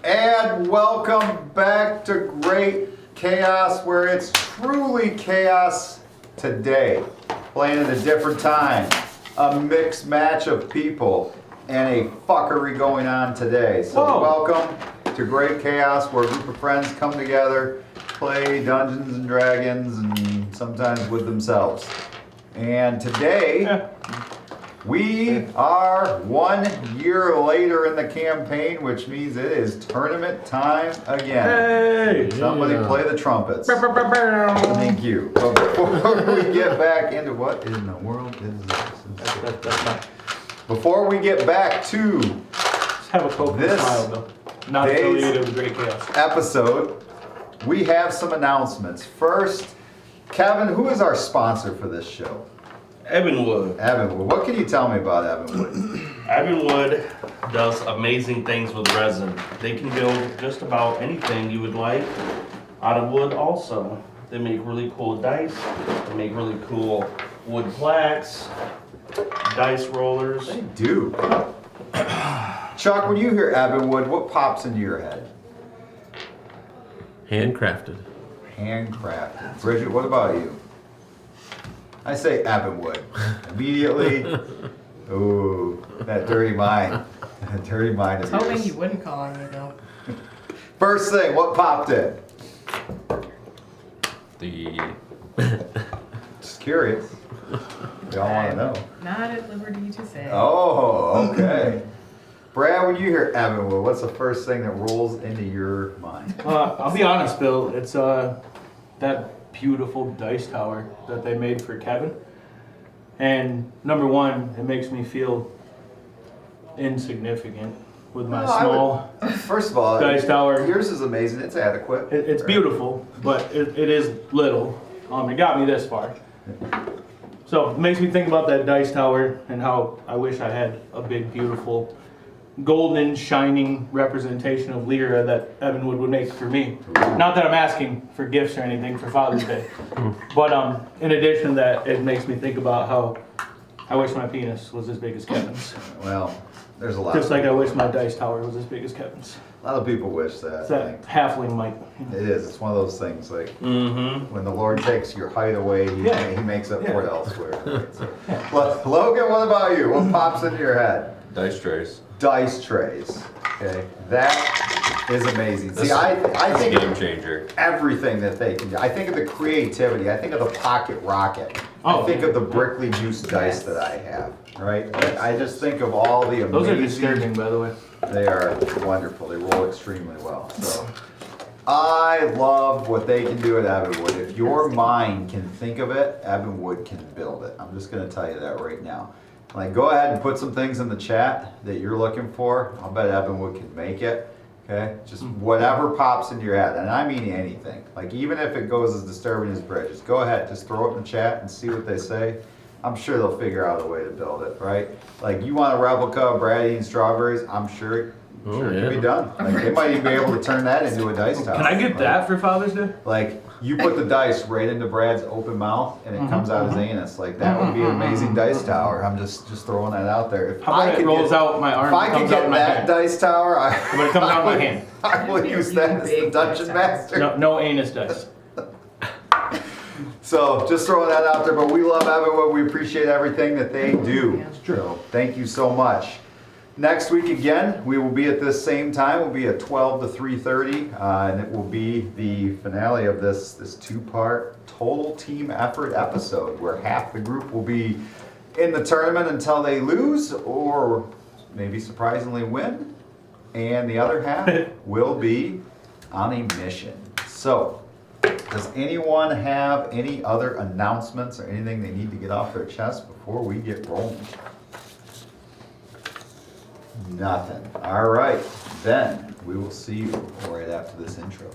And welcome back to Great Chaos, where it's truly chaos today. Playing at a different time, a mixed match of people, and a fuckery going on today. So welcome to Great Chaos, where a group of friends come together, play Dungeons and Dragons, and sometimes with themselves. And today, we are 1 year later in the campaign, which means it is tournament time again. Hey! Somebody play the trumpets. Thank you. But before we get back into what in the world is this? Before we get back to have a this smile, though. Not affiliated with Great Chaos episode, we have some announcements. First, Kevin, who is our sponsor for this show? Evanwood. Evanwood. What can you tell me about Evanwood? Evanwood does amazing things with resin. They can build just about anything you would like out of wood also. They make really cool dice. They make really cool wood plaques, dice rollers. They do. Chuck, when you hear Evanwood, what pops into your head? Handcrafted. Handcrafted. Bridget, what about you? I say Evanwood. Immediately, ooh, that dirty mind. That dirty mind of I was hoping yours. you wouldn't call on me, though. First thing, what popped in? Just curious. We all want to know. Not at liberty to say. Oh, okay. Brad, when you hear Evanwood, what's the first thing that rolls into your mind? I'll be honest, Bill. It's that beautiful dice tower that they made for Kevin. And number one, it makes me feel insignificant with my small first of all, dice tower. Yours is amazing. It's adequate. It's beautiful, but it is little. It got me this far. So it makes me think about that dice tower and how I wish I had a big, beautiful, golden, shining representation of Lyra that Evanwood would make for me. Not that I'm asking for gifts or anything for Father's Day, but in addition to that, it makes me think about how I wish my penis was as big as Kevin's. Well, there's a lot. Just like I wish my dice tower was as big as Kevin's. A lot of people wish that. It's that halfling might. It is. It's one of those things like when the Lord takes your height away, he makes up for it elsewhere. Right? So, Logan, what about you? What pops into your head? Dice trays. Dice trays. Okay, that is amazing. See, I think game changer. Everything that they can do. I think of the creativity. I think of the pocket rocket. I think of the Brickley Juice dice that I have. Right. I just think of all the amazing. Those are disturbing, by the way. They are wonderful. They roll extremely well. So I love what they can do at Evanwood. If your mind can think of it, Evanwood can build it. I'm just going to tell you that right now. Like, go ahead and put some things in the chat that you're looking for. I'll bet Evanwood can make it. Okay? Just whatever pops into your head. And I mean anything. Like, even if it goes as disturbing as Bridges, go ahead. Just throw it in the chat and see what they say. I'm sure they'll figure out a way to build it, right? Like, you want a replica of Brad eating strawberries? I'm sure it can be done. Like, they might even be able to turn that into a dice tower. Can I get that for Father's Day? Like, you put the dice right into Brad's open mouth, and it comes out his anus. Like, that would be an amazing dice tower. I'm just throwing that out there. If How about it rolls out my arm? If I could get that dice tower, but it comes out of my hand. I will use that as the Dungeon Master. No anus dice. So just throwing that out there, but we love Evanwood. We appreciate everything that they do. That's true. So thank you so much. Next week again, we will be at this same time. We'll be at 12 to 3:30, and it will be the finale of this two-part total team effort episode, where half the group will be in the tournament until they lose, or maybe surprisingly win, and the other half will be on a mission. So, does anyone have any other announcements or anything they need to get off their chest before we get rolling? Nothing. All right, then we will see you right after this intro.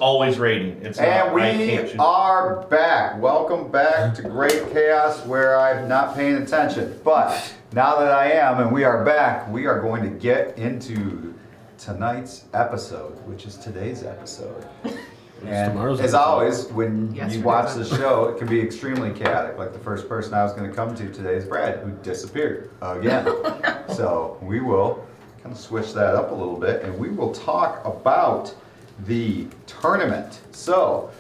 always raiding. It's not, And I we can't choose. are back. Welcome back to Great Chaos, where I'm not paying attention. But now that I am, and we are back, we are going to get into tonight's episode, which is today's episode. And tomorrow's as episode. always, when you Yesterday's watch the show, it can be extremely chaotic. Like the first person I was going to come to today is Brad, who disappeared again. So we will kind of switch that up a little bit, and we will talk about the tournament. So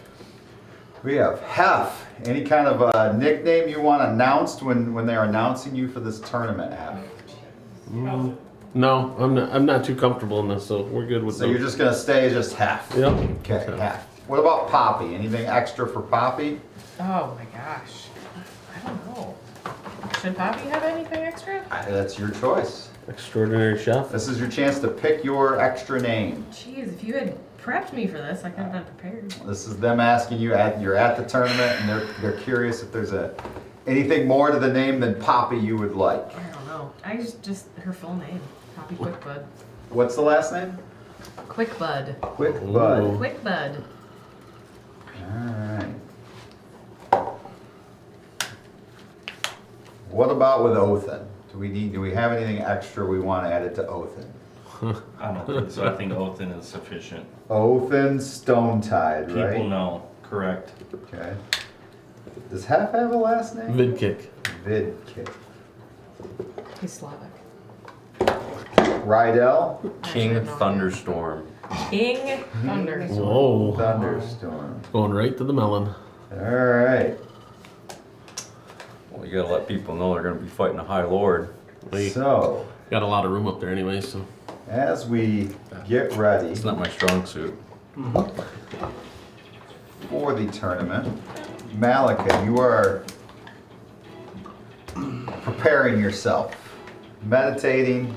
we have Hef. Any kind of nickname you want announced when they're announcing you for this tournament, Hef? No, I'm not too comfortable in this, so we're good with So you're just gonna stay just Hef. Yep. Okay, Hef. What about Poppy? Anything extra for Poppy? Oh my gosh. I don't know. Should Poppy have anything extra? That's your choice. Extraordinary chef. This is your chance to pick your extra name. Jeez, if you had prepped me for this, I could have been prepared. This is them asking you you're at the tournament, and they're curious if there's anything more to the name than Poppy you would like. I don't know. I just her full name. Poppy Quickbud. What's the last name? Quickbud. Quick Ooh. Bud. Quickbud. Alright. What about with Othin? Do we have anything extra we want added to Othin? I don't think so. I think Othin is sufficient. Othin Stone Tide, right? People know. Correct. Okay. Does Hef have a last name? Vidkick. Vidkick. He's Slavic. Rydell? King Thunderstorm. King Thunderstorm. Whoa. Thunderstorm. Going right to the melon. Alright. Well, you gotta let people know they're gonna be fighting a High Lord. We So, got a lot of room up there anyway, so. as we get ready It's not my strong suit. for the tournament, Maloca, you are preparing yourself, meditating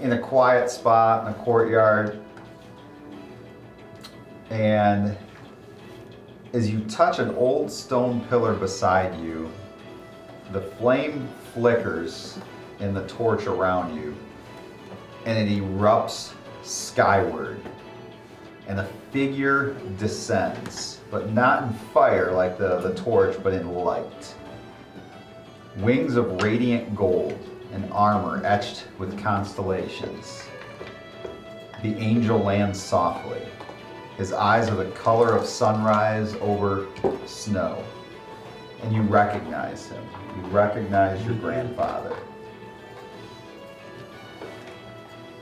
in a quiet spot in a courtyard, and as you touch an old stone pillar beside you, the flame flickers in the torch around you, and it erupts skyward, and a figure descends, but not in fire like the torch, but in light. Wings of radiant gold and armor etched with constellations. The angel lands softly. His eyes are the color of sunrise over snow. And you recognize him. You recognize your grandfather.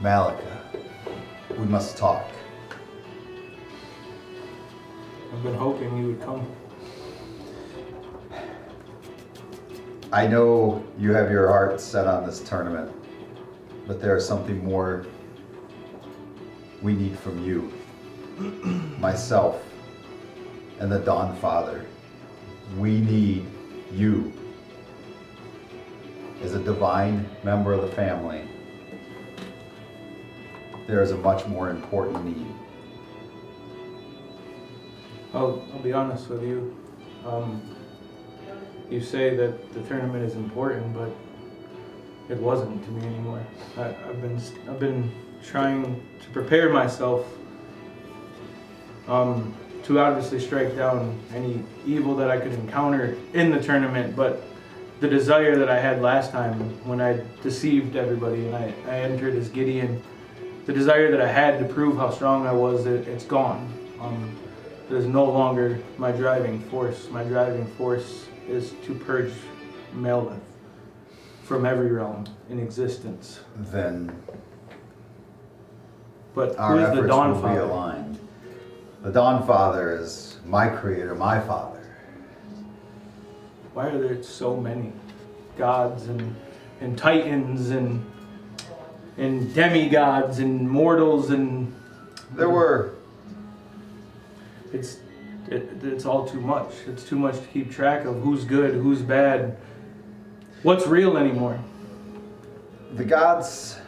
Maloca, we must talk. I've been hoping you would come. I know you have your heart set on this tournament, but there is something more we need from you, myself, and the Dawn Father. We need you as a divine member of the family. There is a much more important need. I'll be honest with you. You say that the tournament is important, but it wasn't to me anymore. I've been trying to prepare myself to obviously strike down any evil that I could encounter in the tournament, but the desire that I had last time when I deceived everybody and I entered as Gideon, the desire that I had to prove how strong I was, it's gone. It is no longer my driving force. My driving force is to purge Melith from every realm in existence. Then But our who is efforts the Dawn will be Father? aligned. The Dawn Father is my creator, my father. Why are there so many gods and titans and demigods and mortals and There were it's all too much. It's too much to keep track of who's good, who's bad, what's real anymore. the gods,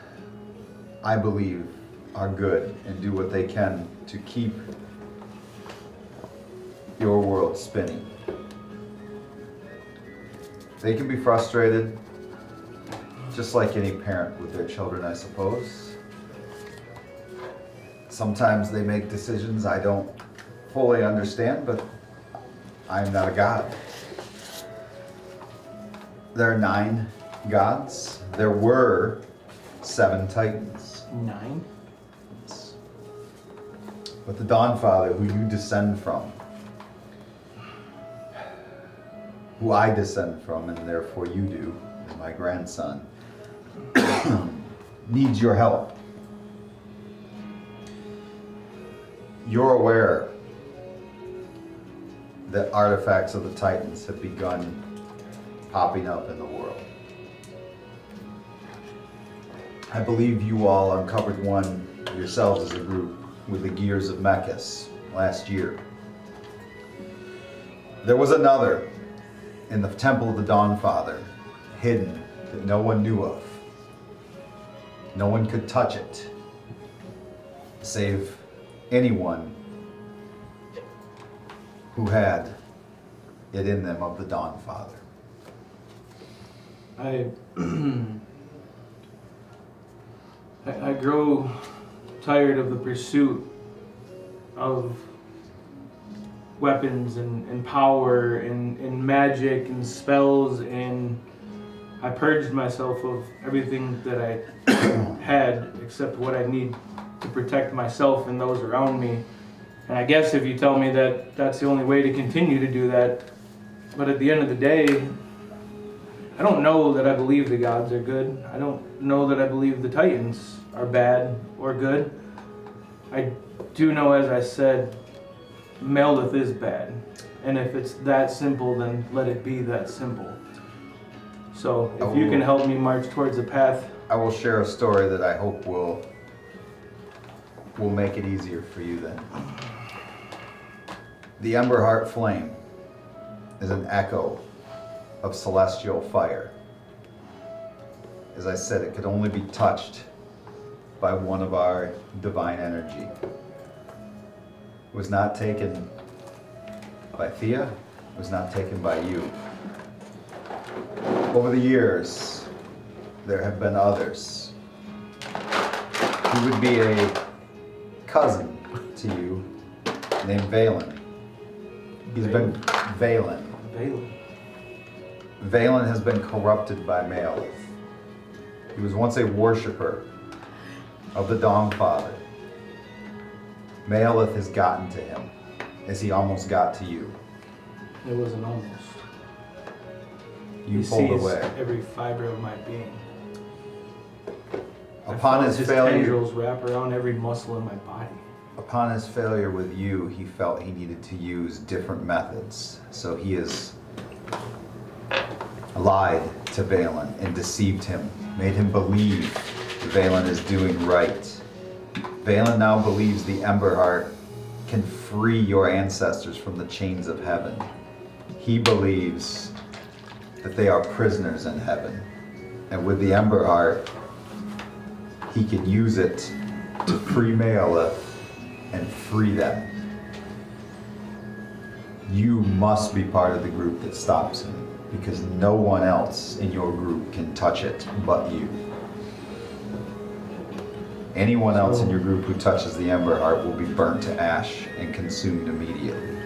I believe, are good and do what they can to keep your world spinning. They can be frustrated, just like any parent with their children, I suppose. Sometimes they make decisions I don't fully understand, but I'm not a god. There are 9 gods. There were 7 titans. 9? But the Dawnfather, who you descend from, who I descend from, and therefore you do, is my grandson, needs your help. You're aware that artifacts of the Titans have begun popping up in the world. I believe you all uncovered one yourselves as a group with the Gears of Mechas last year. There was another in the Temple of the Dawnfather, hidden, that no one knew of. No one could touch it, save anyone who had it in them of the Dawnfather. I grow tired of the pursuit of weapons and power and magic and spells, and I purged myself of everything that I had except what I need to protect myself and those around me. And I guess if you tell me that that's the only way to continue to do that, but at the end of the day, I don't know that I believe the gods are good. I don't know that I believe the Titans are bad or good. I do know, as I said, Maleth is bad. And if it's that simple, then let it be that simple. So if you can help me march towards a path. I will share a story that I hope will make it easier for you then. The Emberheart Flame is an echo of celestial fire. As I said, it could only be touched by one of our divine energy. It was not taken by Thea, it was not taken by you. Over the years, there have been others who would be a cousin to you named Valen. He's been Valen. Valen has been corrupted by Maleth. He was once a worshiper of the Dawnfather. Maleth has gotten to him, as he almost got to you. It wasn't almost. You He pulled sees away. every fiber of my being. Upon his failure, tendrils wrap around every muscle in my body. upon his failure with you, he felt he needed to use different methods. So he has lied to Valen and deceived him, made him believe Valen is doing right. Valen now believes the Emberheart can free your ancestors from the chains of heaven. He believes that they are prisoners in heaven. And with the Emberheart, he can use it to free Maleth and free them. You must be part of the group that stops him, because no one else in your group can touch it but you. Anyone else in your group who touches the Emberheart will be burnt to ash and consumed immediately.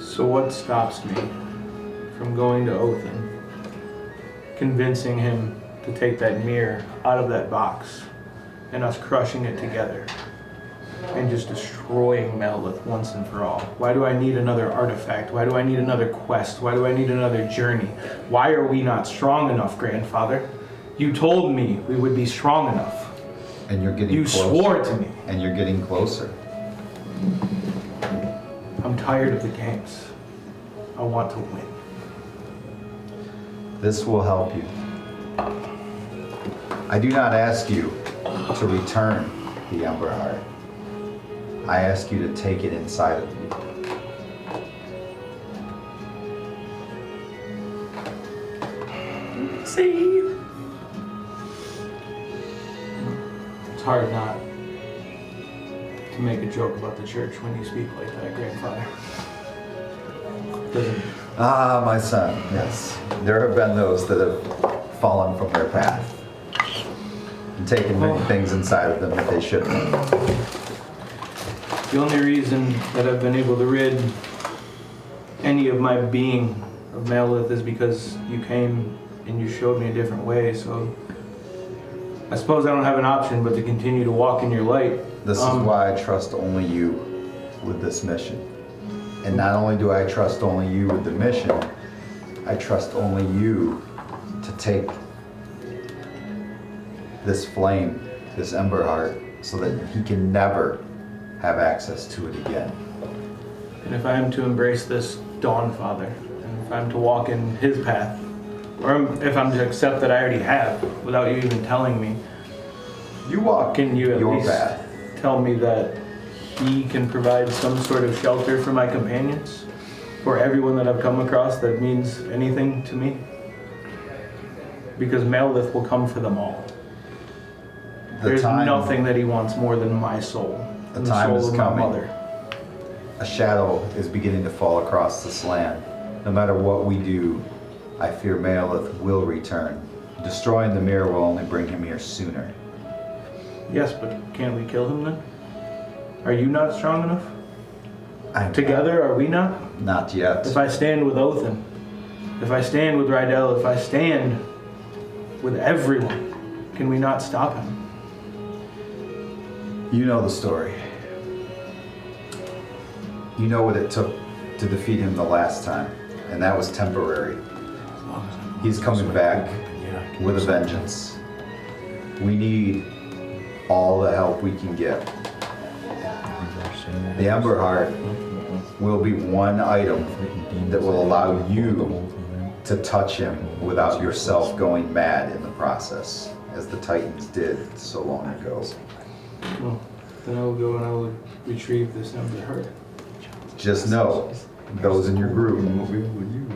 So what stops me from going to Othin, convincing him to take that mirror out of that box, and us crushing it together, and just destroying Maleth once and for all? Why do I need another artifact? Why do I need another quest? Why do I need another journey? Why are we not strong enough, grandfather? You told me we would be strong enough. And you're getting You closer. swore to me. And you're getting closer. I'm tired of the games. I want to win. This will help you. I do not ask you to return the Emberheart. I ask you to take it inside of you. See? It's hard not to make a joke about the church when you speak like that, grandfather. Doesn't it? Ah, my son, yes. There have been those that have fallen from their path. and taken many things inside of them that they shouldn't. The only reason that I've been able to rid any of my being of Malith is because you came and you showed me a different way, so I suppose I don't have an option but to continue to walk in your light. This is why I trust only you with this mission. And not only do I trust only you with the mission, I trust only you to take this flame, this ember heart, so that he can never have access to it again. And if I am to embrace this Dawn Father, and if I'm to walk in his path, or if I'm to accept that I already have, without you even telling me, You walk can you at your least path. tell me that he can provide some sort of shelter for my companions? For everyone that I've come across that means anything to me? Because Malith will come for them all. There's nothing that he wants more than my soul. The and time soul is of coming. My mother. A shadow is beginning to fall across this land. No matter what we do, I fear Malith will return. Destroying the mirror will only bring him here sooner. Yes, but can't we kill him then? Are you not strong enough? Together? Are we not? Not yet. If I stand with Othin, if I stand with Rydell, if I stand with everyone, can we not stop him? You know the story. You know what it took to defeat him the last time, and that was temporary. He's coming back with a vengeance. We need all the help we can get. The Ember Heart will be one item that will allow you to touch him without yourself going mad in the process, as the Titans did so long ago. Well, then I will go and I will retrieve this Ember Heart. Just know, those in your group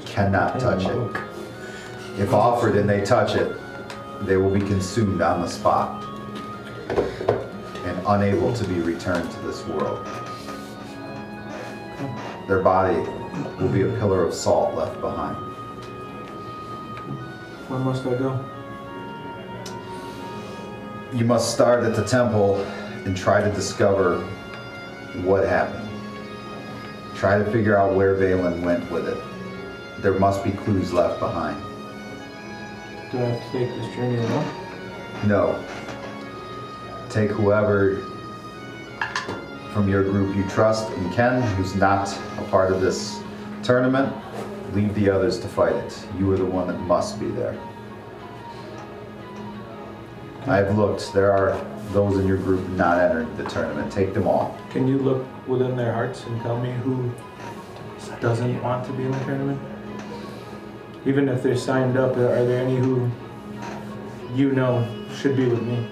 cannot touch it. If offered and they touch it, they will be consumed on the spot and unable to be returned to this world. Their body will be a pillar of salt left behind. Where must I go? You must start at the temple and try to discover what happened. Try to figure out where Valen went with it. There must be clues left behind. Do I have to take this journey alone? No. Take whoever from your group you trust and can, who's not a part of this tournament. Leave the others to fight it. You are the one that must be there. I've looked. There are those in your group not entering the tournament. Take them all. Can you look within their hearts and tell me who doesn't want to be in the tournament? Even if they're signed up, are there any who you know should be with me?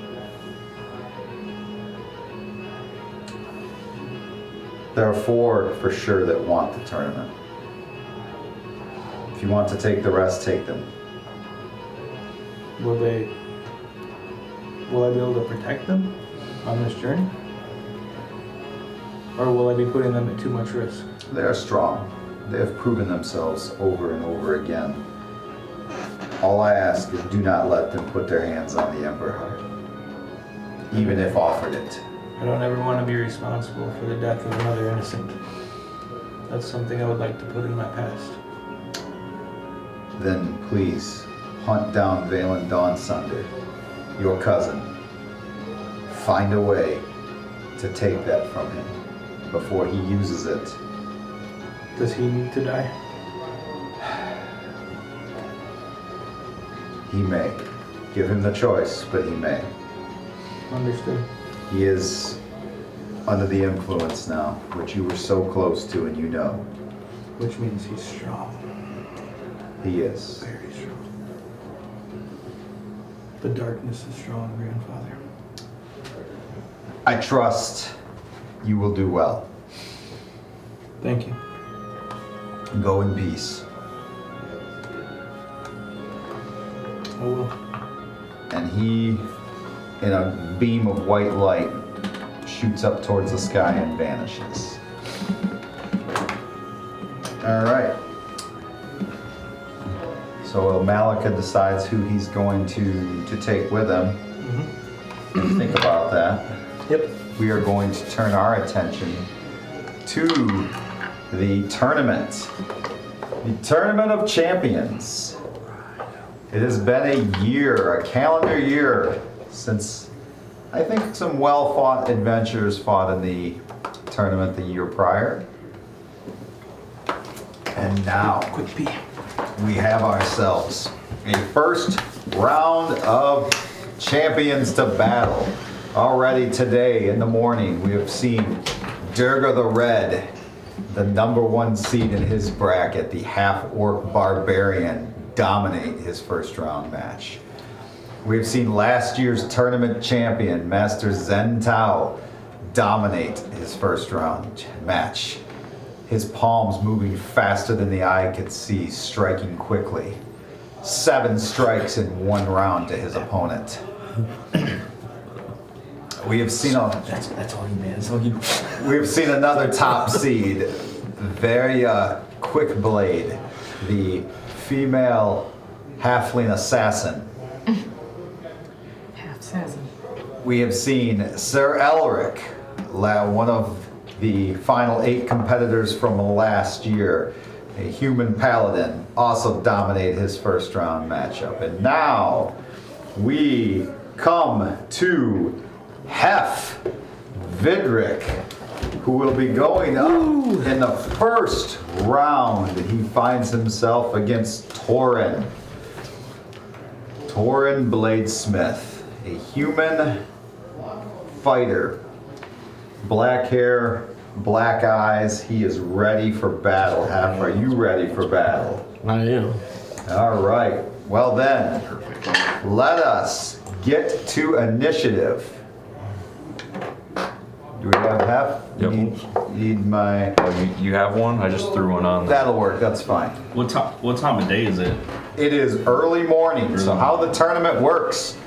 There are 4 for sure that want the tournament. If you want to take the rest, take them. Will I be able to protect them on this journey? Or will I be putting them at too much risk? They are strong. They have proven themselves over and over again. All I ask is do not let them put their hands on the Ember Heart, even if offered it. I don't ever want to be responsible for the death of another innocent. That's something I would like to put in my past. Then please hunt down Valen Dawnsunder, your cousin. Find a way to take that from him before he uses it. Does he need to die? He may. Give him the choice, but he may. Understood. He is under the influence now, which you were so close to and you know. Which means he's strong. He is. Very strong. The darkness is strong, grandfather. I trust you will do well. Thank you. Go in peace. I will. And he, in a beam of white light, shoots up towards the sky and vanishes. All right. So Maloca decides who he's going to take with him. think about that, Yep. we are going to turn our attention to the tournament. The Tournament of Champions. It has been a year, a calendar year, since I think some well-fought adventurers fought in the tournament the year prior. And now, we have ourselves a first round of champions to battle. Already today in the morning, we have seen Durga the Red, the #1 seed in his bracket, the half-orc barbarian, dominate his first round match. We've seen last year's tournament champion, Master Zen Tao, dominate his first round match. His palms moving faster than the eye could see, striking quickly. 7 strikes in 1 round to his opponent. We have seen That's all you, man. That's all you. we have seen another top seed, very quick blade, the female halfling assassin. Half assassin. We have seen Sir Elric, one of the final 8 competitors from last year, a human paladin, also dominate his first round matchup. And now we come to Hef Vidric, who will be going up in the first round. He finds himself against Torin. Torin Bladesmith, a human fighter. Black hair, black eyes. He is ready for battle. Hef, are you ready for battle? I am. All right. Well then, let us get to initiative. Do we have Hef? Yep. Need my... Oh, you have one? I just threw one on. That'll work. That's fine. What time of day is it? It is early morning. So how the tournament works.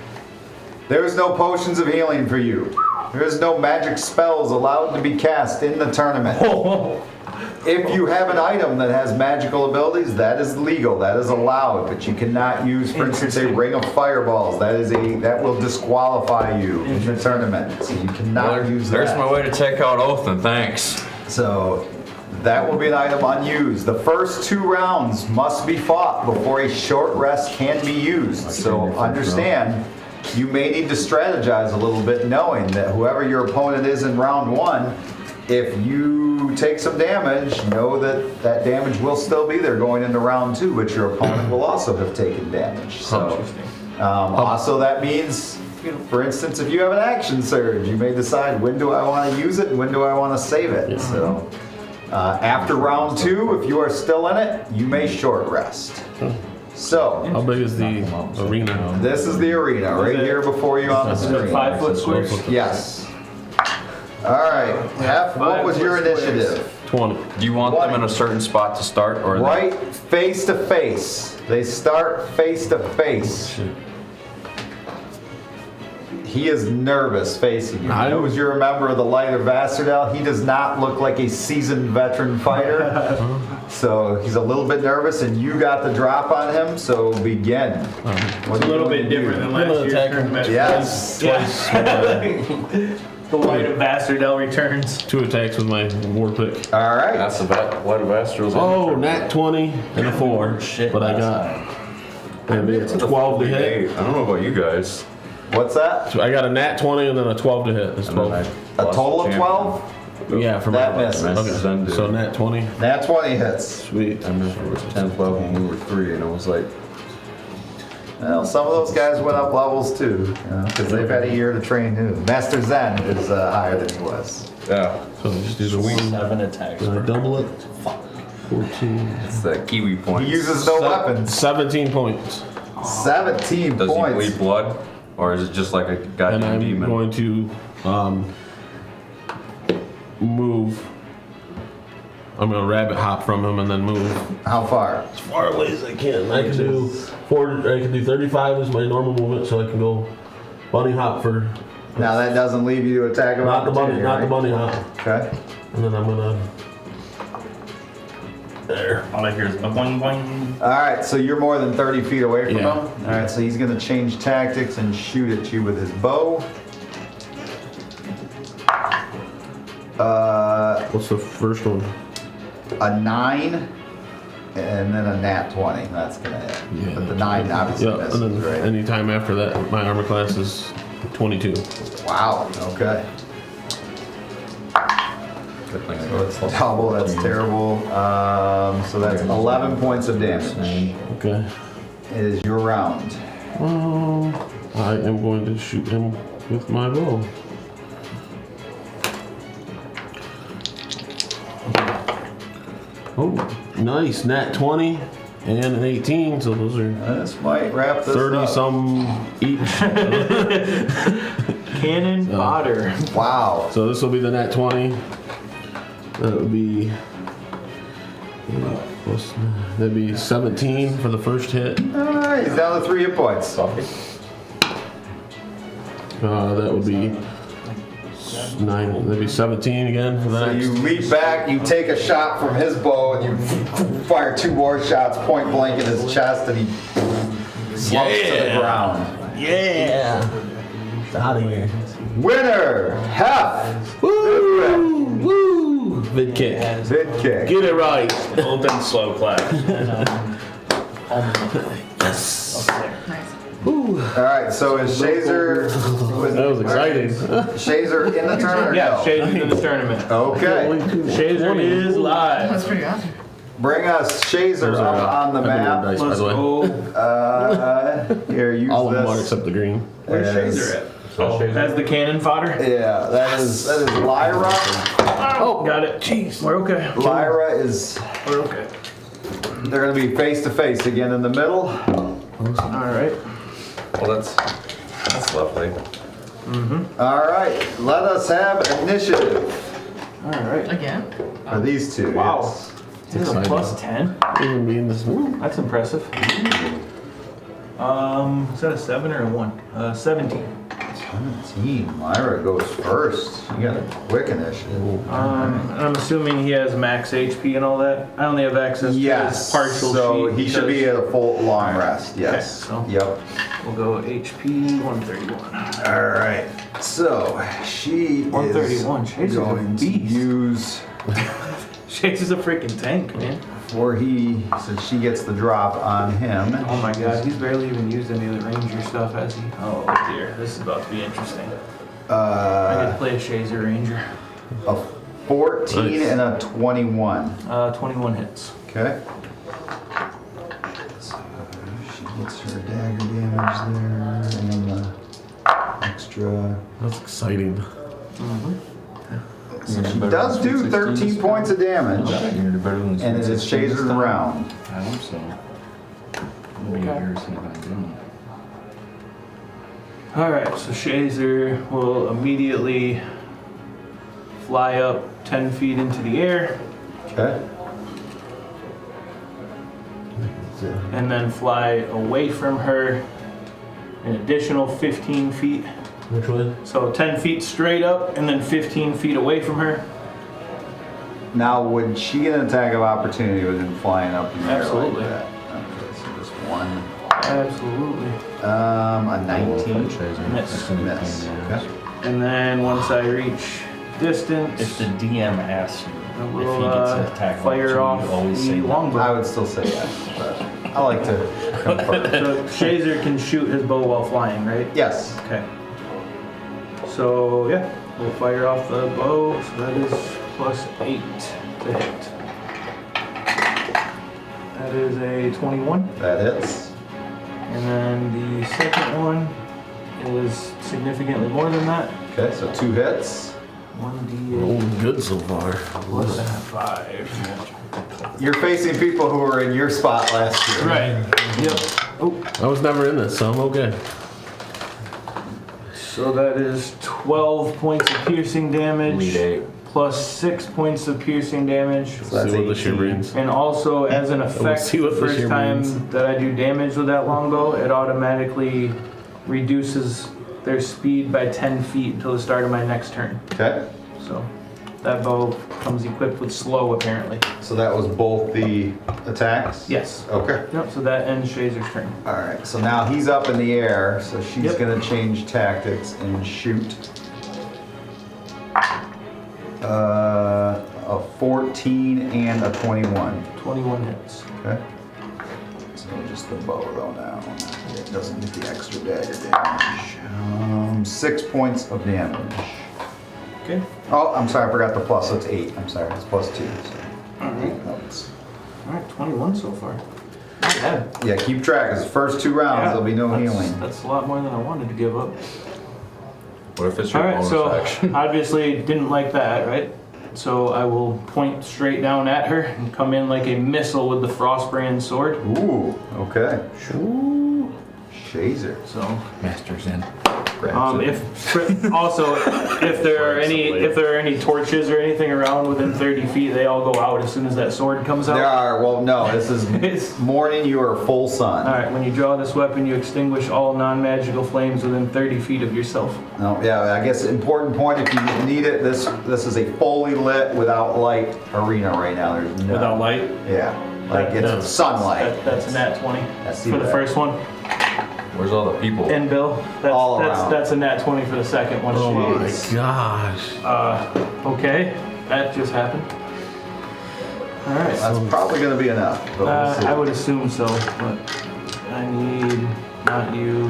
There is no potions of healing for you. There is no magic spells allowed to be cast in the tournament. If you have an item that has magical abilities, that is legal, that is allowed, but you cannot use, for instance, a ring of fireballs. That will disqualify you in the tournament. So you cannot use that. There's my way to take out Othin, thanks. So that will be an item unused. The first 2 rounds must be fought before a short rest can be used. So understand, you may need to strategize a little bit, knowing that whoever your opponent is in round 1, if you take some damage, know that that damage will still be there going into round 2, but your opponent will also have taken damage. So, also that means, for instance, if you have an action surge, you may decide, when do I want to use it and when do I want to save it. Yeah. So, after round 2, if you are still in it, you may short rest. So, How big is the arena? this is the arena right here before you on the Is it screen. 5 foot squares? Yes. All right, Hef, what was your initiative? 20. Do you want them in a certain spot to start, or Right face to face. They start face to face. He is nervous facing you. He knows you're a member of the Light of Vastardel. He does not look like a seasoned veteran fighter. So he's a little bit nervous, and you got the drop on him, so begin. It's a little bit different than last year's tournament. Yes. The Light of Vastardel returns. 2 attacks with my war pick. All right. That's the Light of Astrals. Oh, nat 20 and a 4. But I got maybe a 12 to hit. I don't know about you guys. What's that? So I got a nat 20 and then a 12 to hit. It's And then 12. A total of 12? Yeah, for That my misses. Okay. So nat 20. Nat 20 hits. Sweet. I remember it was 10, 12 when we were 3, and I was like, Well, some of those guys went up levels too, because they've had a year to train too. Master Zen is higher than he was. yeah, So just do the 1. 7 attacks. Then I double it. 14. it's that Kiwi point. He uses no weapons. 17 points. 17 Does he points. bleed blood? Or is it just like a And goddamn I'm demon? going to move. I'm going to rabbit hop from him and then move How far? as far away as I can. I can do 35 is my normal movement, so I can go bunny hop for Now that doesn't leave you to attack him. not the bunny hop, Okay. and then I'm gonna there. All I hear is boing boing. All right, so you're more than 30 feet away from Yeah. him. All right, so he's going to change tactics and shoot at you with his bow. What's the first one? A 9 and then a nat 20. That's gonna hit. Yeah. But the 9 obviously Yeah, misses, and then right? anytime after that, my armor class is 22. Wow, okay. Good thing I So it's double, that's terrible. So that's 11 points of damage. Okay. It is your round. I am going to shoot him with my bow. Oh, nice. Nat 20 and an 18, so those are This might wrap this 30 up. some each. Cannon fodder. Wow. So this will be the nat 20. That would be that'd be 17 for the first hit. He's down to 3 hit points. That would be 9. That'd be 17 again for the So next. you leap back, you take a shot from his bow, and you fire 2 more shots point blank in his chest, and he slumps to the ground. Yeah. It's out of here. Winner, Hef. Woo! Woo! Vid kick. Vid kick. Get it right. Open slow clap. Yes. Nice. Woo. All right, so is Shazer? That was exciting. Shazer in the tournament? or Yeah, no? Shazer's in the tournament. Okay. Shazer is live. That's pretty awesome. Bring us Shazer Those are, up on the I have map. dice, by Let's the way. go. Here, use All of them are this. except the green. Where's As- Shazer at? Oh, that's the cannon fodder. Yeah, that is Lyra. Oh, got it. Jeez, we're okay. Lyra is. We're okay. They're gonna be face to face again in the middle. All right. Well, that's lovely. All right, let us have initiative All right. Again? for these two. Wow. yes. This is a plus 10. Even me in this one. That's impressive. Is that a 7 or a 1? 17. 17. Lyra goes first. You got a quick initiative. And I'm assuming he has max HP and all that. I only have access to Yes. his partial so sheet. he should be because at a full long rest. Yes. Okay, so- Yep. We'll go HP 131. All right. So she 131. is Shazer's a going to beast. use Shazer's a freaking tank, man. before since she gets the drop on him. Oh my god, he's barely even used any of the ranger stuff, has he? Oh dear, this is about to be interesting. I get to play a Shazer ranger. A 14 Nice. and a 21. 21 hits. Okay. So she gets her dagger damage there, and the extra. That's exciting. So she does do 13 points of damage, You're gonna do better than the and it is Sweet 16 Shazer's this time? round. I hope so. I'll be here see if I do. Alright, so Shazer will immediately fly up 10 feet into the air Okay. and then fly away from her an additional 15 feet. Which way? So 10 feet straight up and then 15 feet away from her. Now, would she get an attack of opportunity with him flying up in the air Absolutely. like that? Okay, so just one. Absolutely. A 19. Miss. Miss. Okay. And then once I reach distance, If the DM asks you I if will he gets an attack fire off opportunity, you always say the no. I longbow. would still say yes, but I like to confirm. So Shazer can shoot his bow while flying, right? Yes. Okay. So yeah, we'll fire off the bow. So that is plus 8 to hit. That is a 21. That hits. And then the second one is significantly more than that. Okay, so 2 hits. 1d8 Oh, good so far. plus that 5. You're facing people who were in your spot last year. Right. Yep. Oh, I was never in this, so I'm okay. so that is 12 points of piercing damage. Elite 8. Plus 6 points of piercing damage. So that's See what this year 18. brings. And also, as an effect, see what the this first year time means. that I do damage with that longbow, it automatically reduces their speed by 10 feet until the start of my next turn. Okay, So that bow comes equipped with slow, apparently. so that was both the attacks? Yes. Okay. Yep, so that ends Shazer's turn. All right, so now he's up in the air, so she's Yep. gonna change tactics and shoot. A 14 and a 21. 21 hits. Okay. So just the bow though now. It doesn't get the extra dagger damage. 6 points of damage. Okay. Oh, I'm sorry, I forgot the plus. So it's 8. I'm sorry, it's plus 2. So Alright. 8 points. Alright, 21 so far. Not bad. Yeah, keep track. It's the first 2 rounds. Yeah, There'll be no that's- healing. That's a lot more than I wanted to give up. What if it's your Alright, bonus so action? obviously didn't like that, right? So I will point straight down at her and come in like a missile with the Frostbrand sword. Ooh, okay. Ooh. Shazer. So, Master's in. if there are any torches or anything around within 30 feet, they all go out as soon as that sword comes out. There are, well, no, this is It's- morning, you are full sun. Alright, when you draw this weapon, you extinguish all non-magical flames within 30 feet of yourself. No, yeah, I guess important point if you need it, this is a fully lit without light arena right now. There's no, Without light? Yeah, like it's sunlight. That's a nat 20 I see for the that. first one. Where's all the people? And Bill, All around. that's a nat 20 for the second one. Oh my Jeez. gosh. Okay, that just happened. Alright. That's probably going to be enough. But we'll see. I would assume so, but I need not you.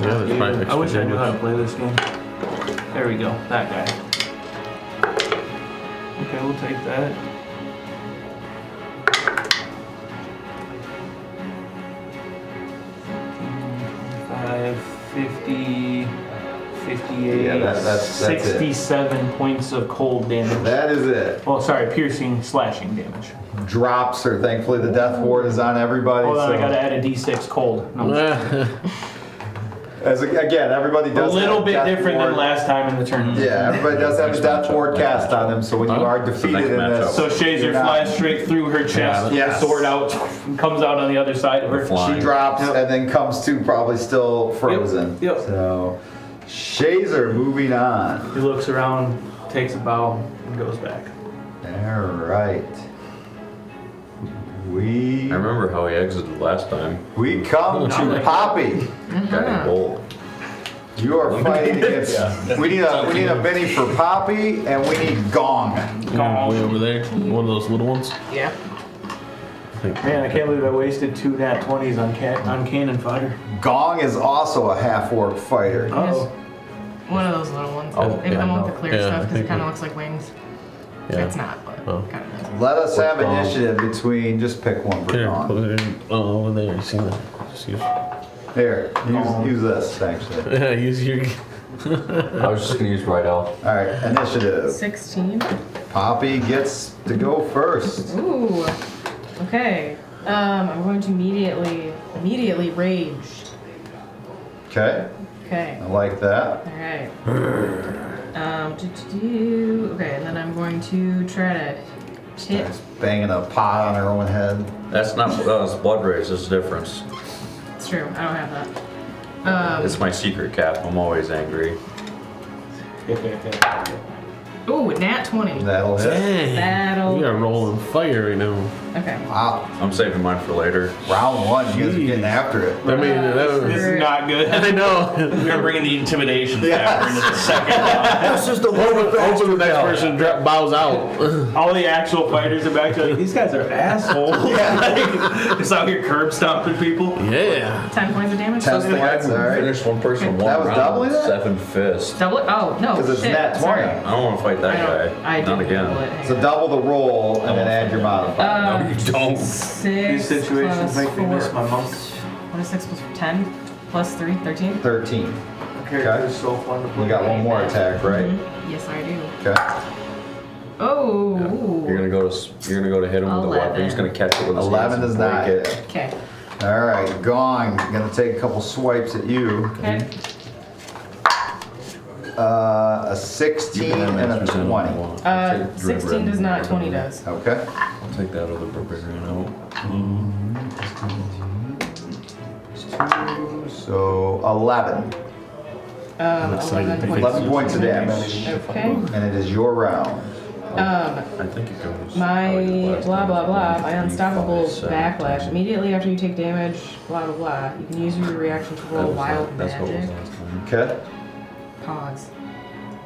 Yeah, there's probably I wish I knew how to extra play this game. There we go, that guy. Okay, we'll take that. Five, 50, 58, Yeah, that's 67 points of cold damage. That is it. Well, sorry, piercing, slashing damage. Drops are thankfully the death ward is on everybody. Hold on, so I gotta add a d6 cold. No, again, everybody a does little have bit death different ward. than last time in the tournament. Yeah, everybody does have a death ward cast on them, so when you are defeated next in this, matchup. So Shazer you're not- flies straight through her chest with Yes. the sword out and comes out on the other side of her. Flying. She drops Yep. and then comes to probably still frozen. Yep. So, Shazer moving on. He looks around, takes a bow, and goes back. All right. I remember how he exited last time. We come to Poppy. Got bold. You are fighting against. We need a Benny for Poppy, and we need Gong. Yeah, way over there. One of those little ones. Yeah. Man, I can't believe I wasted 2 nat 20s on cannon fodder. Gong is also a half-orc fighter. Uh-oh. One of those little ones. Oh, Maybe yeah, the one no. with the clear Yeah, stuff I because it think kind of we- looks like wings. Yeah. It's not, but Oh. kind of does. Let us have Gong? initiative between. Just pick one for Here, put Gong. it in. Oh, over there. You see that? Just use. Here, use this actually. Yeah, use your. I was just gonna use right out. All right, initiative. 16. Poppy gets to go first. Ooh. Okay. I'm going to immediately rage. Okay, Okay. I like that. All right. Okay, and then I'm going to try to hit. She's banging a pot on her own head. That's not it's blood rage. There's a difference. It's true. I don't have that. It's my secret cap. I'm always angry. Ooh, nat 20. That'll hit. Dang. That'll. We are rolling fire right now. Okay. Wow. I'm saving mine for later. Round 1, you guys are getting after it. I mean, that This was. is not good. I know. We're bringing the intimidation factor into the second round. That's just a Hopefully the next person bows out. All the actual fighters are back to like, these guys are assholes. Like, just out here curb stomping people. Yeah. 10 points of damage. 10 points, all right. Finish one person one That was round. doubling it? 7 fists. Double it? Oh, no. Because it's shit. nat 20. Sorry. I don't want to fight that guy. I Not didn't again. double it. Hang So on. double the roll and then add your modifier. No, you don't. 6 These situations plus make me miss 4. my mom. What is 6 plus 10? Plus 3? 13? 13. Character is so fun to play. You got one more attack, right? Yes, I do. Okay. Oh. You're gonna go to hit him with the weapon. He's gonna catch it with his 11 hands does and not break hit. Okay. All right, Gong. Gonna take a couple swipes at you. Okay. A 16 and a 20. 16 does not, 20 does. Okay. I'll take that other barbarian out. So 11. 11 points of damage. Okay. And it is your round. I think it goes. My blah blah blah, my unstoppable backlash. Immediately after you take damage, blah blah blah, you can use your reaction to roll wild That's what it was magic. last time. Okay. Pause.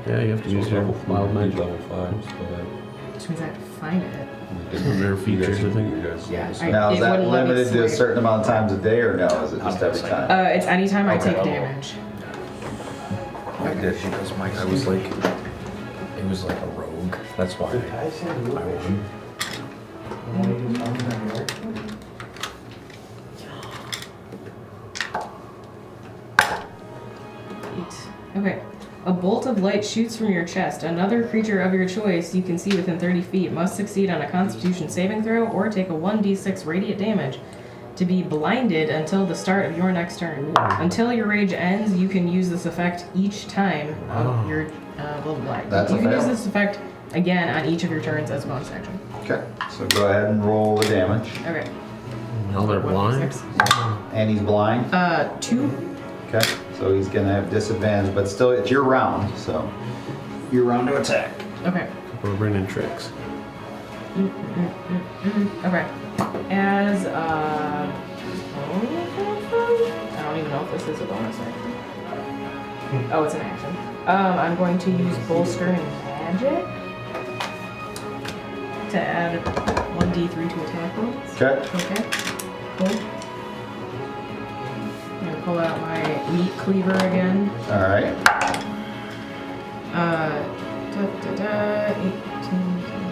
Yeah, you have to use your wild magic. Level 5s, Which means I have to find it. Their features, I think. Yeah. Now, is it that wouldn't let me limited to a swipe. certain amount of times a day, or no? Is it just every time? It's anytime I Okay. take damage. I did because my guy was like, he was like a rogue. That's why I won. Okay. A bolt of light shoots from your chest. Another creature of your choice you can see within 30 feet must succeed on a Constitution saving throw or take a 1d6 radiant damage to be blinded until the start of your next turn. Until your rage ends, you can use this effect each time of your level blind. That's you a can fail. use this effect again on each of your turns as a bonus action. Okay, so go ahead and roll the damage. Okay. Now they're blind. 1d6. And he's blind. 2. Okay, so he's gonna have disadvantage, but still, it's your round, so. Your round to attack. Okay. We're bringing tricks. Okay. As I don't even know if this is a bonus action. Oh, it's an action. I'm going to use bolstering magic to add 1d3 to attack rolls. Okay. Okay. Cool. I'm gonna pull out my meat cleaver again. All right.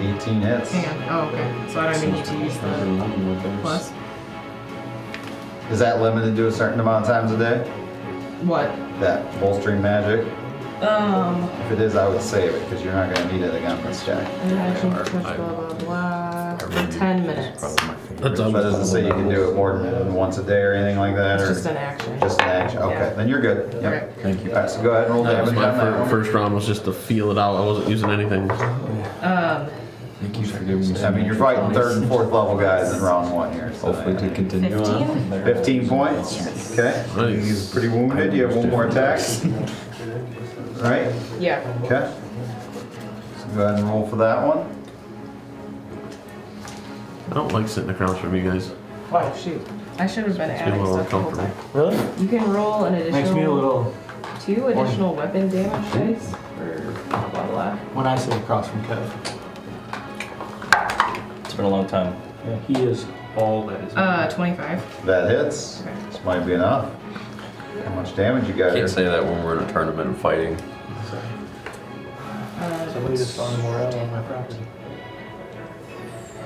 18 hits. Hang on. Oh, okay. So I don't even need to use the plus. Is that limited to a certain amount of times a day? What? That bolstering magic? If it is, I would save it, because you're not gonna need it again this check. Action, touch, blah, blah, blah. 10 minutes. That's But doesn't say you can do it more than once a day or anything like that? It's or just an action. Just an action, okay, Yeah. then you're good. Yep. Okay. Thank you. All right, so go ahead and roll That was damage on that my one. first round was just to feel it out. I wasn't using anything. Thank you for giving me I mean, you're fighting third and fourth level guys in round one here. So Hopefully to continue 15? on. 15 points. Okay. Nice. He's pretty wounded. You have one more attack. Right? Yeah. Okay. So go ahead and roll for that one. I don't like sitting across from you guys. Oh, shoot. I should have been Makes me a adding little stuff the whole time. Really? You can roll an additional... Makes me a little. 2 additional weapon damage dice for blah, blah, blah. When I sit across from Kev, It's been a long time. yeah, he is all that is. 25. That hits. Okay. This might be enough. How much damage you got here? Can't say that when we're in a tournament and fighting. Somebody just found more out on my property.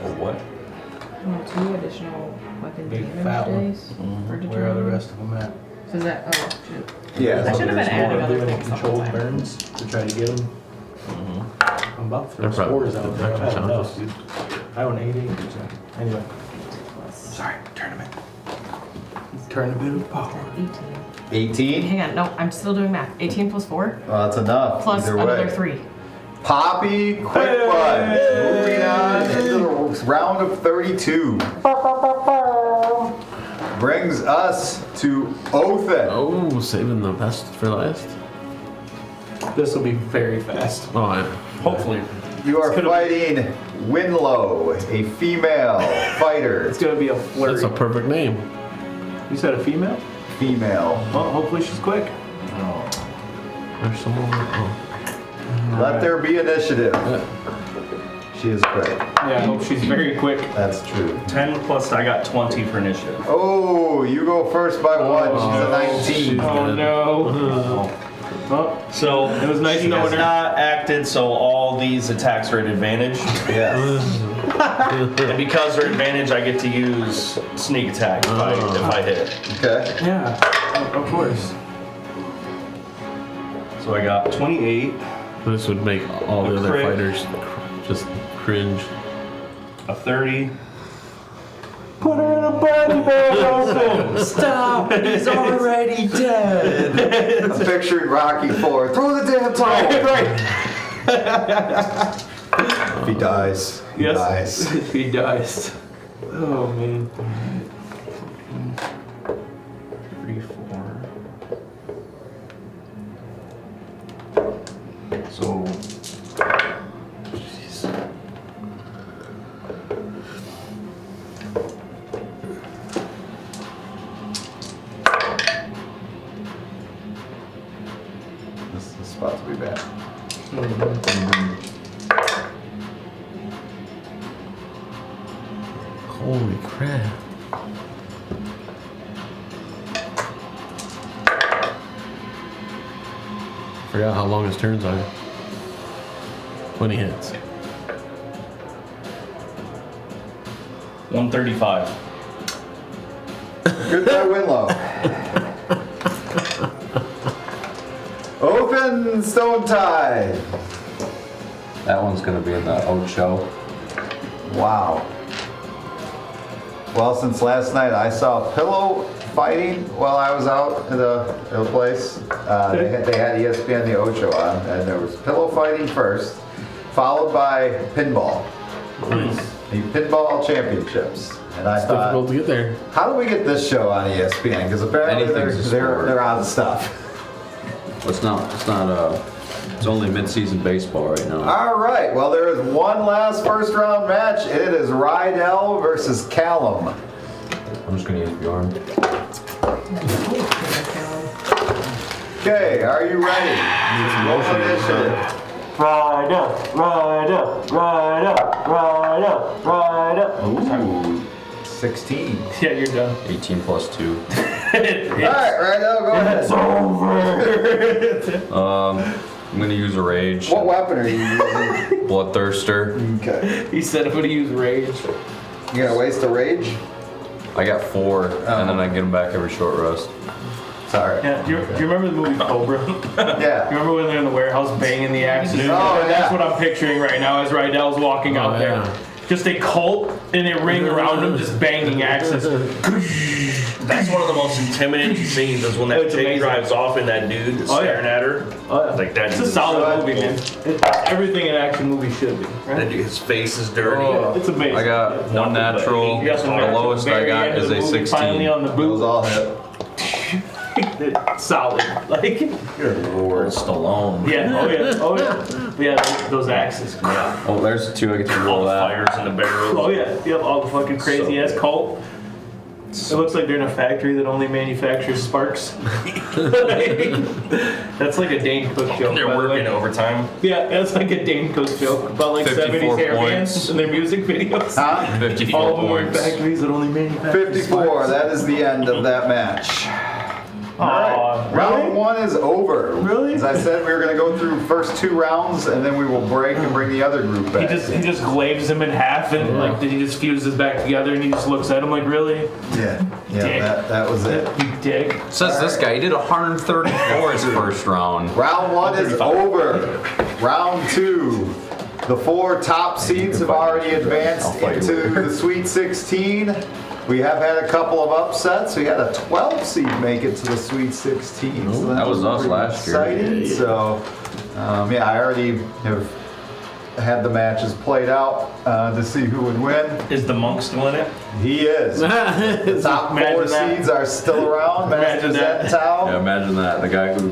Or what? 2 additional weapon Big damage fat one. dice for Where are the determining. rest of them at? So is that... Oh, shoot. Yeah. I should have been There's adding more other doing things the whole controlled time. burns to try to get them. I'm about to throw They're probably spores out there. I've had infection enough, challenges. dude. I own 8 acres now. Anyway. Sorry, tournament. Tournament of power. 18. 18? Hang on, no, I'm still doing math. 18 plus 4 Well, that's enough. plus Either another way. 3. Poppy Quick Run. Moving on into the round of 32. Brings us to Othin. Oh, saving the best for last. This will be very fast. Oh, I, Hopefully. You are fighting Winlow, a female fighter. It's gonna be a flurry. that's a perfect name. You said a female? Female. Well, hopefully she's quick. There's some more. Oh. Let there be initiative. She is quick. Yeah, I hope she's very quick. That's true. 10 plus I got 20 for initiative. Oh, you go first by one. She's a 19. Oh no. Well, So it was nice she knowing has her. not acted, so all these attacks are at advantage. Yes. And because they're advantage, I get to use sneak attack if I hit. Okay. Yeah, of course. So I got 28, This would make all the A other crit. fighters just cringe. a 30. Put her in a body bag. Stop! He's already dead! I'm picturing Rocky 4. Throw the damn towel. If he dies, he dies. He dies. Oh man. 3, 4. So. Jeez. This is about to be bad. Holy crap. Forgot how long his turns are. When he hits. 135. Goodbye, Winlow. Open Stone Tide. That one's gonna be in the Ocho. Wow. Well, since last night I saw Pillow fighting while I was out at the place. They had ESPN the Ocho on, and there was Pillow fighting first, followed by pinball. The pinball championships. And I thought, Difficult to get there. how do we get this show on ESPN? Because apparently Anything's a they're sport. out of stuff. Well, it's only mid-season baseball right now. All right. Well, there is one last first round match. It is Rydell versus Callum. I'm just gonna use Bjorn. Okay, are you ready? Roll initiative. Right up, right up, right up, right up, right up. Ooh, 16. Yeah, you're done. 18 plus 2. All right, Rydell, go ahead. It's over. I'm gonna use a rage. What weapon are you using? Bloodthirster. Okay. He said I'm gonna use rage. You gonna waste a rage? I got 4, and then I get them back every short rest. Sorry. Yeah, do you remember the movie Cobra? You Yeah. remember when they're in the warehouse banging the axes? Oh, That's yeah. what I'm picturing right now as Rydell's walking out there. yeah. Just a cult in a ring around him, just banging axes. That's one of the most intimidating scenes is when that It's chick amazing. drives off and that dude is Oh, yeah. staring at her. Oh, yeah. Like that. It's a solid movie, man. Everything an action movie should be, That right? dude, his face is dirty. Oh. It's amazing. I got 1 natural. You got some The natural lowest I very got end of is the a movie, 16. Finally on the That was boot. all hit. Solid. Like, Lord. Stallone. yeah, oh yeah, oh yeah. Yeah, those axes. Oh, there's 2. I get to All roll the that. fires in the barrels. Oh yeah, yep, all the fucking crazy ass cult. It looks like they're in a factory that only manufactures sparks. That's like a Dane Cook joke. They're by the way. working overtime. Yeah, that's like a Dane Cook joke about like 54 70s hair bands points. and their music videos. Huh? 54 All of them are in points. factories that only manufacture 54. That is the end of that match. All Aw, right. Round really? 1 is over. Really? As I said, we were going to go through first 2 rounds, and then we will break and bring the other group back. He just glaives him in half and like then he just fuses back together and he just looks at him like, really? Yeah, Dick. that was it. You dick. Says this guy, he did 134 his first round. Round 1 is over. Round 2. The 4 top seeds have already advanced into the Sweet 16. We have had a couple of upsets. We had a 12 seed make it to the Sweet 16. So that was us pretty last year. exciting. So, yeah, I already have had the matches played out to see who would win. Is the monk still in it? He is. The top 4 Imagine that. seeds are still around. Master Imagine that. Zentao. Yeah, imagine that. The guy who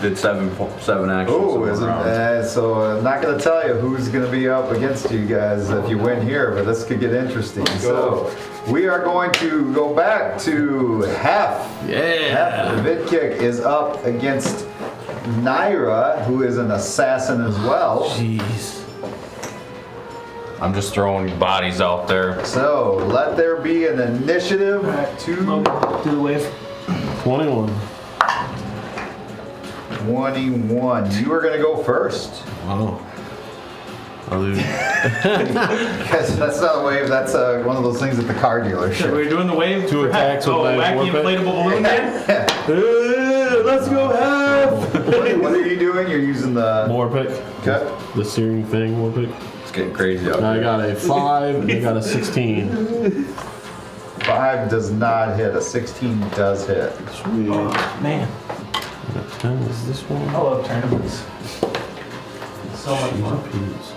did seven actions. Oh, in is one it? round. So I'm not going to tell you who's going to be up against you guys if you win here, but this could get interesting. So we are going to go back to Hef. Yeah. Hef, the Vidkick, is up against Naira, who is an assassin as well. Jeez. I'm just throwing bodies out there. So let there be an initiative to Do the wave. 21. 21. You are going to go first. Wow. Are they, Because that's not a wave, that's one of those things at the car dealership. We're doing the wave. 2 attacks with Oh, my wacky war pick? inflatable balloon man. Let's go half. What are you doing? You're using the... war pick? Okay. The searing thing, war pick? It's getting crazy out I there. got a 5 and I got a 16. 5 does not hit. A 16 does hit. Sweet. Man, I got 10. Is this one? I love tournaments. So much fun. Piece.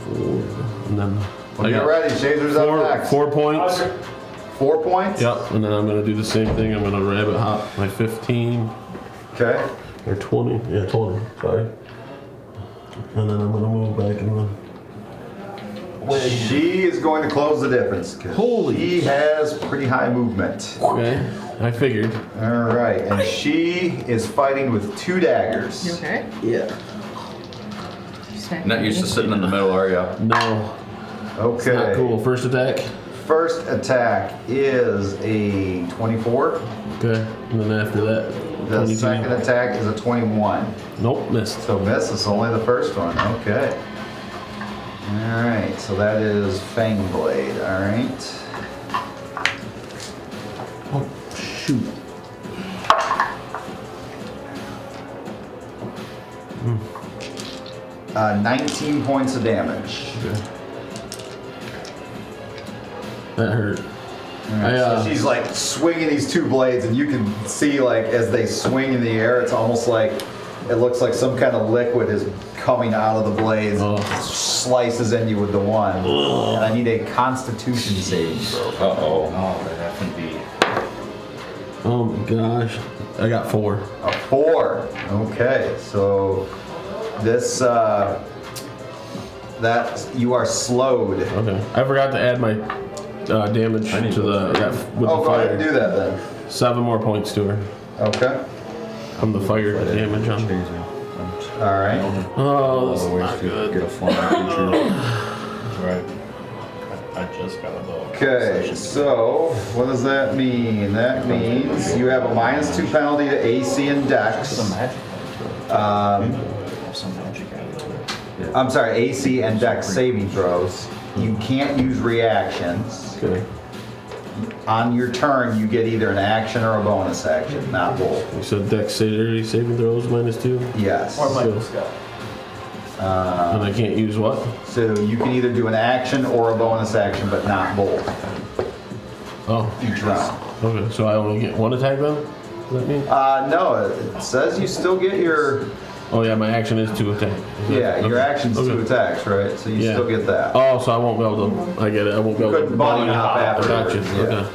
4. And then When you're ready, Shazer's up next. 4 points. 4 points? Yep. And then I'm going to do the same thing. I'm going to rabbit hop my 15. Okay. Or 20. Yeah, 20. Sorry. And then I'm going to move back and run. She is going to close the difference. 'Cause Holy she has pretty high movement. Okay. I figured. All right. And she is fighting with 2 daggers. You okay? Yeah. Not used to sitting in the middle, are you? No. Okay. Not cool. First attack. first attack is a 24. Okay. And then after that, The 22. second attack is a 21. Nope, missed. So miss is only the first one. Okay. Alright, so that is Fang Blade. Alright. Oh, shoot. 19 points of damage. Okay. That hurt. So she's like swinging these two blades, and you can see like as they swing in the air, it's almost like it looks like some kind of liquid is coming out of the blades, slices into you with the one. And I need a Constitution saving throw. Uh-oh. Oh, that can be. Oh my gosh. I got 4. A 4. Okay, so this that you are slowed. Okay. I forgot to add my damage to the with Oh, the go ahead and fire. do that then. 7 more points to her. Okay. I'm the fire damage on. All right. Oh, this is Ways not to good. get a flying creature. Right. I just got a bow. Okay, so what does that mean? That means you have a -2 penalty to AC and Dex. Some magic. Some magic out of it. I'm sorry, AC and Dex saving throws. You can't use reactions. Okay. On your turn, you get either an action or a bonus action, not both. You said dexterity saving throws -2, Yes. Or Michael Scott. and I can't use what? So you can either do an action or a bonus action, but not both Oh, each round. okay. So I only get 1 attack then? Does that mean? No, it says you still get your, Oh yeah, my action is 2 attack. yeah, your action's Okay. 2 attacks, right? So you Yeah. still get that. Oh, so I won't be able to. I get it. I won't be You able to. couldn't bunny hop I after. got you. Yeah. Okay.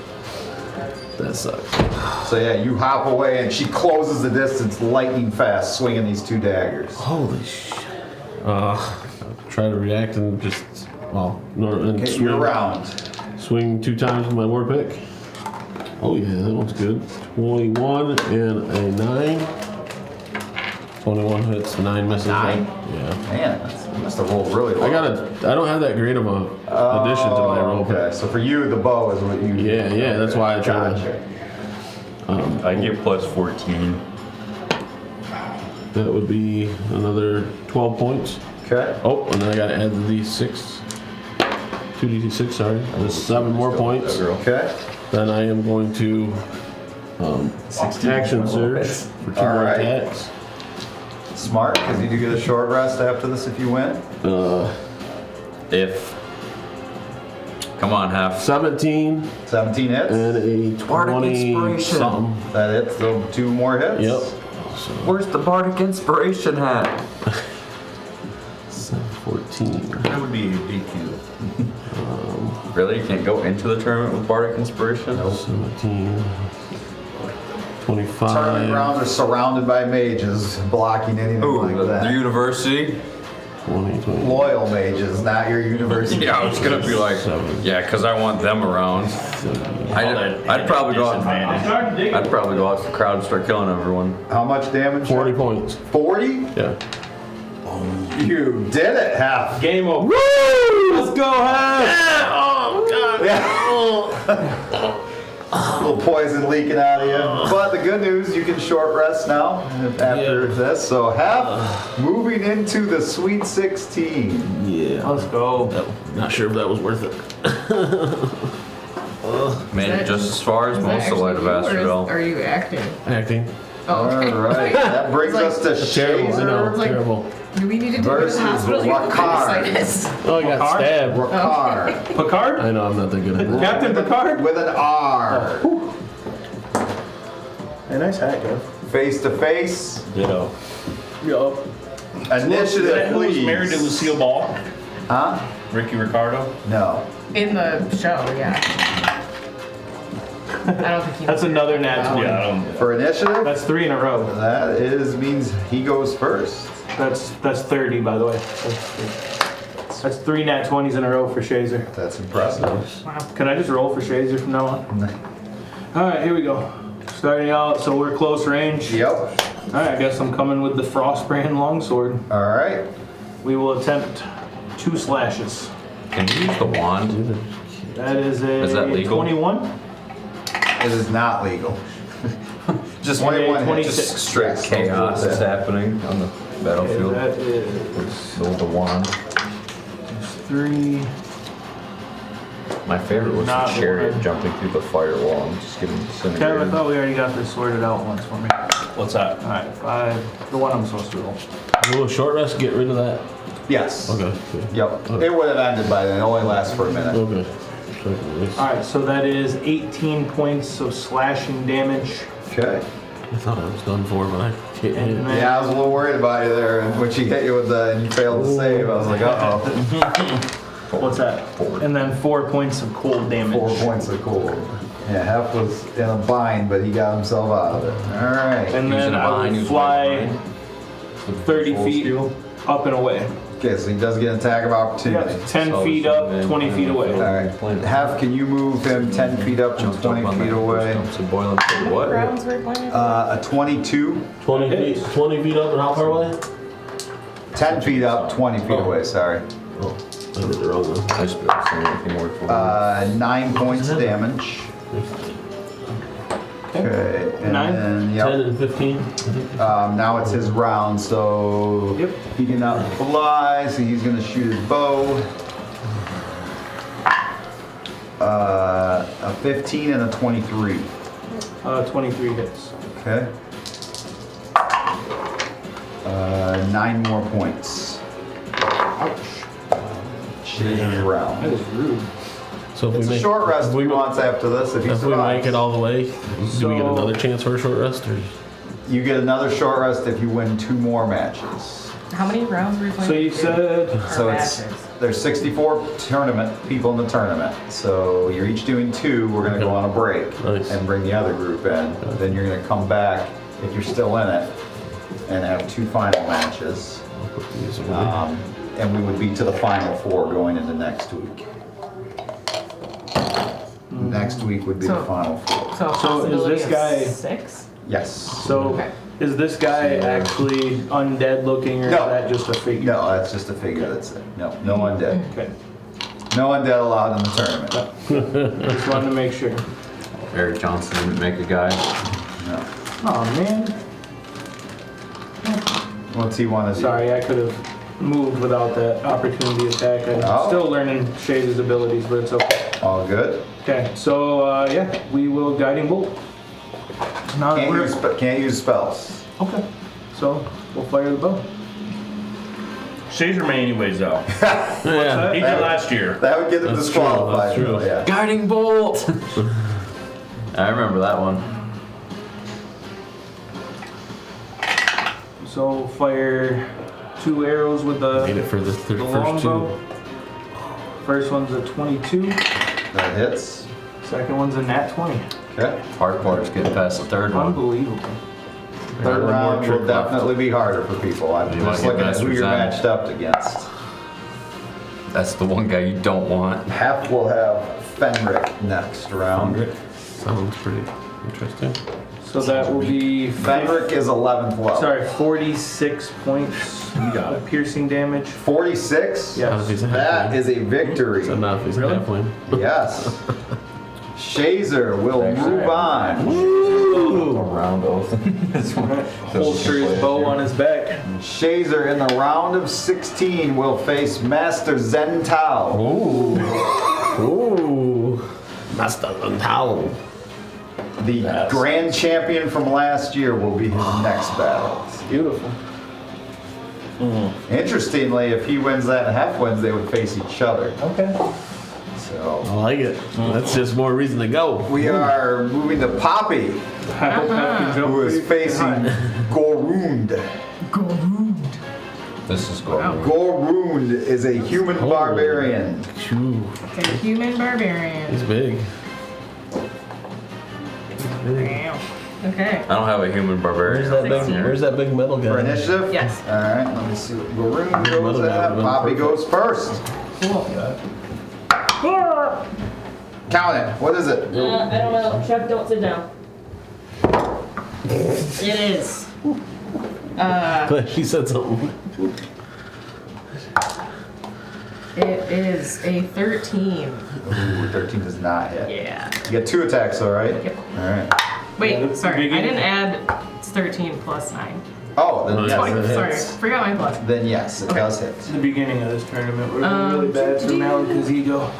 That sucks. So yeah, you hop away and she closes the distance lightning fast, swinging these 2 daggers. Holy shit. Try to react and just and Okay, swing. you're round. Swing 2 times with my war pick. Oh yeah, that one's good. 21 and a 9. 21 hits, 9 misses. 9? Yeah. Man, you must have rolled really low. I don't have that great of a addition to my roll Okay, pick. so for you, the bow is what you. Yeah, that's why I try to. Gotcha. I get plus 14. That would be another 12 points. Okay. Oh, and then I gotta add the D6. 2d6, sorry. There's 7 more points. Okay. Then I am going to action surge for 2 more Alright. attacks. Smart, because you do get a short rest after this if you win. If. Come on, half. 17 17 hits. and a Bardic 20 Inspiration. something. That hits, so 2 more hits. Yep. Where's the Bardic Inspiration hat? 14. That would be a DQ. Really? You can't go into the tournament with Bardic Inspiration? 17. 25. Tournament grounds are surrounded by mages, blocking anything Ooh, like the that. university? 20, 20. Loyal mages, not your university. Yeah, I was gonna be like, yeah, because I want them around. I'd probably go out. I'd probably go out to the crowd and start killing everyone. How much damage? 40 points. 40? Yeah. You did it, half. Game over. Woo! Let's go, Half! Oh, God. Yeah. A little poison leaking out of you. But the good news, you can short rest now after this. So half moving into the Sweet 16. Yeah. Let's go. Not sure if that was worth it. Made it just as far as Is that most of Light of actually you, or Astrodel. are you acting? Acting. Oh, okay. All right. That brings us to Terrible. I know. Shazer like- Terrible. Do we need to do Versus this hospital? Rakar. Oh, I got Picard? stabbed. Rakar Picard? I know I'm not that good at that. Captain Picard? with an R. Hey, nice hat, guy. Face to face. Ditto. Yup. Initiative, Who was please. married to Lucille Ball? Huh? Ricky Ricardo? No. In the show, yeah. I don't think he That's another nat 20. Yeah, I don't. For initiative, That's 3 in a row. that means he goes first. That's 30, by the way. That's 3 nat 20s in a row for Shazer. That's impressive. Wow. Can I just roll for Shazer from now on? All right, here we go. Starting out, so we're close range. Yep. All right, I guess I'm coming with the Frostbrand Longsword. All right. We will attempt 2 slashes. Can you use the wand? That is a Is that legal? 21. It is not legal. Just And a 21 hit, 26. just straight Chaos is happening on the Okay, battlefield. that is Sold the wand. 3. My favorite was Not the the chariot one. jumping through the firewall and just getting Okay, I disintegrated. thought we already got this sorted out once for me. What's that? Alright, 5. The one I'm supposed to roll. Will a short rest get rid of that? Yes. Okay. Yep. It would have ended by then. It only lasts for a minute. Okay. Alright, so that is 18 points of slashing damage. Okay. I thought I was done for, but I can't hit. And then Yeah, I was a little worried about you there, and when she hit you with the and you failed to save, I was like, uh-oh. what's that? 4. And then 4 points of cold damage. 4 points of cold. Yeah, Hef was in a bind, but he got himself out of it. All right. And He was then in a I bind, he will was fly wearing a 30 full feet steel. up and away. Okay, so he does get an attack of opportunity. Yep, 10 feet up, 20 feet away. All right. Hef, can you move him 10 feet up and 20 feet away? Jumps a boiling How for many what? rounds were playing? A 22. 20 feet up and how far away? 10 feet up, 20 feet away, sorry. Oh, I did the wrong one. I just be able to say anything more for 9 points of damage. Okay, and 9? then, 10 yep. and 15. I think. Now it's his round, so Yep. he cannot fly, so he's gonna shoot his bow. A 15 and a 23. 23 hits. Okay. 9 more points. Ouch. Change That round. is rude. So if It's we a make short rest if he wants after this. If he if we make survives, it all the way, do we get So- another chance for a short rest? Or? you get another short rest if you win 2 more matches. How many rounds were you playing? So you said So it's there's 64 tournament people in the tournament. So you're each doing 2. We're gonna go on a break Nice. and bring the other group in. Then you're gonna come back if you're still in it and have 2 final matches. I'll put these away. And we would be to the final 4 going into next week. Next week would be the So- final 4. So, So is possibility this of guy- 6? Yes. so. Okay. Is this guy actually undead looking, or No. is that just a figure? No, that's just a figure. That's it. No, no undead. Okay. No undead allowed in the tournament. Just wanted to make sure. Eric Johnson didn't make a guy. No. Oh man. What's he want to do? Sorry, I could have moved without that opportunity attack. I'm Oh. still learning Shade's abilities, but it's okay. All good. Okay, so yeah, we will guiding bolt. Now that Can't use spells. okay, so we'll fire the bow. Shades your man anyways, though. Yeah. He did last year. That would get them That's true, disqualified. that's true. Yeah. Guiding bolt! I remember that one. So fire 2 arrows with Made the it for the first longbow. First one's a 22. That hits. Second one's a nat 20. Okay. Hard part is getting past the third one. Unbelievable. Third one more round will trick left. definitely be harder for people. I'm You might just get looking at who Master's you're Eye. matched up against. That's the one guy you don't want. Half will have Fenric next round. Sounds pretty interesting. So that will be Fenric is 11th level. sorry, 46 points of piercing damage. 46? Yeah. Not if he's a That halfling. is a victory. So not if he's Really? a halfling. Yes. Shazer will move on. A round oath. Holster his bow on his back. Shazer in the round of 16 will face Master Zen Tao. Ooh. Master Towel. The grand champion from last year will be his next battle. Beautiful. Interestingly, if he wins that and Hef wins, they would face each other. Okay. So I like it. That's just more reason to go. we are moving to Poppy, who is facing Gorund. This is going. Gorund is a human Oh. barbarian. Phew. Okay, human barbarian. He's big. Wow. Okay. I don't have a human barbarian. Where's that big metal guy? For initiative? Yes. All right, let me see what Gorund goes Another at. one, Poppy perfect. goes first. Cool. Count it. What is it? I don't know. Chuck, don't sit down. It is. Glad she said something. It is a 13. Ooh, 13 does not hit. Yeah. You get 2 attacks, though, right? Yep. All right. Wait, sorry. I didn't add. It's 13 plus 9. Oh, then yes, 20. it Sorry, hits. forgot my plus. Then yes, it does hit. The beginning of this tournament would have been really bad for Maloca's ego.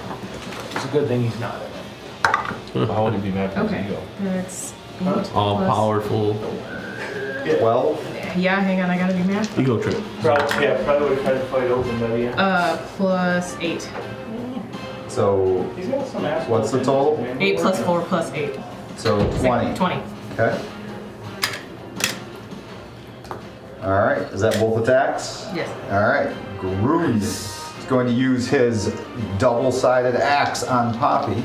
It's a good thing he's not in it. How would it be bad for Okay. ego? That's 8 All plus- powerful 12. Yeah, hang on. I gotta do math. ego trip. Probably would have tried to fight open, but yeah. Plus 8. So, He's got some assholes. What's the total? 8 plus 4 plus 8. so 20. 20. Okay. All right. Is that both attacks? Yes. All right. Gr8 is going to use his double-sided axe on Poppy.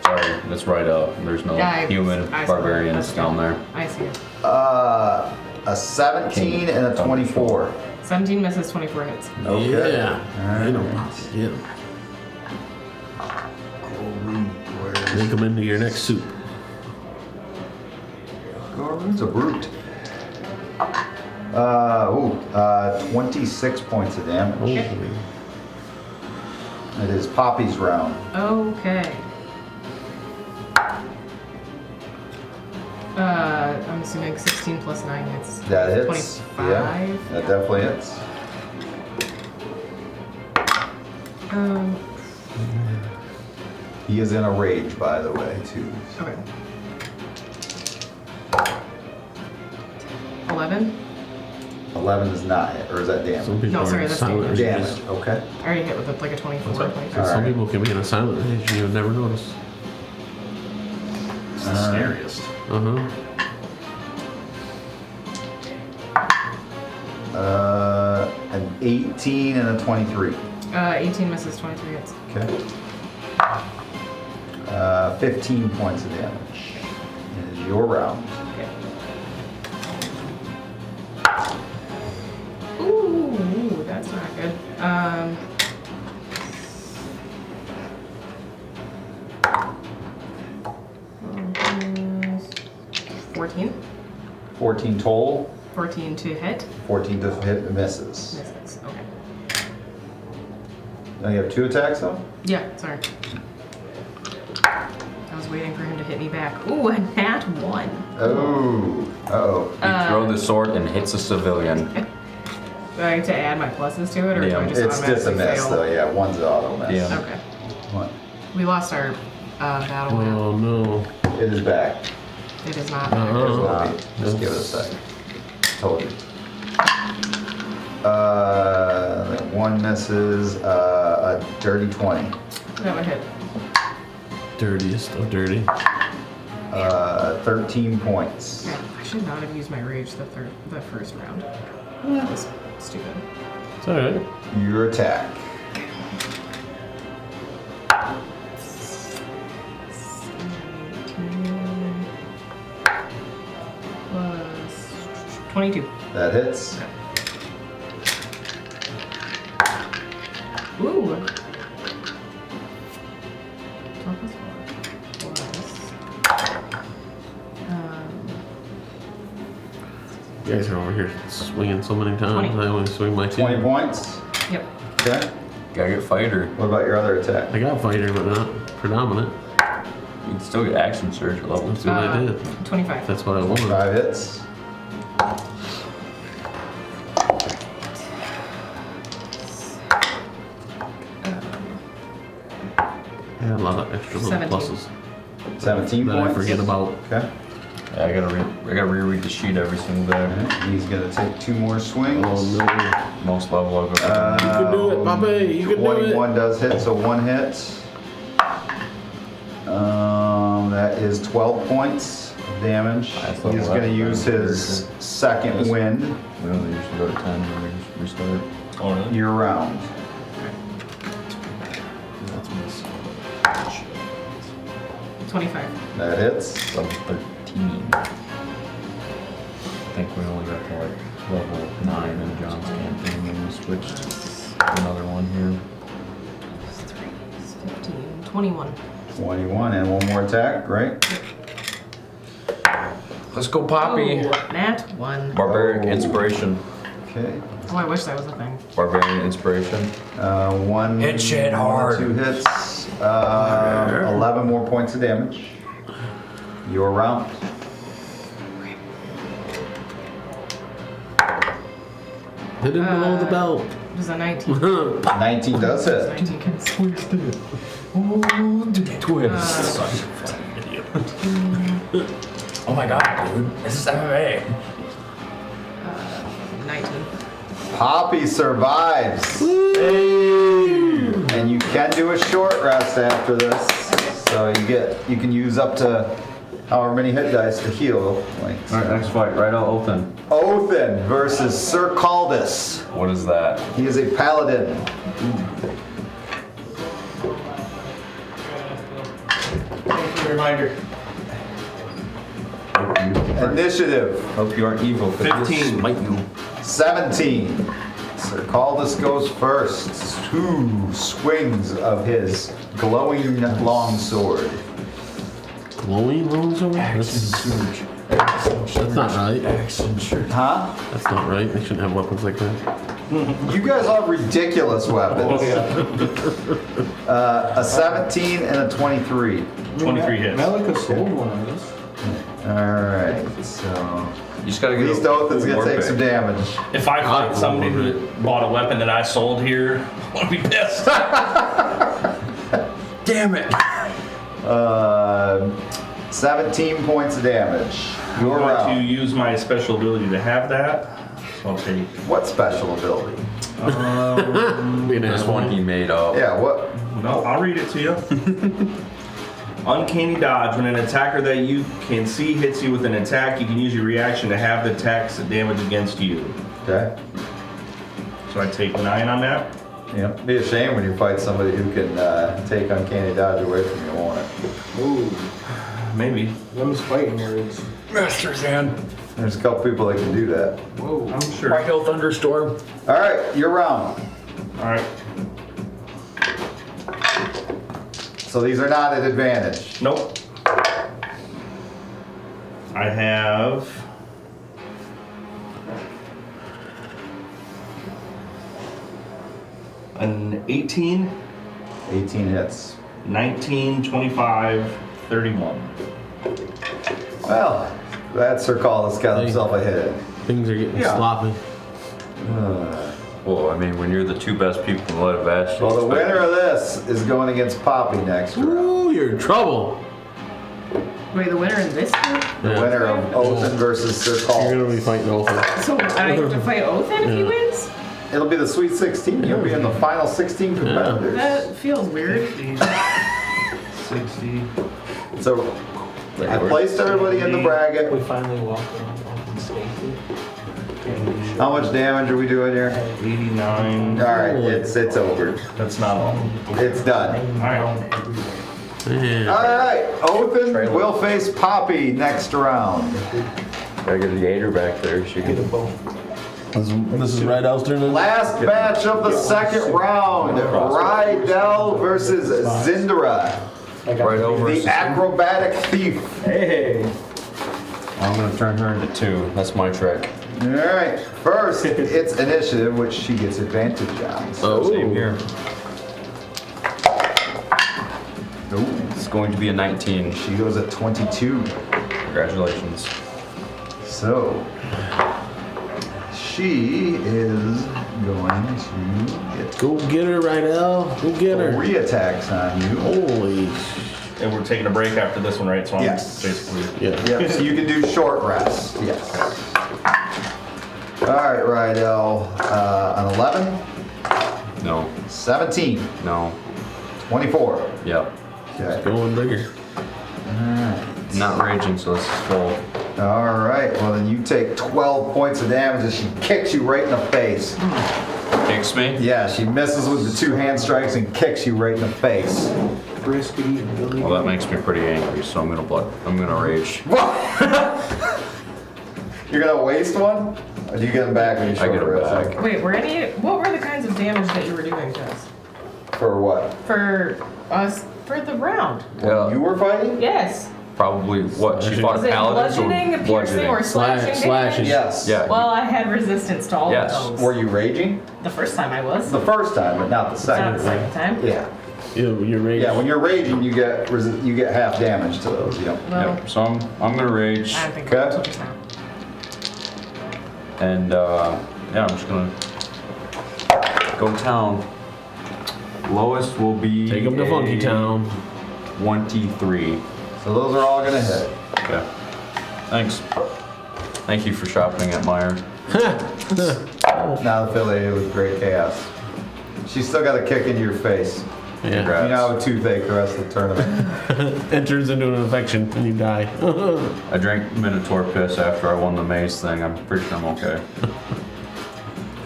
Sorry, that's right up. There's no Yeah, human I saw that. barbarians That's down good. there. I see it. A 17 and a 24. 17 misses, 24 hits. Okay. Yeah. All You know, right. yeah. Where's Make them into your next soup. Gr8's a brute. 26 points of damage. It is Poppy's round. Okay. I'm assuming 16 plus 9 hits. That hits. 25. Yeah, that definitely hits. He is in a rage, by the way, too. Okay. 11. 11 does not hit, or is that damage? Some people No, sorry, are that's silent damage. rages. Damage, okay. I already hit with like a 24 or 25. Some Alright. people can be in a silent rage and you would never notice. It's the scariest. An 18 and a 23. 18 misses, 23 hits. Okay. 15 points of damage. It is your round. Okay. Ooh, that's not good. 14. 14 total. 14 to hit. 14 to hit misses. Misses. Okay. Now you have 2 attacks though? Yeah, sorry. I was waiting for him to hit me back. Ooh, a nat 1. Oh. Uh-oh. You throw the sword and hits a civilian. Do I get to add my pluses to it, or do I Yeah, just It's just a automatically miss fail? though, yeah. One's an auto miss. Yeah. Okay. What? We lost our battle map. Oh no. It is back. It is not. Here's Uh-huh. what we- Just give it a sec. Told you. That one misses, a dirty 20. That would hit. Dirtiest of dirty. 13 points. Yeah, I should not have used my rage the first round. That was stupid. It's alright. Your attack. 17 plus 22. That hits. Ooh. 12 plus 4 plus. You guys are over here swinging so many times. 20. I only swing my 2. 20 points. Yep. Okay. Gotta get fighter. What about your other attack? I got fighter, but not predominant. You can still get action surge at level That's 2. what I did. 25. That's what I wanted. 5 hits. I had a lot of extra little 17. pluses 17 that points. I forget about. Okay. Yeah, I gotta reread the sheet every single day. Alright, he's gonna take 2 more swings. Oh no. Most level I've ever You can do it, Pape. You can do it. 21 does hit, so 1 hit. That is 12 points of damage. That's level He's gonna 11, use right? his second wind We only usually go to 10 when we restart. Oh, really? year round. That's miss. 25. That hits. Level 13. I think we only got to like level 9 in John's campaign when we switched to another one here. 3 is 15. 21. 21 and 1 more attack, right? Let's go, Poppy. Oh, nat 1. Barbaric Oh. inspiration. Okay. Oh, I wish that was a thing. Barbarian inspiration. One. Hit shit hard. 2 hits. 11 more points of damage. Your round. Hit him below the belt. Does a 19? 19 does hit. 19 can Twist. Such a fucking idiot. Oh my god, dude. This is MMA. 19. Poppy survives. And you can do a short rest after this. So you can use up to however many hit dice to heal. Like, All right, next fight. Right out Othin. Othin versus Sir Caldus. What is that? He is a paladin. Thanks for the reminder. Initiative. Hope you aren't evil. 15. Smite you. 17. Sir Caldus goes first. 2 swings of his glowing longsword. Glowing rolls over? That's not right. Huh? That's not right. They shouldn't have weapons like that. You guys all have ridiculous weapons. A 17 and a 23. 23 hits. Maloca sold one of this. Alright, so You just gotta at get least Othin's gonna take some damage. If I fight somebody who bought a weapon that I sold here, I'm gonna be pissed. Damn it! 17 points of damage. I'm You're going to out. use my special ability to have that. So I'll take. What special ability? This one he made up. Yeah, what? No, I'll read it to you. Uncanny dodge. When an attacker that you can see hits you with an attack, you can use your reaction to have the attack's damage against you. Okay. So I take 9 on that. Yeah, it'd be a shame when you fight somebody who can take uncanny dodge away from you, won't it? Ooh, Maybe. them's fighting words. Master's hand. There's a couple people that can do that. Whoa. I'm sure. White Hill Thunderstorm. Alright, your round. Alright. So these are not at advantage. Nope. I have an 18, 18 hits. 19, 25, 31. Well, that Sir Caldus got himself a hit. Things are getting Yeah. sloppy. Well, I mean, when you're the 2 best people in Light of Ash, Well, the winner of this is going against Poppy next round. Ooh, you're in trouble. Wait, the winner in this group? The winner of Othin versus Sir You're gonna be Caldus. fighting Othin. So I have to fight Othin if he wins? It'll be the Sweet 16. You'll be in the final 16 competitors. That feels weird. 60. So I placed everybody in the bracket. We finally walked around open safety. How much damage are we doing here? 89. All right, it's over. That's not all. It's done. Alright. Man. All right, Othin will face Poppy next round. gotta get the gator back there. She can. This is right Elster then? Last match of the second round: Rydell versus Zindra, Right over. the acrobatic thief. Hey. I'm gonna turn her into 2. That's my trick. All right, first it's initiative, which she gets advantage on. Oh. Same here. Ooh, It's going to be a 19. she goes at 22. Congratulations. So she is going to get Go get her, Rydell. Go get her. 3 attacks on you. Holy And we're taking a break after this one, right? So I'm Yes. basically. yeah. Yep, so you can do short rest. Yes. All right, Rydell. An 11, No. 17, No. 24. Yep. Okay. Going bigger. Not raging, so this is full. All right. Well, then you take 12 points of damage as she kicks you right in the face. Kicks me. Yeah, she misses with the 2 hand strikes and kicks you right in the face. Brisket and Billy. Well, that makes me pretty angry, so I'm gonna rage. You're gonna waste one, or do you get them back when you I get short them rest? back. Wait, what were the kinds of damage that you were doing to us? For what? For us, for the round? Yeah. You were fighting? Yes. Probably what? She Slashing. fought Was it paladins bludgeoning, piercing, or slashing? Slashing. Yes. Yeah. Well, I had resistance to all Yes. of those. Were you raging? The first time I was. The first time, but not the Not second. the second time. Yeah. You're raging. Yeah, when you're raging, you get half damage to those. Yep. Well, Yep. So I'm gonna rage, I don't think Okay. that's just now. and yeah, I'm just gonna go town. Lowest will be Take him to Funky a Town. 23. So those are all gonna hit. Okay. Thanks. Thank you for shopping at Meyer. Now affiliated with Great Chaos. She's still got a kick into your face. Yeah. Congrats. You now have a toothache the rest of the tournament. It turns into an infection and you die. I drank Minotaur piss after I won the mace thing. I'm pretty sure I'm okay.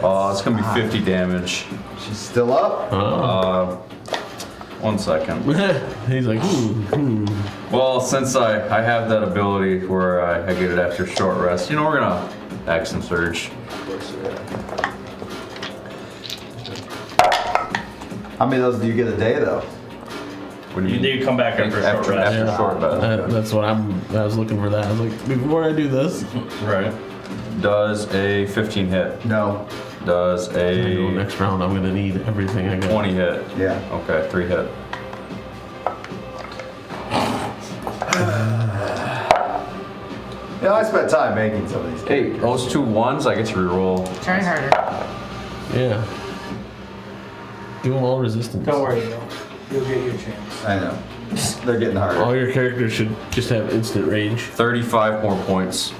Oh, it's gonna be 50 damage. She's still up. 1 second. He's like, Well, since I have that ability where I get it after short rest, you know, we're gonna action surge. How many of those do you get a day though? What do you mean? You come back after a short rest. After short rest. That's what I was looking for that. I was like, before I do this, Right. Does a 15 hit? No. Does I go a next round, I'm gonna need everything I got. 20 hit? Yeah. Okay, 3 hit. Yeah, I spent time making some of these. Hey, those 2 1s, I get to reroll. Try harder. Yeah. Do them all resistance. Don't worry, though. You'll get your chance. I know. They're getting harder. All your characters should just have instant rage. 35 more points.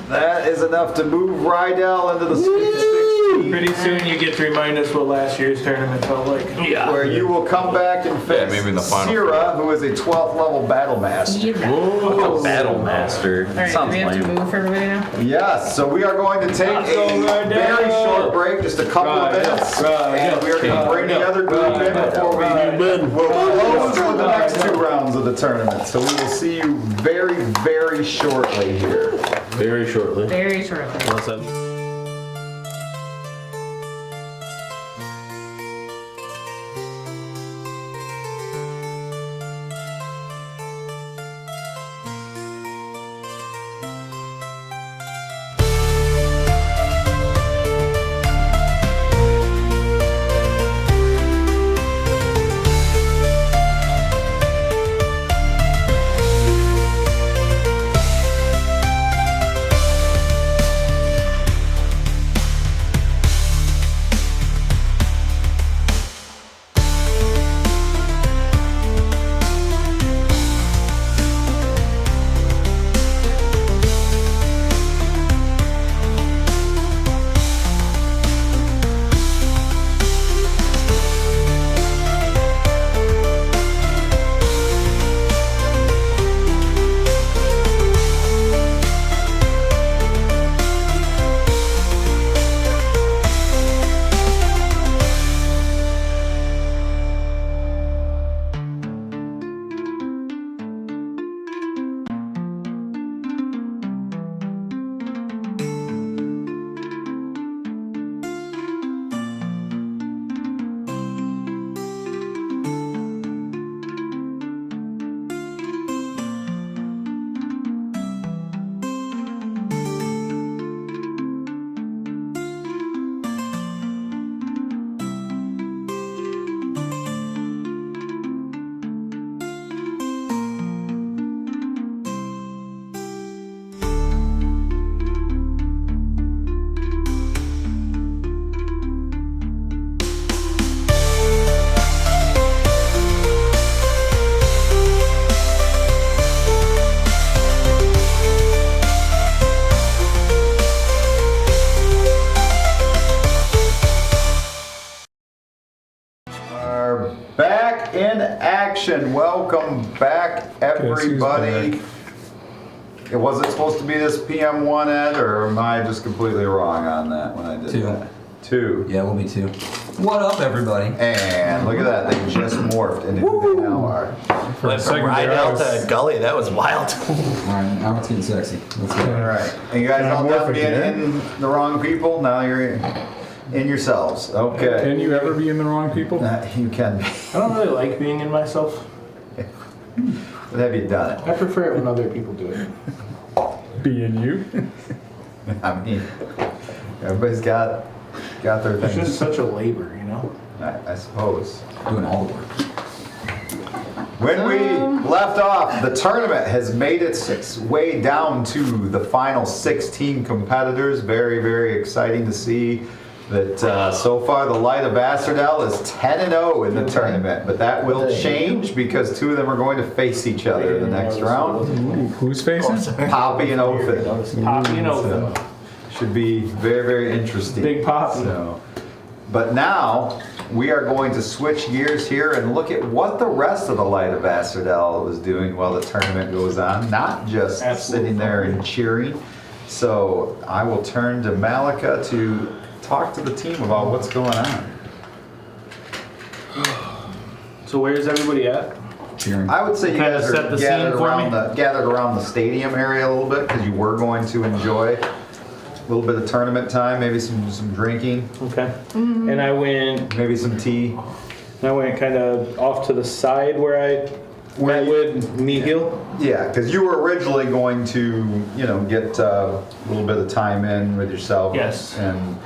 That is enough to move Rydell into the 16, Pretty soon you get to remind us what last year's tournament felt like. Yeah. where you will come back and face maybe in the final. Syrah, who is a 12th level battle master. Yeah. Oh, Battle Master. All right, do Sounds we have to lame. move for everybody now? Yes, so we are going to take Let's go, a Rydell. very short break, just a couple of Rydell, minutes, Rydell, and we are going to bring the other group in before we will close with the next 2 rounds of the tournament. So we will see you very, very shortly here. Very shortly. Very shortly. Unless that- Are back in action. Welcome back, everybody. Was it supposed to be this PM1, Ed, or am I just completely wrong on that when I did 2. that? 2. Yeah, we'll be 2. What up, everybody? And look at that, they just morphed into who they now are. Went from Rydell to Gully. That was wild. Alright, now it's getting sexy. Let's go. All right, and you guys all done being in the wrong people? Now you're in yourselves. Okay. Can you ever be in the wrong people? You can be. I don't really like being in myself. But have you done I prefer it when other people do it. Being you. it? I mean, everybody's got their It's things. just such a labor, you know? I suppose. Doing all the work. When we left off, the tournament has made its way down to the final 16 competitors. Very, very exciting to see that so far the Light of Bastardel is 10-0 in the tournament. But that will change because 2 of them are going to face each other in the next round. Ooh, who's facing? Poppy and Ophin. Poppy and Ophin. So, should be very, very interesting. Big Poppy. So, but now we are going to switch gears here and look at what the rest of the Light of Bastardel is doing while the tournament goes on, not just sitting there and cheering. So I will turn to Maloca to talk to the team about what's going on. So where's everybody at? Cheering. I would say you Kinda guys set are the scene for me. gathered around the stadium area a little bit because you were going to enjoy a little bit of tournament time, maybe some drinking, Okay. And I went maybe some tea. kind of off to the side where I met with Mihil. Yeah, because you were originally going to, get a little bit of time in with yourself. Yes. And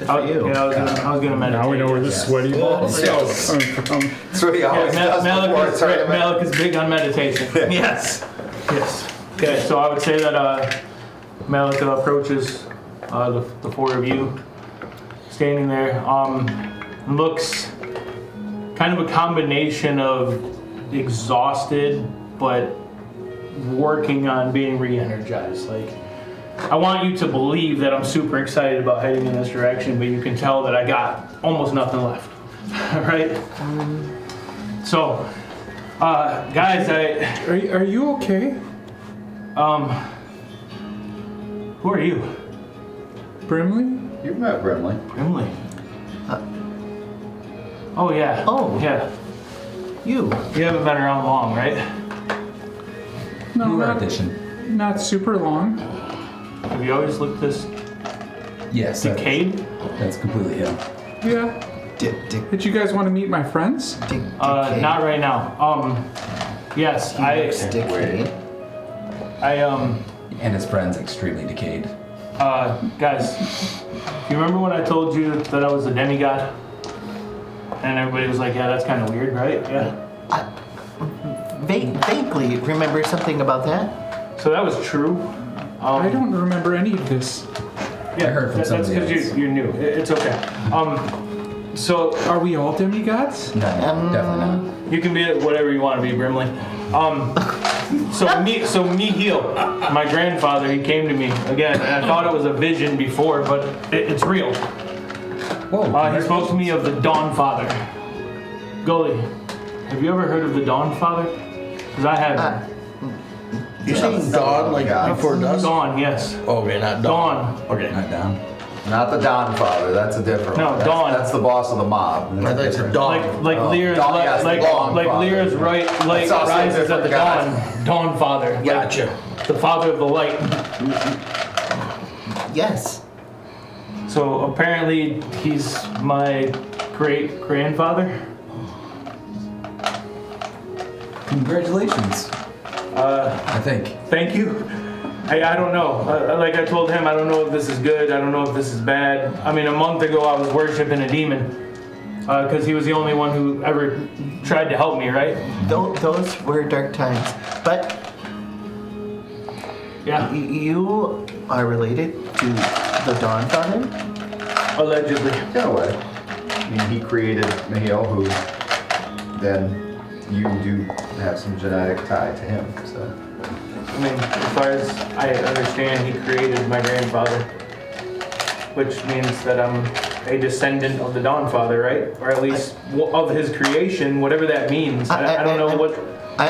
I was gonna meditate. Now we know where the sweaty balls Yes. come from. that's what he always does before a tournament. Malik is big on meditation. Yes. Yes. Okay, so I would say that Malik approaches the 4 of you standing there. Looks kind of a combination of exhausted but working on being re-energized. Like, I want you to believe that I'm super excited about heading in this direction, but you can tell that I got almost nothing left. Right? So, guys, Are you okay? who are you? Brimley? You've met Brimley. Brimley. Oh yeah. Oh. Yeah. You. You haven't been around long, right? No, Newer not, edition. not super long. Have you always looked this Yes. decayed? That's completely him. Yeah. Did you guys want to meet my friends? Not right now. Yes, I And his friend's extremely decayed. guys, you remember when I told you that I was a demigod? And everybody was like, yeah, that's kind of weird, right? Yeah. Vaguely remember something about that. So that was true. I don't remember any of this. Yeah, I heard from that's somebody because else. you're new. It's okay. So Are we all demigods? No, definitely not. you can be whatever you want to be, Brimley. So Mihil, my grandfather, he came to me again, and I thought it was a vision before, but it's real. Whoa. He spoke to me of the Dawn Father. Gully, have you ever heard of the Dawn Father? Because I haven't. You're saying dawn like before dusk? Dawn, yes. Okay, not Dawn. Okay. Not down. Not the Don Father. That's a different No, one. Dawn. That's the boss of the mob. I thought you said dawn. Like Lear's Dawn, yes, like Dawn like Father. Lear's right light That's also a rises at the different dawn. Dawn Father. Like Gotcha. the father of the light. Yes. So apparently he's my great grandfather. Congratulations. I think. Thank you. I don't know. Like I told him, I don't know if this is good. I don't know if this is bad. I mean, a month ago I was worshiping a demon because he was the only one who ever tried to help me, right? Those were dark times. But Yeah, you are related to the Dawn Father? allegedly. In a way. I mean, he created Mihil, who then you do have some genetic tie to him. So I mean, as far as I understand, he created my grandfather, which means that I'm a descendant of the Dawn Father, right? Or at least of his creation, whatever that means. I don't know what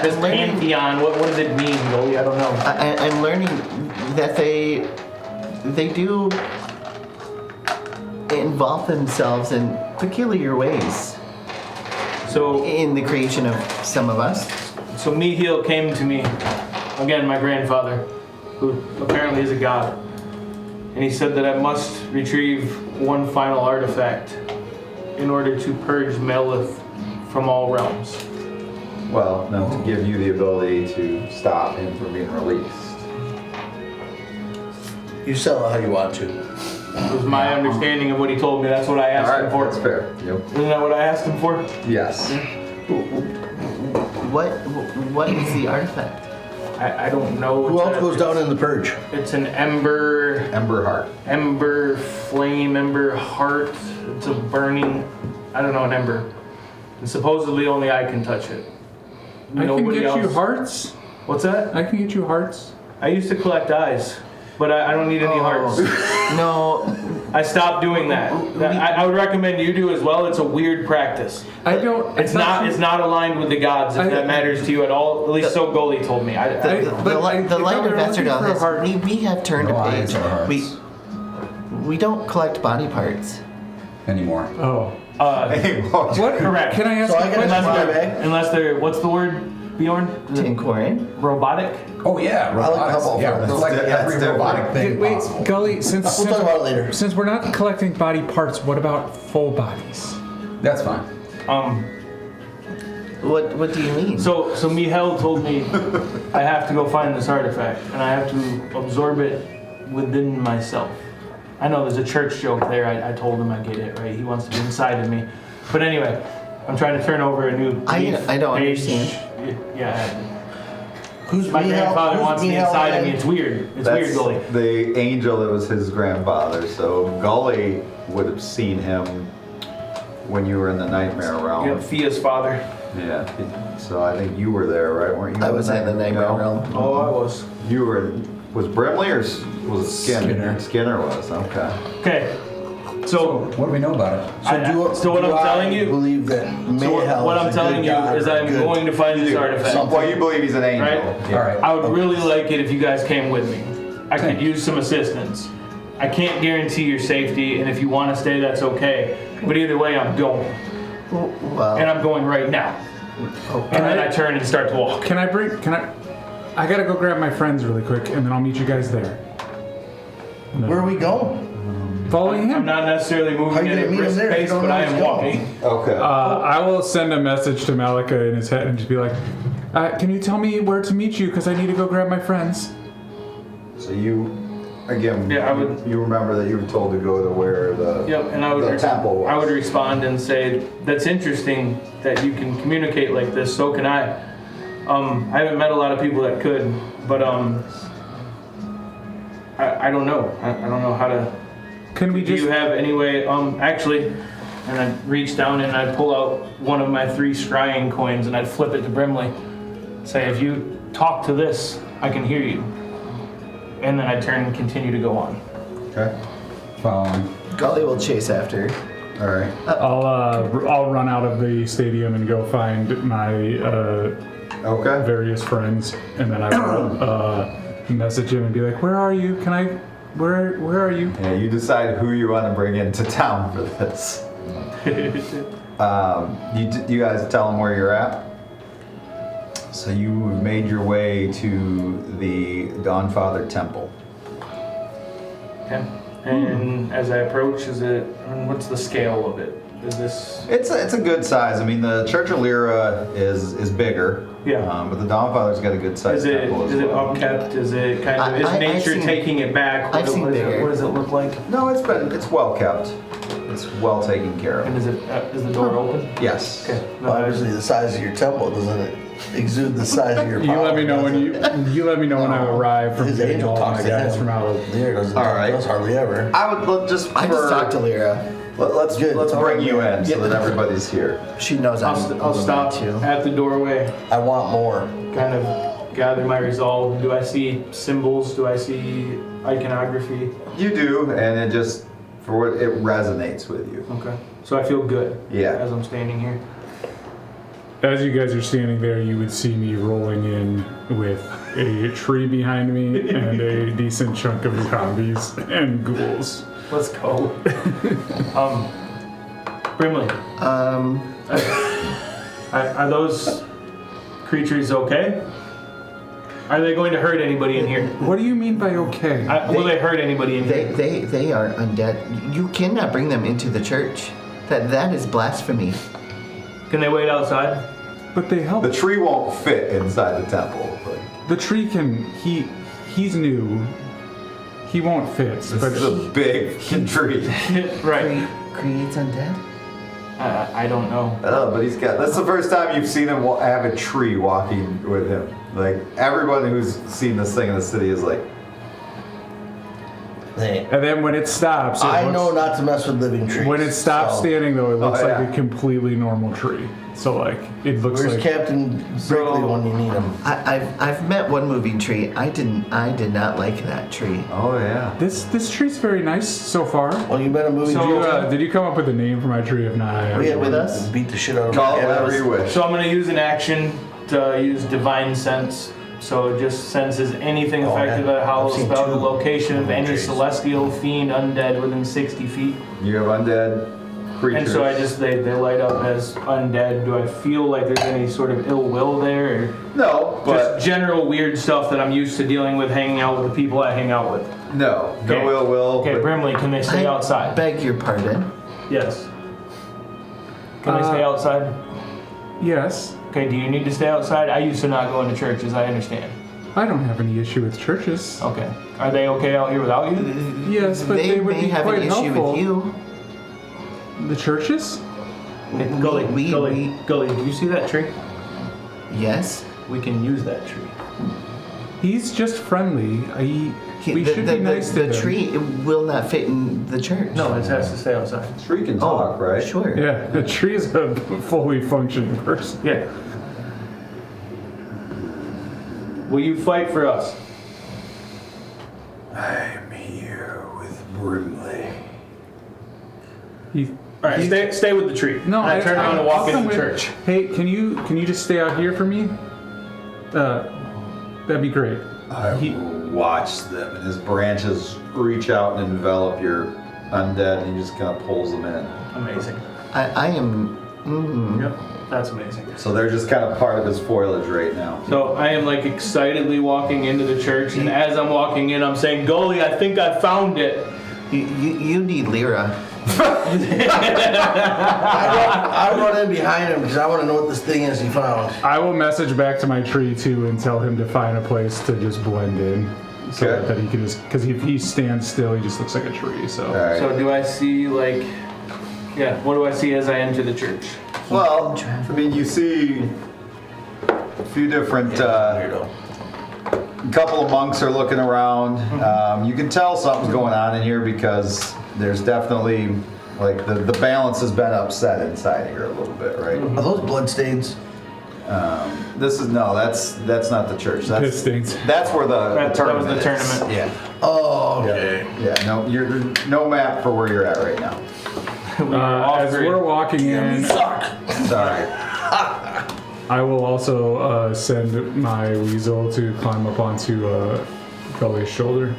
this I'm learning- pantheon. What does it mean, Goldie? I don't know. I'm learning that they do involve themselves in peculiar ways So in the creation of some of us. So Mihil came to me, again, my grandfather, who apparently is a god. And he said that I must retrieve one final artifact in order to purge Melith from all realms. Well, no, to give you the ability to stop him from being released. You sell it how you want to. It was my understanding of what he told me. That's what I asked All right, him for. that's fair. Yep. Isn't that what I asked him for? Yes. What is the artifact? I don't know. Who else goes down in the purge? It's an ember flame, ember heart. It's a burning, I don't know, an ember. And supposedly only I can touch it. I can get else. you hearts. What's that? I can get you hearts. I used to collect eyes, but I don't need any hearts. No. I stopped doing that. I would recommend you do as well. It's a weird practice. I don't. It's not aligned with the gods. If that matters to you at all, at least so Goli told me. The light of Esterdal we have turned a page. We don't collect body parts Anymore. Oh. What? Correct. Can I ask So a I get question? Unless they're, what's the word, Bjorn? Tinkorin. Robotic? Oh yeah, robotics. That's Like every different. robotic thing Wait, possible. Gully, We'll talk about it later. since we're not collecting body parts, what about full bodies? That's fine. What do you mean? So Mihel told me I have to go find this artifact and I have to absorb it within myself. I know there's a church joke there. I told him I get it, right? He wants to be inside of me. But anyway, I'm trying to turn over a new leaf, I don't page. understand. Yeah. Who's My Mihal? grandfather Who's wants me Mihal inside of me. again? It's weird. It's That's weird, Gully. the angel that was his grandfather. So Gully would have seen him when you were in the nightmare realm. Yeah, Fia's father. Yeah. So I think you were there, right? Weren't you? I was in the nightmare realm. Oh, I was. You were. Was Brimley or was it Skinner? Skinner. Skinner was. Okay. Okay. So What do we know about it? So what I'm telling you- believe that Mayhel what is I'm a telling good you god is or I'm good- going to find this artifact. Well, you believe he's an angel. Right? Yeah. All right. I would really like it if you guys came with me. I could Okay. use some assistance. I can't guarantee your safety, and if you want to stay, that's okay. But either way, I'm going. Well, And I'm going right now. And then I turn and start to walk. I gotta go grab my friends really quick, and then I'll meet you guys there. Where are we going? Following I'm him. not necessarily How moving you at gonna a meet him brisk there if you pace, don't but know I where am he's going? walking. Okay. I will send a message to Maloca in his head and just be like, can you tell me where to meet you? Because I need to go grab my friends. So you, again, Yeah, I would- you remember that you were told to go to where the Yep, and the temple was. I would respond and say, that's interesting that you can communicate like this, so can I. I haven't met a lot of people that could, but I don't know. I don't know how to. Can we Do just? you have any way, actually, and I'd reach down and I'd pull out one of my 3 scrying coins and I'd flip it to Brimley. Say, if you talk to this, I can hear you. And then I'd turn and continue to go on. Okay. Following. Gully will chase after. All right. I'll run out of the stadium and go find my Okay. various friends, and then I will message him and be like, "Where are you? Where are you?" Yeah, you decide who you want to bring into town for this. You guys tell them where you're at. So you made your way to the Dawnfather Temple. Okay. And as I approach, what's the scale of it? Is this? It's a good size. I mean, the Church of Lyra is bigger. Yeah. But the Dawnfather's got a good size Is it temple as is it well. upkept? Is it kind of I've is nature seen- taking it back? I've seen bigger. What does it look like? No, it's well kept. It's well taken care And of. is the door open? Yes. Okay. No, Well, obviously, the size of your temple doesn't it exude the size of your power? You let me know when you let me know when I arrive from His getting angel all talks my to guys him. from out of. Lyra doesn't All talk right. to us hardly ever. I would let's I just talked to Lyra. let's Good. bring you in so Yeah. that everybody's here. She knows I'll I'm stop too. at the doorway. I want more. Kind of gather my resolve. Do I see symbols? Do I see iconography? You do, and it just for what it resonates with you. Okay. So I feel good. Yeah. As I'm standing here. As you guys are standing there, you would see me rolling in with a tree behind me and a decent chunk of zombies and ghouls. Let's go. Brimley, are those creatures okay? Are they going to hurt anybody in here? What do you mean by okay? Will they hurt anybody in here? They are undead. You cannot bring them into the church. That is blasphemy. Can they wait outside? But they help. The tree won't fit inside the temple. But The tree can. He's new. He won't fit. this But is a big tree. Right. Creates undead? I don't know. But he's got. That's the first time you've seen him have a tree walking with him. Like everyone who's seen this thing in the city is like, Hey, and then when it stops, I know not to mess with living trees. When it stops so- standing, though, it looks Oh, yeah. like a completely normal tree. So like it looks Where's like. Captain Brickley when you need him? I've met one moving tree. I did not like that tree. oh yeah. This tree's very nice so far. Well, you met a moving So, tree. Did you come up with a name for my tree? If not, I We had with us? Beat the shit out of Call it him. whatever you wish. So I'm gonna use an action to use divine sense. So it just senses anything Oh, affected by man. a hollow I've seen spell, the two location of any trees. celestial, fiend, undead within 60 feet. You have undead creatures. And so I just, they light up as undead. Do I feel like there's any sort of ill will there? Or No, but just general weird stuff that I'm used to dealing with hanging out with the people I hang out with? no Okay. ill will. Okay, but- Brimley, can they stay I outside? beg your pardon. Yes. Can they stay outside? yes, Okay, do you need to stay outside? I used to not go into church, as I understand. I don't have any issue with churches. Okay. Are they okay out here without you? Yes, but they would may be have quite an issue helpful. with you. The churches? Gully, we- Gully, do you see that tree? Yes. We can use that tree. He's just friendly. We the, should the, be nice the, to the him. tree will not fit in the church. No, it has to stay outside. Tree can Oh, talk, right? Sure. Yeah, the tree is a fully functioning person. Yeah. Will you fight for us? I'm here with Brimley. He, All right, stay with the tree. no, And I turn around and walk I'll come into with- church. Hey, can you just stay out here for me? That'd be great. I will watch them, and his branches reach out and envelop your undead, and he just kind of pulls them in. Amazing. I am. Yep, that's amazing. So they're just kind of part of his foliage right now. So I am like excitedly walking into the church, and as I'm walking in, I'm saying, "Gully, I think I found it." You need Lyra. I run in behind him because I want to know what this thing is he found. I will message back to my tree too and tell him to find a place to just blend in. So Okay. that he can just, because if he stands still, he just looks like a tree. So. All right. So do I see like, yeah? What do I see as I enter the church? Well, I mean, you see a few different. Weirdo. A couple of monks are looking around. You can tell something's going on in here because there's definitely like the balance has been upset inside here a little bit, right? Are those blood stains? This is that's not the church. Piss That's stains. that's where the That was tournament the is. tournament. Yeah. Oh, okay. Yeah. No, there's no map for where you're at right now. We are off As grid. we're walking in, Sorry. I will also send my weasel to climb up onto Gully's shoulder.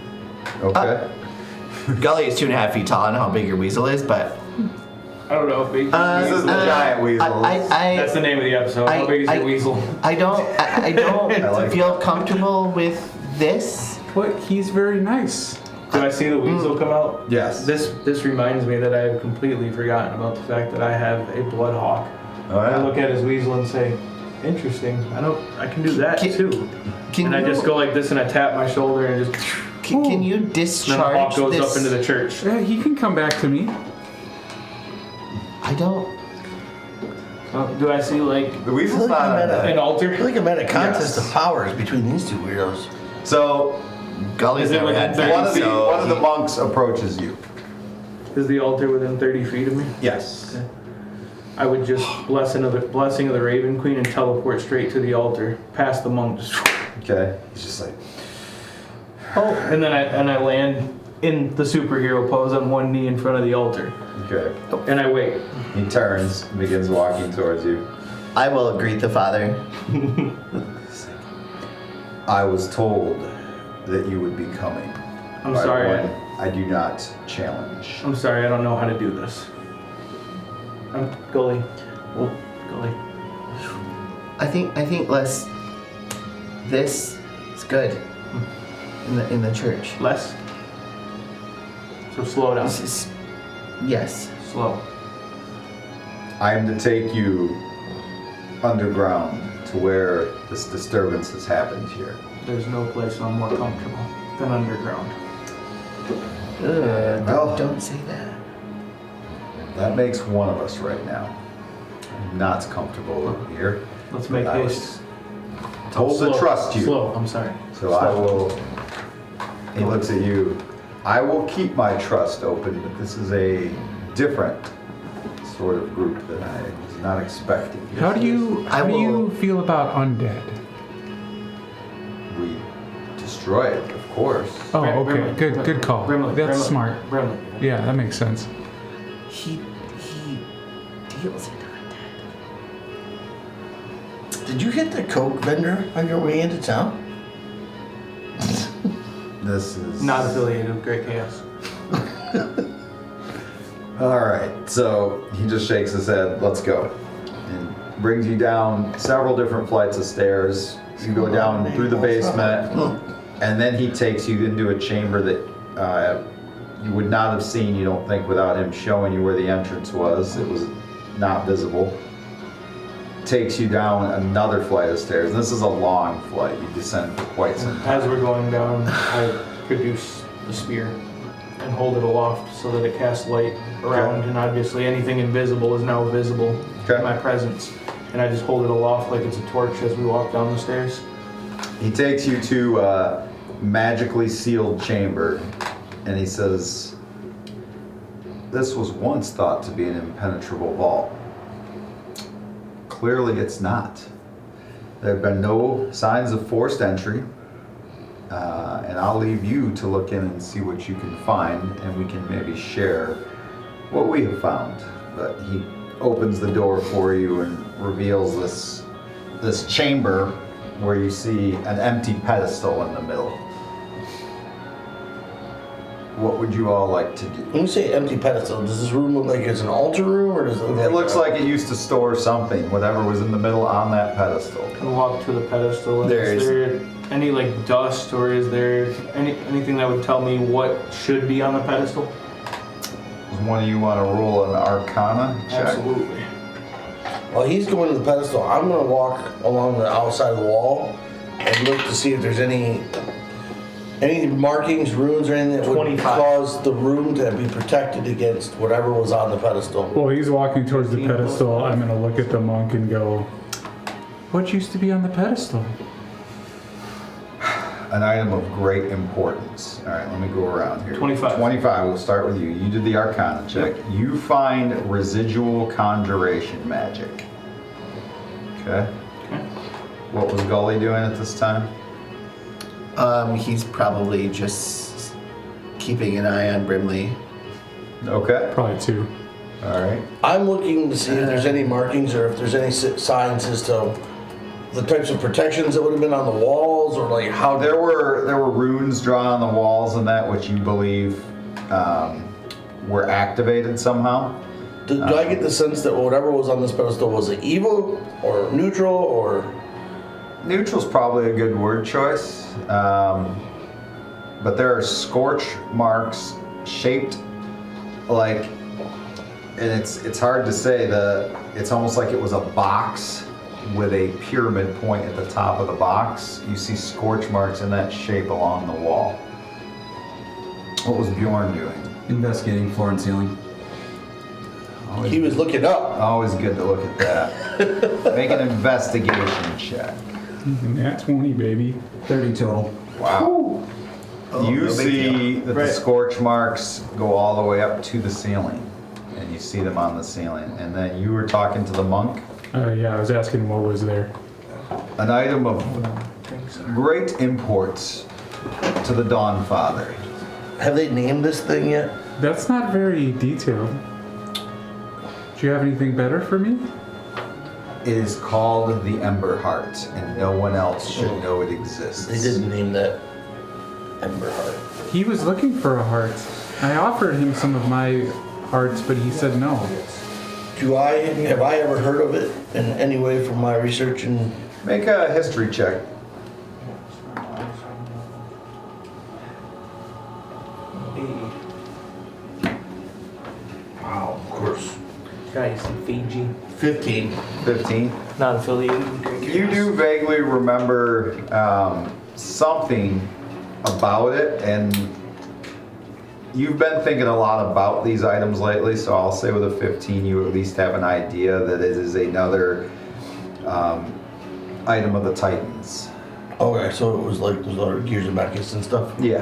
Okay. Gully is 2.5 feet tall. I don't know how big your weasel is, but I don't know if big. This is the giant weasel. That's the name of the episode. How big is your weasel? I don't I like feel comfortable with this. But he's very nice. Do I see the weasel come out? Yes. This reminds me that I have completely forgotten about the fact that I have a blood hawk. Oh, I yeah. look at his weasel and say, "Interesting. I can do that Can- too." Can And I you, just go like this and I tap my shoulder and just. can you Then the discharge hawk goes this? up into the church. Yeah, he can come back to me. I don't. Do I see like The weasel's I feel like not I'm on at that. an I altar? feel like I'm at a contest Yes. of powers between these two weirdos. So Gully's Is it never within had 30 that, one of the so one of the monks approaches you. Is the altar within 30 feet of me? Yes. I would just blessing of the Raven Queen and teleport straight to the altar, past the monk, just, Okay. He's just like. and then I land in the superhero pose on one knee in front of the altar, Okay. and I wait. He turns and begins walking towards you. I will greet the father. I was told that you would be coming. I'm by sorry. one I do not challenge. I'm sorry. I don't know how to do this. I'm Gully. Oh, Gully. I think less. This is good. In the church. Less. So slow down. This is, yes. Slow. I am to take you underground to where this disturbance has happened here? There's no place I'm more comfortable than underground. Well, Don't say that. that makes one of us right now not comfortable here. Let's make I was haste. told to trust you. Slow, I'm sorry. So I will, he looks at you, I will keep my trust open, but this is a different sort of group that I was not expecting. How do you feel about undead? We destroy it, of course. Oh, Brimley, okay. Good call. Brimley, That's Brimley, smart. Brimley. Yeah, that makes sense. He deals it undead. Did you hit the Coke vendor on your way into town? This is Not affiliated with Great Chaos. All right, so he just shakes his head, let's go. And brings you down several different flights of stairs. You go down through the basement, and then he takes you into a chamber that you would not have seen, you don't think, without him showing you where the entrance was. It was not visible. Takes you down another flight of stairs. And this is a long flight. You descend for quite some time. As we're going down, I produce the spear and hold it aloft so that it casts light around, Okay. and obviously anything invisible is now visible Okay. in my presence. And I just hold it aloft like it's a torch as we walk down the stairs. He takes you to a magically sealed chamber, and he says, this was once thought to be an impenetrable vault. Clearly it's not. There have been no signs of forced entry, and I'll leave you to look in and see what you can find, and we can maybe share what we have found. But he opens the door for you and reveals this chamber where you see an empty pedestal in the middle. What would you all like to do? When you say empty pedestal, does this room look like it's an altar room, or does it look It looks like it used to store something, whatever was in the middle on that pedestal. And walk to the pedestal. And is there any like dust, or is there anything that would tell me what should be on the pedestal? Does one of you want to roll an Arcana check? Absolutely. While he's going to the pedestal, I'm going to walk along the outside of the wall and look to see if there's any markings, runes, or anything that would 25. cause the room to be protected against whatever was on the pedestal. Well, he's walking towards the pedestal. I'm gonna look at the monk and go, what used to be on the pedestal? An item of great importance. All right, let me go around here. 25. 25, we'll start with you. You did the Arcana check. Yep. You find residual conjuration magic. Okay. What was Gully doing at this time? He's probably just keeping an eye on Brimley. Okay. Probably 2. All right. I'm looking to see if there's any markings or if there's any signs as to the types of protections that would have been on the walls, or like how There were runes drawn on the walls and that which you believe were activated somehow. Do I get the sense that whatever was on this pedestal was it evil or neutral or? Neutral's probably a good word choice, but there are scorch marks shaped like, and it's hard to say, it's almost like it was a box with a pyramid point at the top of the box. You see scorch marks in that shape along the wall. What was Bjorn doing? Investigating floor and ceiling. He was looking up. Always good to look at that. Make an investigation check. Nat 20, baby. 30 total. Wow. You no big see that the Right. scorch marks go all the way up to the ceiling, and you see them on the ceiling. And then you were talking to the monk. Yeah, I was asking what was there. An item of great import to the Dawn Father. Have they named this thing yet? That's not very detailed. Do you have anything better for me? It is called the Ember Heart, and no one else should know it exists. They didn't name that Ember Heart. He was looking for a heart. I offered him some of my hearts, but he said no. Have I ever heard of it in any way from my research? And Make a history check. wow, of course. Guys in Fiji. 15. 15. Not affiliated. You do vaguely remember something about it, and you've been thinking a lot about these items lately, so I'll say with a 15 you at least have an idea that it is another item of the Titans. Okay, so it was like those other Gears of Bacchus and stuff? Yeah.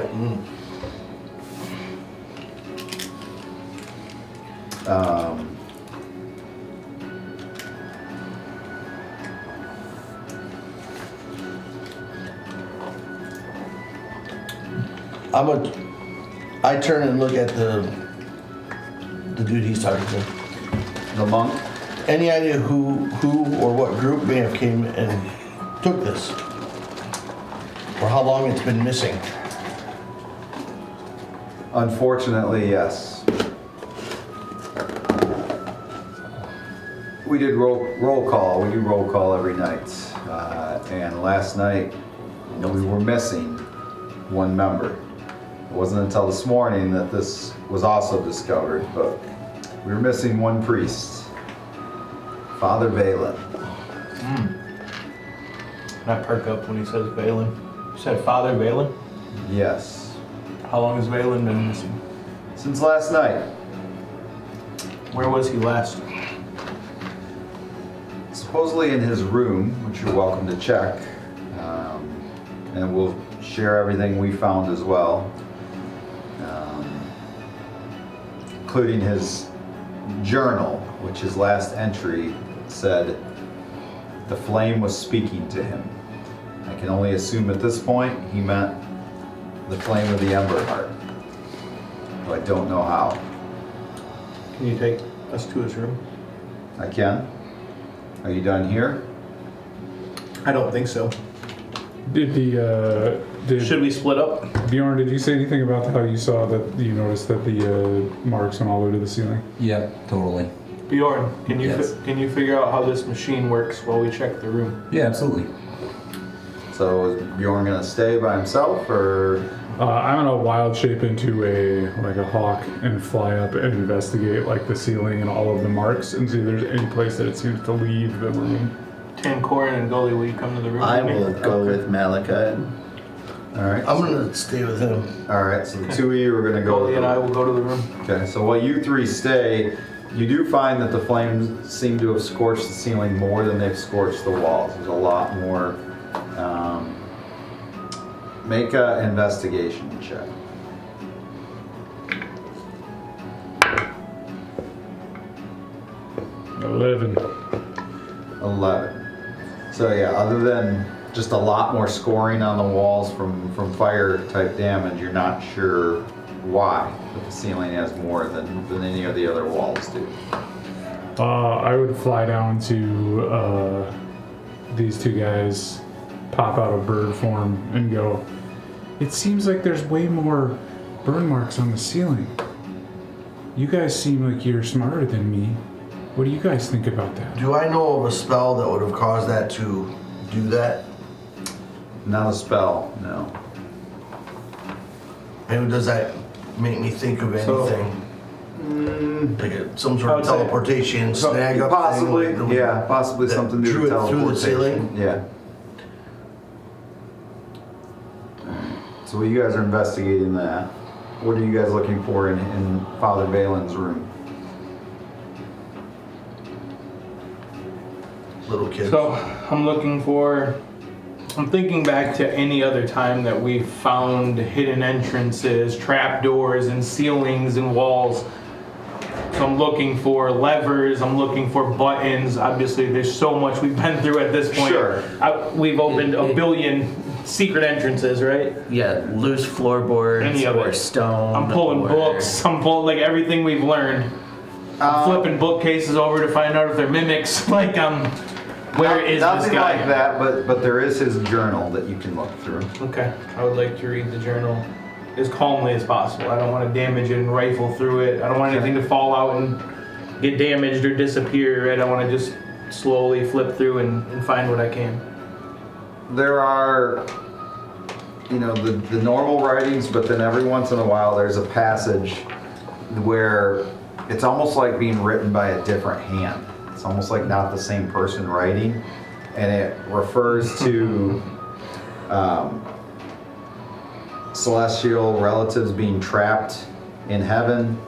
I turn and look at the dude he's talking to. The monk? Any idea who or what group may have came and took this? Or how long it's been missing? Unfortunately, yes. We did roll call. We do roll call every night. And last night, we were missing one member. It wasn't until this morning that this was also discovered, but we were missing one priest, Father Valen. I perk up when he says Valen. You said Father Valen? Yes. How long has Valen been missing? Since last night. Where was he last? Supposedly in his room, which you're welcome to check. And we'll share everything we found as well. Including his journal, which his last entry said the flame was speaking to him. I can only assume at this point he meant the flame of the Ember Heart. Though I don't know how. Can you take us to his room? I can. Are you done here? I don't think so. Did Should we split up? Bjorn, did you say anything about how you saw that you noticed that the marks went all the way to the ceiling? Yeah, totally. Bjorn, can you Yes. can you figure out how this machine works while we check the room? Yeah, absolutely. So is Bjorn gonna stay by himself, or? I'm gonna wild shape into a hawk and fly up and investigate like the ceiling and all of the marks and see if there's any place that it seems to leave the room. Tancorin and Gully, will you come to the room? I with me? will go with Maloca. All right. I'm gonna stay with him. All right. So the two of you are gonna go. Gully and I will go to the room. Okay. So while you three stay, you do find that the flames seem to have scorched the ceiling more than they've scorched the walls. There's a lot more. Make an investigation check. 11. 11. So yeah, other than just a lot more scoring on the walls from fire type damage, you're not sure why, but the ceiling has more than any of the other walls do. I would fly down to these two guys, pop out of bird form, and go, it seems like there's way more burn marks on the ceiling. You guys seem like you're smarter than me. What do you guys think about that? Do I know of a spell that would have caused that to do that? Not a spell, no. And does that make me think of anything? Like some sort of teleportation, snag up possibly, thing? Like yeah, possibly that something to do drew with it through the teleportation. ceiling? Yeah. So while you guys are investigating that, what are you guys looking for in Father Valen's room? Little kids. So I'm thinking back to any other time that we've found hidden entrances, trapdoors, and ceilings and walls. So I'm looking for levers, I'm looking for buttons. Obviously, there's so much we've been through at this point. Sure. We've opened a billion secret entrances, right? Yeah, loose floorboards Any of or it. stone. I'm pulling or- books, I'm pulling like everything we've learned. I'm flipping bookcases over to find out if they're mimics. Like, where is this Nothing guy? like that, but there is his journal that you can look through. Okay, I would like to read the journal as calmly as possible. I don't want to damage it and rifle through it. I don't want anything to fall out and get damaged or disappear, right? I want to just slowly flip through and find what I can. There are, the normal writings, but then every once in a while there's a passage where it's almost like being written by a different hand. It's almost like not the same person writing, and it refers to celestial relatives being trapped in heaven.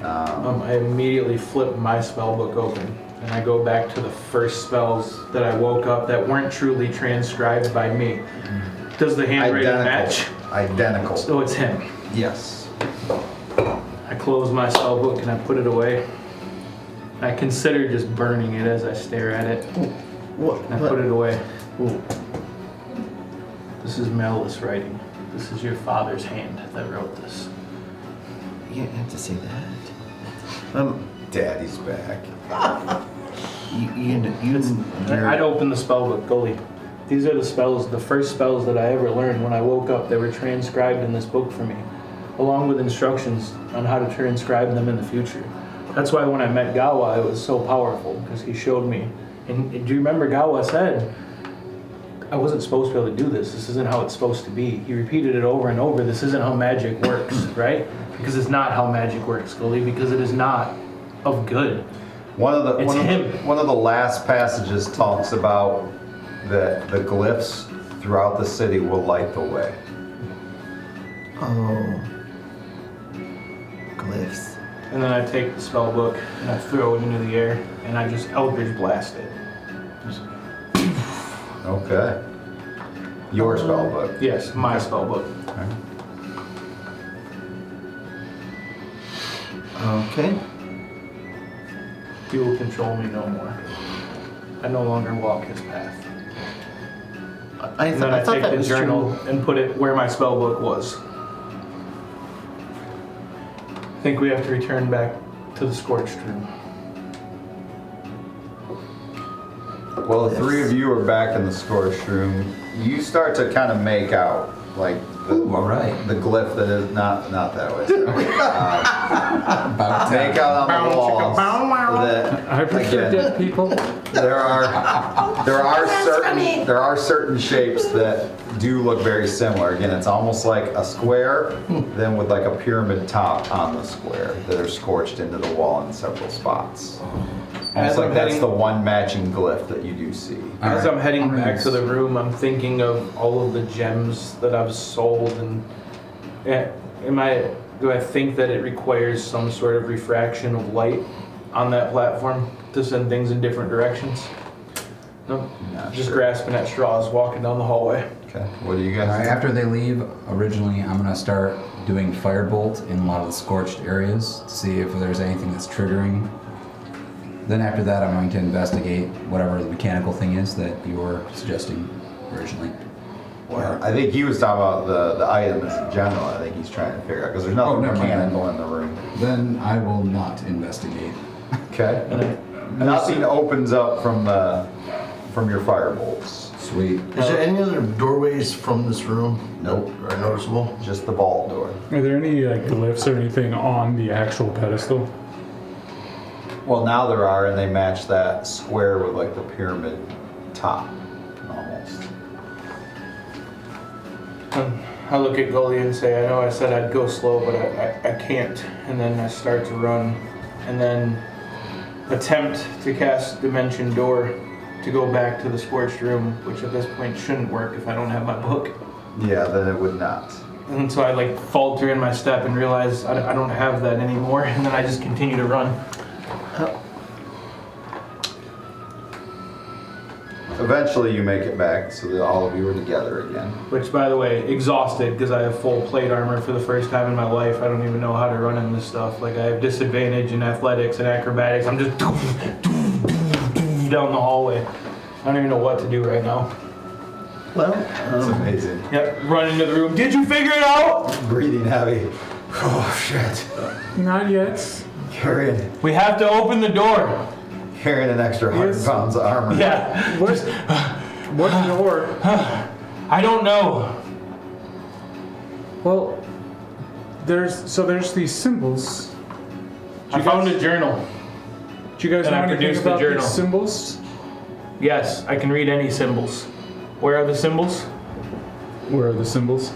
I immediately flip my spell book open and I go back to the first spells that I woke up that weren't truly transcribed by me. Does the handwriting match? Identical. So it's him. Yes. I close my spell book and I put it away. I consider just burning it as I stare at it. And I put it away. This is Mellis writing. This is your father's hand that wrote this. You didn't have to say that. Daddy's back. I'd open the spell book, Gully. These are the spells, the first spells that I ever learned when I woke up. They were transcribed in this book for me, along with instructions on how to transcribe them in the future. That's why when I met Gawa, it was so powerful, because he showed me. And do you remember Gawa said, I wasn't supposed to be able to do this. This isn't how it's supposed to be. He repeated it over and over. This isn't how magic works, right? Because it's not how magic works, Gully, because it is not of good. One of the last passages talks about that the glyphs throughout the city will light the way. Oh. Glyphs. And then I take the spell book and I throw it into the air and I just Eldritch blast it. Okay. Your spell book. Yes, my spell book. Okay. He will control me no more. I no longer walk his path. I And then I thought take that the was journal true. and put it where my spell book was. I think we have to return back to the scorched room. Well, the three of you are back in the scorched room. You start to kind of make out, like, All right. the glyph that is not that way. About Make out on the walls. That, I prefer again, dead people. there are certain shapes that do look very similar. Again, it's almost like a square, then with like a pyramid top on the square that are scorched into the wall in several spots. Almost like that's the one matching glyph that you do see. As I'm heading back to the room, I'm thinking of all of the gems that I've sold, and do I think that it requires some sort of refraction of light on that platform to send things in different directions? No, just grasping at straws, walking down the hallway. Okay, what do you guys All right, do? after they leave, originally I'm gonna start doing firebolt in a lot of the scorched areas to see if there's anything that's triggering. Then after that, I'm going to investigate whatever the mechanical thing is that you were suggesting originally. Well, I think he was talking about the items in general. I think he's trying to figure out, because there's nothing never mind. mechanical in the room. Then I will not investigate. Okay. Nothing opens up from your firebolts. Sweet. Is there any other doorways from this room? Nope. Are noticeable? Just the vault door. Are there any glyphs or anything on the actual pedestal? Well, now there are, and they match that square with like the pyramid top, almost. I look at Gully and say, I know I said I'd go slow, but I can't. And then I start to run, and then attempt to cast Dimension Door to go back to the scorched room, which at this point shouldn't work if I don't have my book. Yeah, then it would not. And so I like falter in my step and realize I don't have that anymore, and then I just continue to run. Eventually you make it back so that all of you are together again. Which, by the way, exhausted because I have full plate armor for the first time in my life. I don't even know how to run in this stuff. Like, I have disadvantage in athletics and acrobatics. I'm just down the hallway. I don't even know what to do right now. Well, It's amazing. Yep, run into the room. Did you figure it out? Breathing heavy. Oh shit. Not yet. Carrying We have to open the door. an extra 100 Yes. pounds of armor. Yeah. What? What door? I don't know. Well, there's these symbols. I found a journal. Do you guys And I know anything produced the about journal. these symbols? Yes, I can read any symbols. Where are the symbols? Where are the symbols?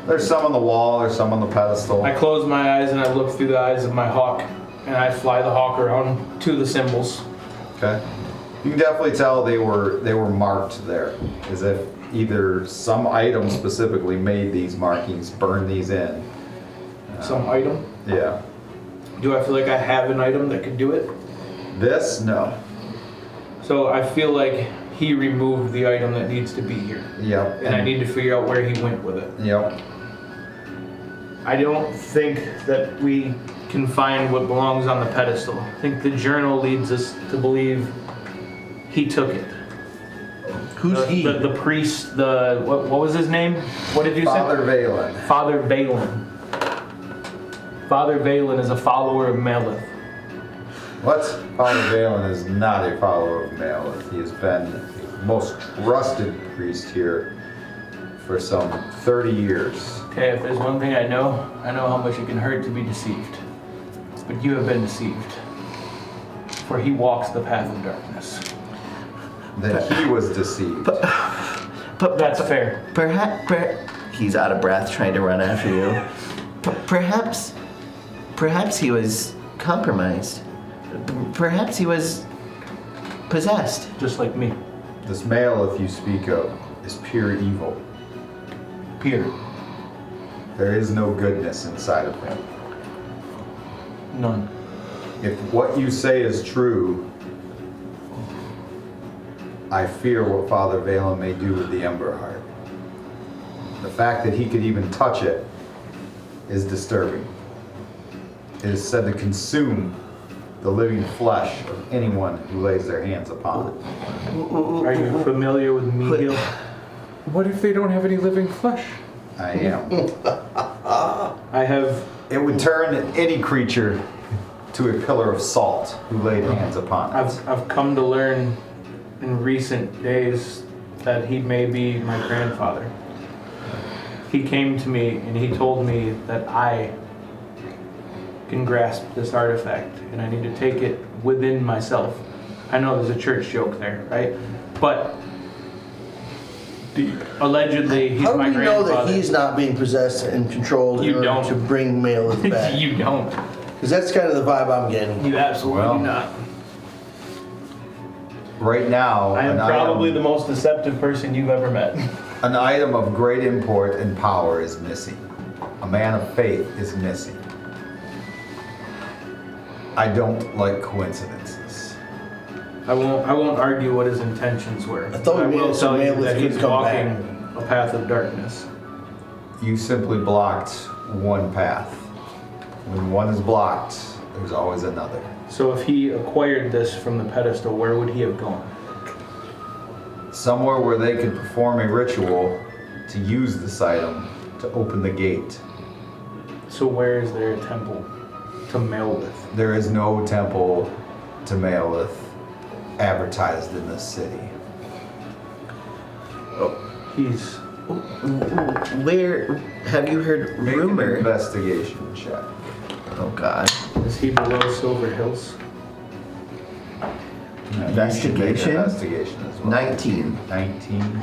There's some on the wall, there's some on the pedestal. I close my eyes and I look through the eyes of my hawk, and I fly the hawk around to the symbols. Okay. You can definitely tell they were marked there, as if either some item specifically made these markings, burned these in. Some item? Yeah. Do I feel like I have an item that could do it? This, no. So I feel like he removed the item that needs to be here. Yep. And I need to figure out where he went with it. Yep. I don't think that we can find what belongs on the pedestal. I think the journal leads us to believe he took it. Who's he? The priest, what was his name? What did you Father say? Valen. Father Valen. Father Valen is a follower of Malith. What? Father Valen is not a follower of Malith. He has been the most trusted priest here for some 30 years. Okay, if there's one thing I know how much it can hurt to be deceived. But you have been deceived. For he walks the path of darkness. That he was deceived. But that's fair. Perhaps he's out of breath trying to run after you. Perhaps he was compromised. Perhaps he was possessed. Just like me. This Malith you speak of is pure evil. Pure. There is no goodness inside of him. None. If what you say is true, I fear what Father Valen may do with the Ember Heart. The fact that he could even touch it is disturbing. It is said to consume the living flesh of anyone who lays their hands upon it. Are you familiar with Mihil? What if they don't have any living flesh? I am. I have... It would turn any creature to a pillar of salt who laid hands upon it. I've come to learn in recent days that he may be my grandfather. He came to me and he told me that I can grasp this artifact and I need to take it within myself. I know there's a church joke there, right? But allegedly he's How do my we know grandfather. that he's not being possessed and controlled You in order don't. to bring Malith back? You don't. Because that's kind of the vibe I'm getting. You absolutely Well, do not. Right now, I am probably the most deceptive person you've ever met. an item of great import and power is missing. A man of faith is missing. I don't like coincidences. I won't argue what his intentions were. I thought we I made will it so tell you Malith that could he's come walking a path of darkness. You simply blocked one path. When one is blocked, there's always another. So if he acquired this from the pedestal, where would he have gone? Somewhere where they could perform a ritual to use this item to open the gate. So where is there a temple to Malith? There is no temple to Malith advertised in this city. He's... Where have you heard Make an rumor? investigation check. Oh God. Is he below Silver Hills? No, Investigation? You should make an investigation as well. 19. 19.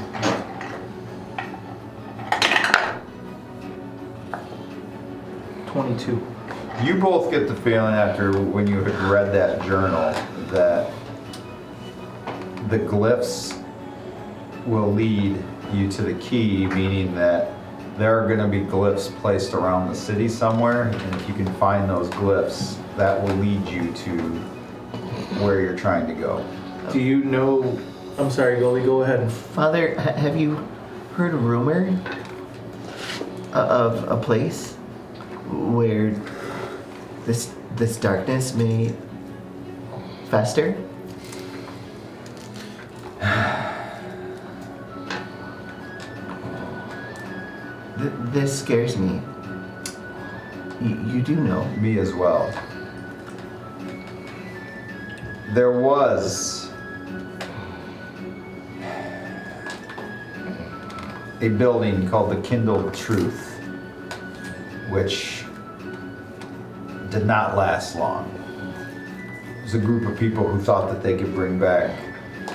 You both get the feeling after when you had read that journal that the glyphs will lead you to the key, meaning that there are going to be glyphs placed around the city somewhere, and if you can find those glyphs, that will lead you to where you're trying to go. Do you know... I'm sorry, Goalie, go ahead. Father, have you heard a rumor of a place where this darkness may fester? This scares me. You do know. Me as well. There was a building called the Kindled Truth, which did not last long. It was a group of people who thought that they could bring back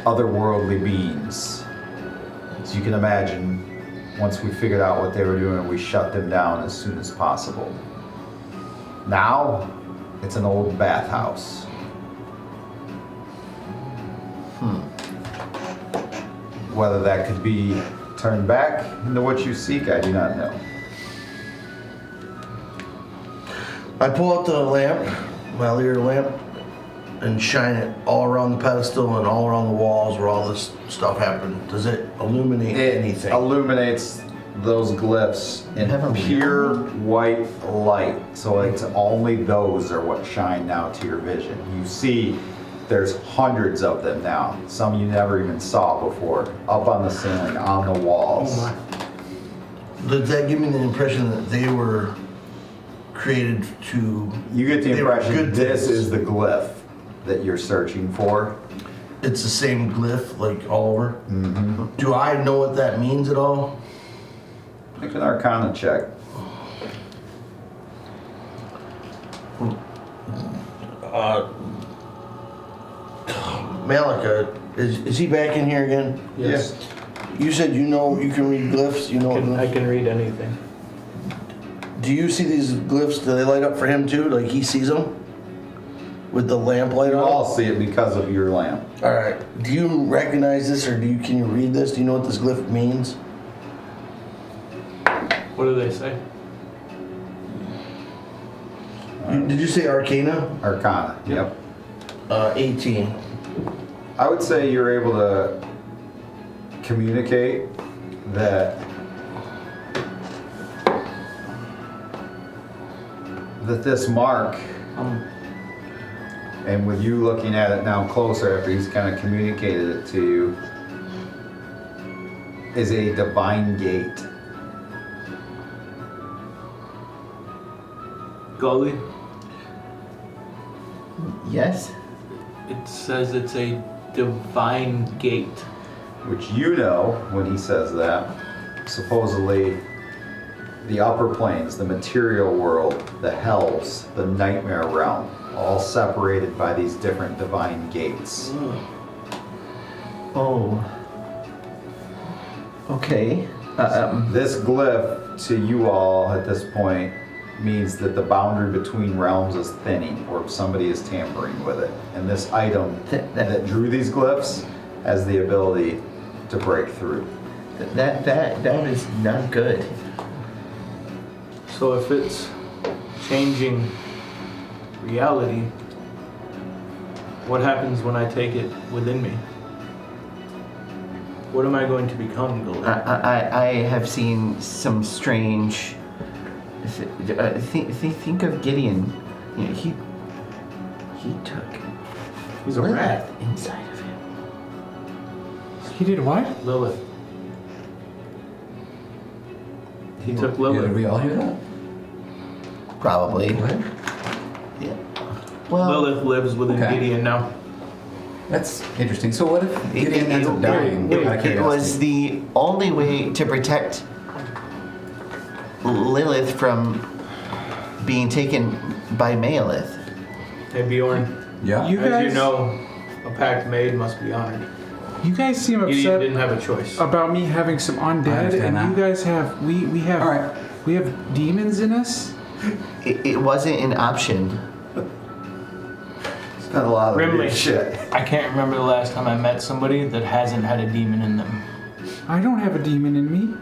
otherworldly beings. As you can imagine, once we figured out what they were doing, we shut them down as soon as possible. Now, it's an old bathhouse. Whether that could be turned back into what you seek, I do not know. I pull out the lamp, my Lear lamp, and shine it all around the pedestal and all around the walls where all this stuff happened. Does it illuminate anything? Illuminates those glyphs in pure white light. So it's only those are what shine now to your vision. You see there's hundreds of them now. Some you never even saw before. Up on the ceiling, on the walls. Oh my. Does that give me the impression that they were created to... You get the they were impression good this things? is the glyph that you're searching for. It's the same glyph, like all over? Mm-hmm. Do I know what that means at all? Make an Arcana check. Maloca, is he back in here again? Yes. You said you can read glyphs, you know. I can read anything. Do you see these glyphs? Do they light up for him too? Like he sees them? With the lamp light You on? all see it because of your lamp. Alright. Do you recognize this or can you read this? Do you know what this glyph means? What do they say? Did you say Arcana? Arcana, yep. 18. I would say you're able to communicate that this mark, and with you looking at it now closer after he's kind of communicated it to you, is a divine gate. Gully? Yes? It says it's a divine gate. Which you know, when he says that, supposedly the upper planes, the material world, the hells, the nightmare realm, all separated by these different divine gates. Oh. Okay. This glyph to you all at this point means that the boundary between realms is thinning, or somebody is tampering with it. And this item that drew these glyphs has the ability to break through. That is not good. So if it's changing reality, what happens when I take it within me? What am I going to become, Gully? I have seen some strange. Think of Gideon. You know, he took. He's a Lilith rat. inside of him. He did what? Lilith. He took Lilith. Did we all hear that? Probably. What? Yeah. Well, Lilith lives within Okay. Gideon now. That's interesting. So what if Gideon ends up dying? it was the only way to protect Lilith from being taken by Malith. Hey Bjorn, Yeah. You as guys, you know, a pact made must be honored. you guys seem Gideon upset didn't have a choice. about me having some undead, understand and that. you guys have we have All right. we have demons in us. It wasn't an option. It's not a lot of Rimley. weird shit. I can't remember the last time I met somebody that hasn't had a demon in them. I don't have a demon in me.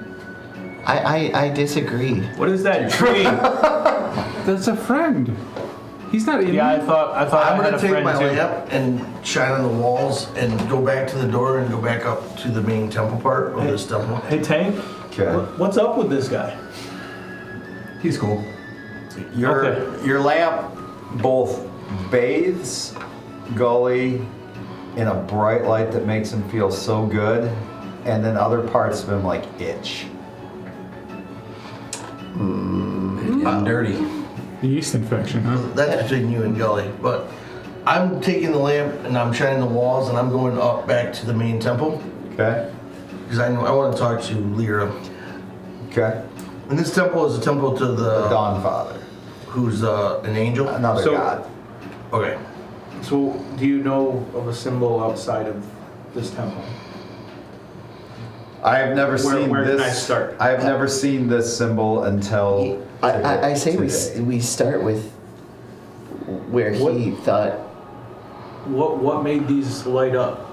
I disagree. What is that tree? That's a friend. He's not in Yeah, I me. thought I'm I had gonna a take friend my too. lamp and shine on the walls and go back to the door and go back up to the main temple part of this temple. Hey Tank, Okay. what's up with this guy? He's cool. Your lamp both bathes Gully in a bright light that makes him feel so good, and then other parts of him like itch. And dirty. The yeast infection, huh? That's between you and Gully. But I'm taking the lamp and I'm shining the walls and I'm going up back to the main temple Okay? because I want to talk to Lyra. Okay. And this temple is a temple to The the Dawn Father. who's an angel. Another So- god. Okay. So, do you know of a symbol outside of this temple? I have never seen Where this. can I start? I have never seen this symbol until. I say today. we start with where he thought. What made these light up?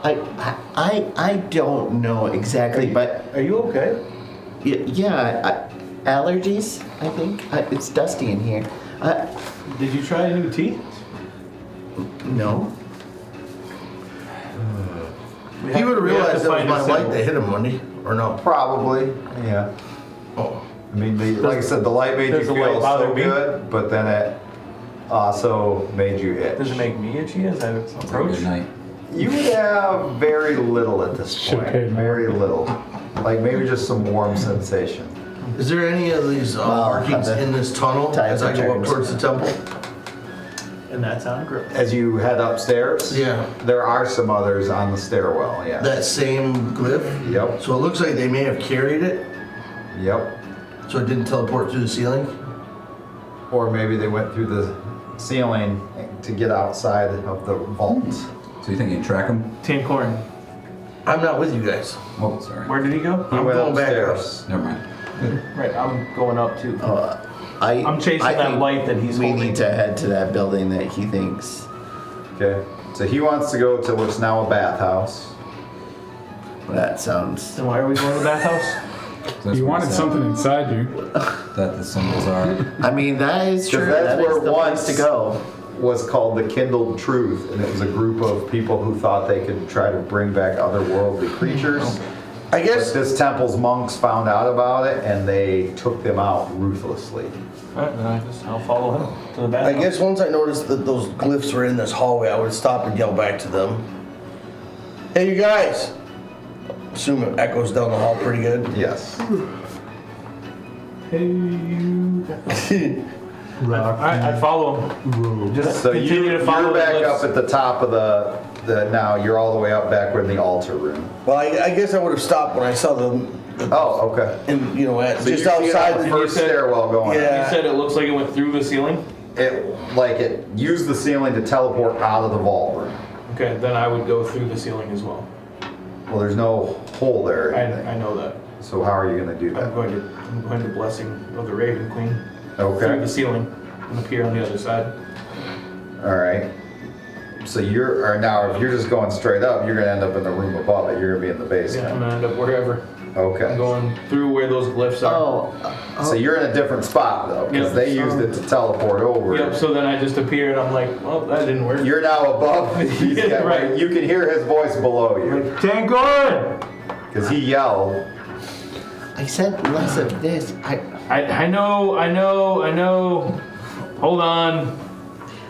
I don't know exactly, but Are you okay? yeah, allergies. I think it's dusty in here. Did you try a new tea? No. He would have we have realized to it was find my a light symbol. that hit him, wouldn't he? Or no? Probably, yeah. Oh. I mean, like I said, the light made you Does the light feel bother so me? good, but then it also made you itch. Does it make me itchy as I approach? Good night. You would have very little at this Should point. pay more. Very little. Like maybe just some warm sensation. Is there any of these markings in this tunnel as I go up towards the temple? And that's on grill. As you head upstairs, Yeah. there are some others on the stairwell, yeah. That same glyph? Yep, So it looks like they may have carried it, yep. so it didn't teleport through the ceiling? Or maybe they went through the ceiling to get outside of the vault. So you think you can track him? Tan corn. I'm not with you guys. Oh, sorry. Where did he go? He I'm went going back up. upstairs. Never mind. Right, I'm going up too. I'm chasing that think light that he's We holding. need to head to that building that he thinks. Okay, so he wants to go to what's now a bathhouse. That sounds. Then why are we going to the bathhouse? That's You what wanted he said, something inside you. that the symbols are. I mean, that is true. that's That where is the once- place to go. Was called the Kindled Truth, and it was a group of people who thought they could try to bring back otherworldly creatures. I But guess this temple's monks found out about it, and they took them out ruthlessly. Alright, then I'll follow him to the I bathhouse. guess once I noticed that those glyphs were in this hallway, I would stop and yell back to them. Hey, you guys! Assume it echoes down the hall pretty good. Yes. Hey, you. Rock. I follow him. Just So continue to follow you're the back glyphs. up at the top of the now you're all the way up back in the altar room. Well, I guess I would have stopped when I saw them. Oh, okay. And So just you see it outside on the the first said- stairwell going. Yeah. You said it looks like it went through the ceiling? It used the ceiling to teleport out of the vault room. Okay, then I would go through the ceiling as well. Well, there's no hole there or anything. I know that. So how are you going to do I'm that? going to blessing of the Raven Queen through Okay. the ceiling and appear on the other side. All right. So now if you're just going straight up, you're going to end up in the room above it. You're going to be in the Yeah, basement. I'm gonna end up wherever. Okay. I'm going through where those glyphs are. Oh, So you're in a different spot though, because Yep. they used it to teleport over. Yep, so then I just appear and I'm like, well, that didn't work. You're now above. Yeah, right. You can hear his voice below you Tangoran! because he yelled. I said less of this. I know. Hold on.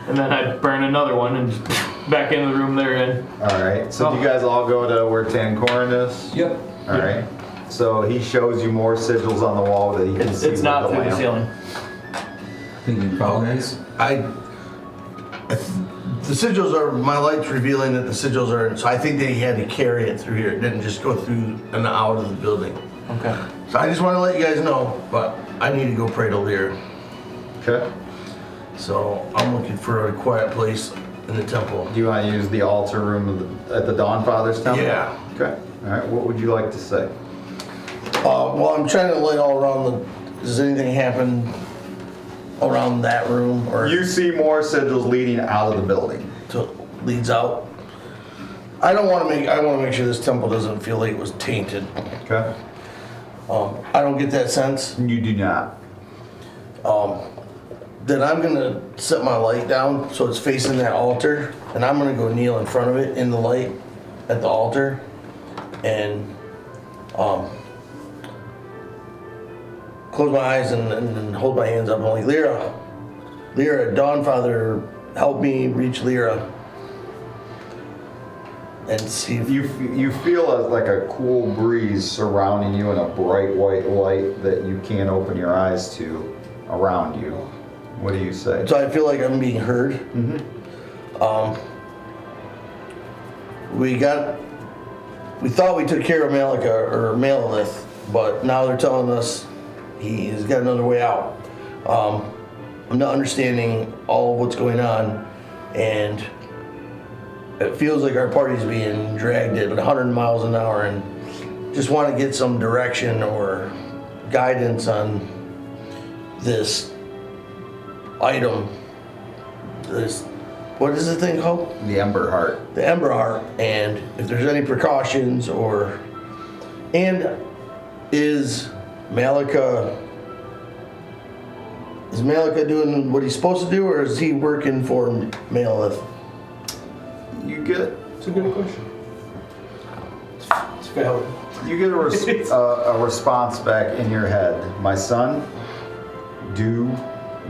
And then I burn another one and just back in the room they're in. All right. So do you guys all go to where Tancorin is? Yep. All right. So he shows you more sigils on the wall that he can see. It's not with through the lamp. ceiling. Think you can follow these? The sigils are, my light's revealing that the sigils are, so I think they had to carry it through here. It didn't just go through and out of the building. Okay. So I just want to let you guys know, but I need to go pray to Lear. Okay. So I'm looking for a quiet place in the temple. Do you want to use the altar room at the Dawn Father's temple? Yeah. Okay. All right. What would you like to say? Well, I'm trying to light all around does anything happen around that room or You see more sigils leading out of the building. leads out? I want to make sure this temple doesn't feel like it was tainted. Okay. I don't get that sense. You do not. Then I'm gonna set my light down so it's facing that altar, and I'm gonna go kneel in front of it in the light at the altar, and close my eyes and hold my hands up. I'm like, Lyra, Dawnfather, help me reach Lyra. And see if You feel like a cool breeze surrounding you and a bright white light that you can't open your eyes to around you. What do you say? So I feel like I'm being heard. Mm-hmm. We thought we took care of Maloca or Malolith, but now they're telling us he's got another way out. I'm not understanding all of what's going on, and it feels like our party's being dragged at 100 miles an hour, and just want to get some direction or guidance on this item, this what is the thing called? The Ember Heart. The Ember Heart, and if there's any precautions and is Maloca doing what he's supposed to do, or is he working for Malith? You get It's a good question. It's valid. You get a response back in your head. My son, do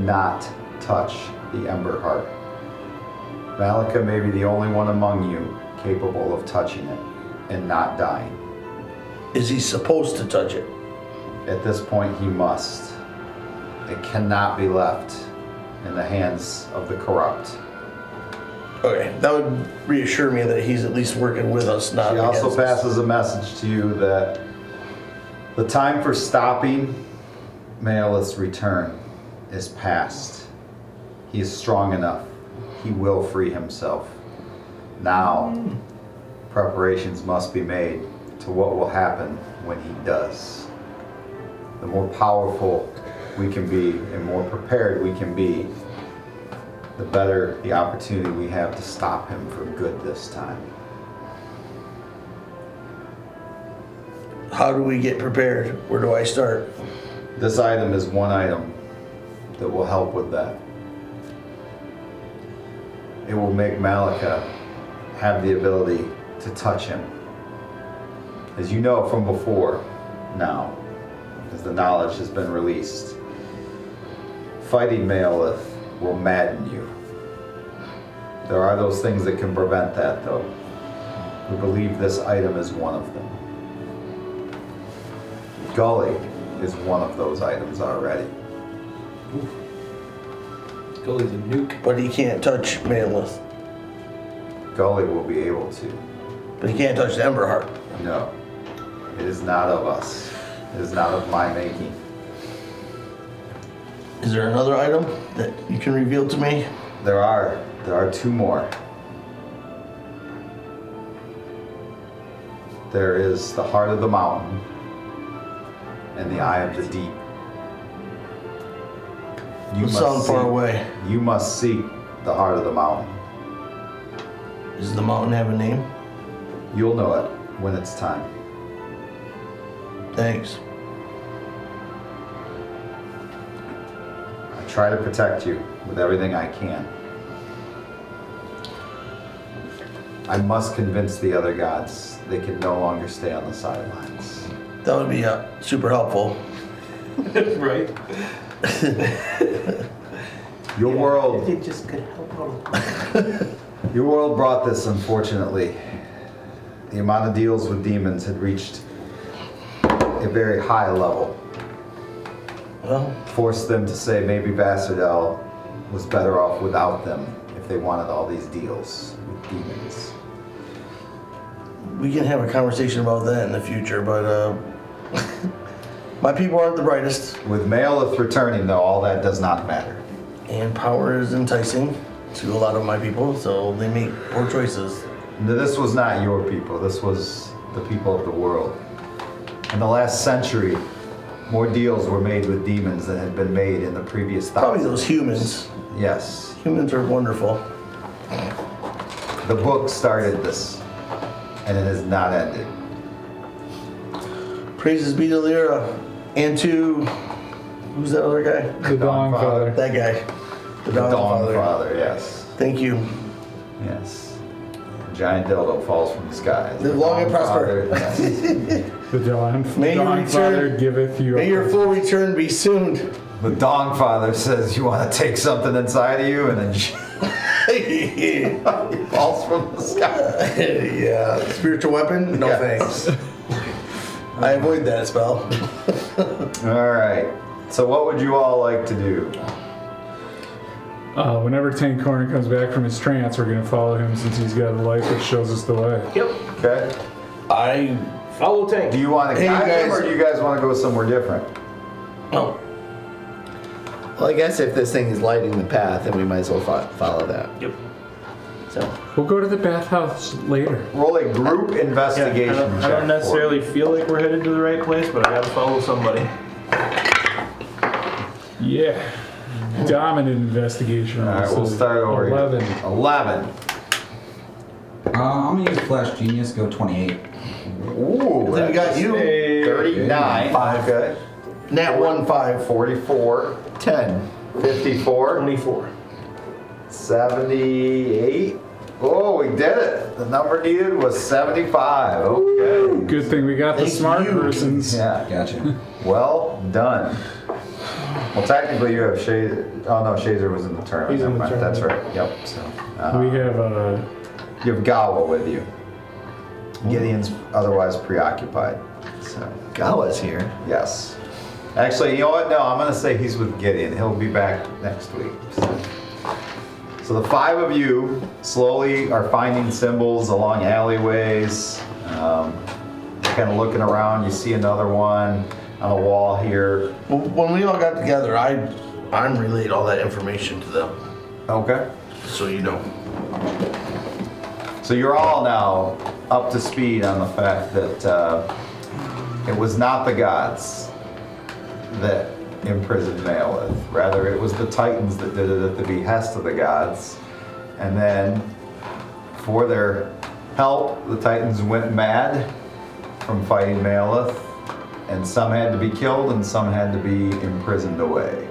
not touch the Ember Heart. Maloca may be the only one among you capable of touching it and not dying. Is he supposed to touch it? At this point, he must. It cannot be left in the hands of the corrupt. Okay, that would reassure me that he's at least working with us, not She also against us. passes a message to you that the time for stopping Malith's return is past. He is strong enough. He will free himself. Now, preparations must be made to what will happen when he does. The more powerful we can be and more prepared we can be, the better the opportunity we have to stop him for good this time. How do we get prepared? Where do I start? This item is one item that will help with that. It will make Maloca have the ability to touch him. As you know from before now, as the knowledge has been released, fighting Malith will madden you. There are those things that can prevent that, though. We believe this item is one of them. Gully is one of those items already. Gully's a nuke. But he can't touch Malith. Gully will be able to. But he can't touch the Ember Heart. No, it is not of us. It is not of my making. Is there another item that you can reveal to me? There are two more. There is the heart of the mountain and the eye of the deep. You sound far away. You must seek the heart of the mountain. Does the mountain have a name? You'll know it when it's time. Thanks. I try to protect you with everything I can. I must convince the other gods they can no longer stay on the sidelines. That would be super helpful. Right? Your world, It just could help out. your world brought this, unfortunately. The amount of deals with demons had reached a very high level. Well, Forced them to say maybe Vassardel was better off without them if they wanted all these deals with demons. we can have a conversation about that in the future, but my people aren't the brightest, With Malith returning, though, all that does not matter. and power is enticing to a lot of my people, so they make poor choices. This was not your people. This was the people of the world. In the last century, more deals were made with demons than had been made in the previous Probably thousands. those humans. Yes. Humans are wonderful. The book started this, and it has not ended. Praises be to Lyra, and to, who's that other guy? The Dawn Father. That guy. The The Dawn Dawn Father. Father, yes. Thank you. Yes. A giant dildo falls from the sky. Live long and Dawn prosper. Father, yes. The Dawn, May your Dawn Father return- giveth you May your up. full return be soon. The Dawn Father says you want to take something inside of you, and then he falls from the sky. Yeah. Spiritual weapon? No Yes. thanks. I avoid that spell. All right. So what would you all like to do? Whenever Tank Corner comes back from his trance, we're going to follow him since he's got a light that shows us the way. Yep. Okay. I Follow Tank. Do you want to Hey, guide him, guys. or do you guys want to go somewhere different? no. Well, I guess if this thing is lighting the path, then we might as well follow that. Yep. So, We'll go to the bathhouse later. Roll a group Yeah, investigation I check. don't necessarily feel like we're headed to the right place, but I gotta follow somebody. Yeah. dominant investigation. All right, we'll start over 11. here. 11. I'm gonna use Flash Genius, go 28. Ooh, Then we got you. 39. 5. Okay. Nat 1, 5. 44. 10. 54. 24. 78. Oh, we did it. The number needed was 75. Okay. Good thing we got the Thank smart you. persons. Yeah. Gotcha. Well done. Well, technically you have Shazer. Oh no, Shazer was in the tournament. He's in Never the mind. That's tournament. right. Yep. So We have you have Gawa with you. Gideon's otherwise preoccupied. So Gawa's here. yes. Actually, you know what? No, I'm gonna say he's with Gideon. He'll be back next week. So the 5 of you slowly are finding symbols along alleyways. Kind of looking around. You see another one on the wall here. Well, when we all got together, I'm relayed all that information to them, Okay. so you know. So you're all now up to speed on the fact that it was not the gods that imprisoned Malith. Rather, it was the Titans that did it at the behest of the gods. And then, for their help, the Titans went mad from fighting Malith. And some had to be killed and some had to be imprisoned away.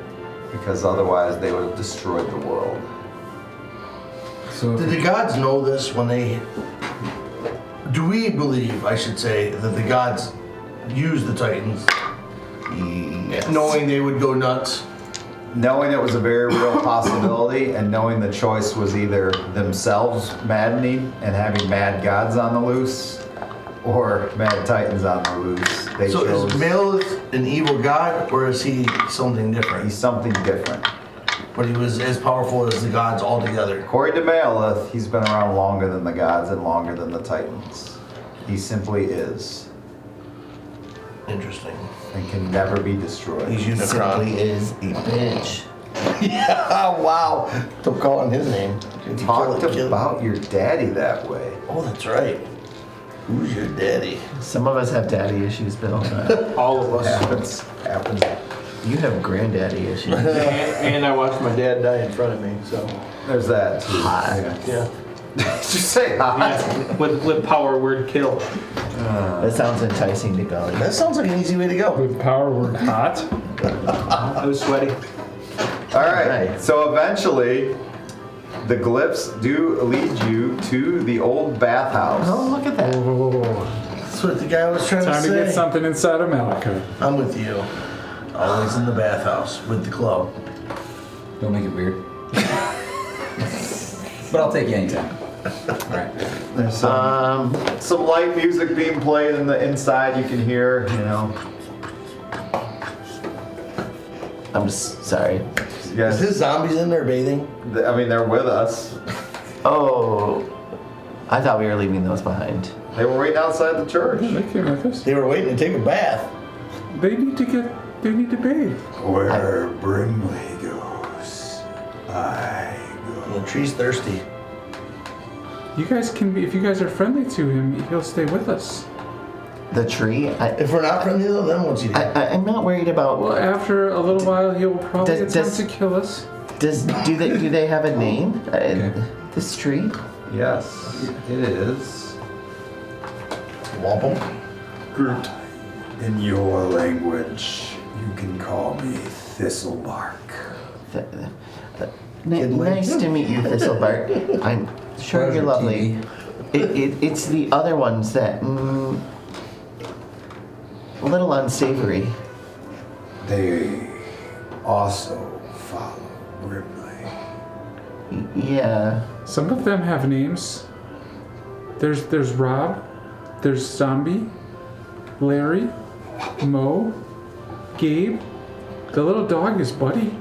Because otherwise they would have destroyed the world. So Did the gods know this when they... Do we believe, I should say, that the gods used the Titans, knowing they would go nuts? Knowing it was a very real possibility and knowing the choice was either themselves maddening and having mad gods on the loose or mad titans on the loose, they So chose... is Malith an evil god, or is he something different? He's something different. But he was as powerful as the gods altogether. According to Malith, he's been around longer than the gods and longer than the titans. He simply is Interesting. and can never be destroyed. He's Simply Unicron. is a bitch. Yeah, wow. Don't call him his name. You talked about your daddy that way. Oh, that's right. Who's your daddy? Some of us have daddy issues, Bill. All of us. Happens. You have granddaddy issues. And I watched my dad die in front of me, so. There's that too. Hot. Yeah. Just say hot. Yeah. With power word kill. That sounds enticing to go. That sounds like an easy way to go. With power word hot. I was sweaty. All right. Right. So eventually, the glyphs do lead you to the old bathhouse. Oh, look at that. Oh, That's what the guy was trying time to to say. get something inside of Maloca. I'm with you. Always in the bathhouse with the club. don't make it weird. But I'll take you anytime. Alright. There's some light music being played in the inside. You can hear, you know. I'm just sorry. You Is guys, his zombies in there bathing? I mean, they're with us. Oh, I thought we were leaving those behind. They were waiting outside the church. They came with us. They were waiting to take a bath. They need to bathe. Where Brimley goes, I go. The tree's thirsty. You guys can be, if you guys are friendly to him, he'll stay with us. The tree? If we're not friendly though, then what's he do? I'm not worried about. Well, after a little while, he'll probably Does- attempt does- to kill us. Do they have a name? This tree? Yes, it is. Wampum? Gr8. In your language, you can call me Thistlebark. Nice to meet you, Thistlebark. I'm sure Pleasure, you're lovely. TV. It's the other ones that a little unsavory. They also follow Brimley. Yeah. Some of them have names. There's Rob, there's Zombie, Larry, Mo, Gabe. The little dog is Buddy.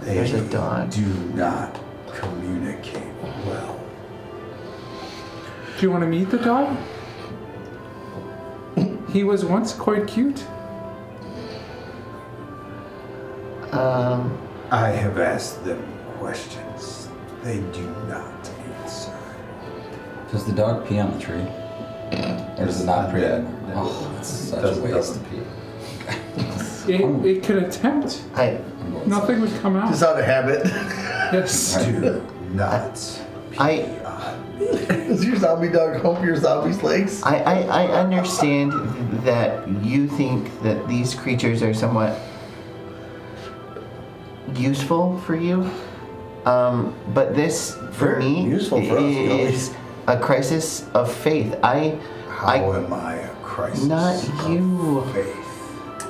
There's a dog. Do not communicate well. Do you want to meet the dog? He was once quite cute. I have asked them questions. They do not answer. Does the dog pee on the tree? Or does it not pee? dead. Oh, it's such Doesn't a waste. pee. It could attempt. Nothing would come out. Just out of habit. Yes. Do not. Is your zombie dog hump your zombie's legs? I understand that you think that these creatures are somewhat useful for you, but this, for me, useful for us, is a crisis of faith. How am I a crisis not you. of faith?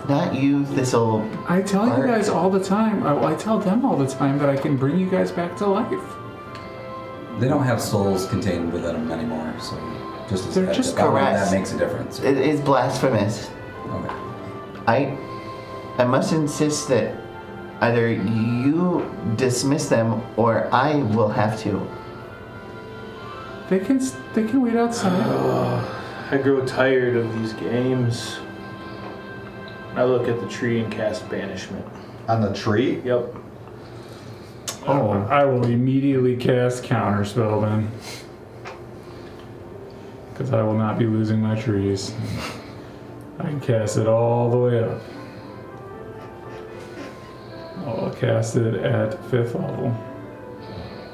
Not you, Thistle. I tell you guys all the time. I tell them all the time that I can bring you guys back to life. They don't have souls contained within them anymore, so just as They're just correct. that makes a difference. It is blasphemous. Okay. I must insist that either you dismiss them or I will have to. They can wait outside. I grow tired of these games. I look at the tree and cast banishment. On the tree? Yep. Oh, I will immediately cast counterspell then. Because I will not be losing my trees. I can cast it all the way up. I'll cast it at 5th level.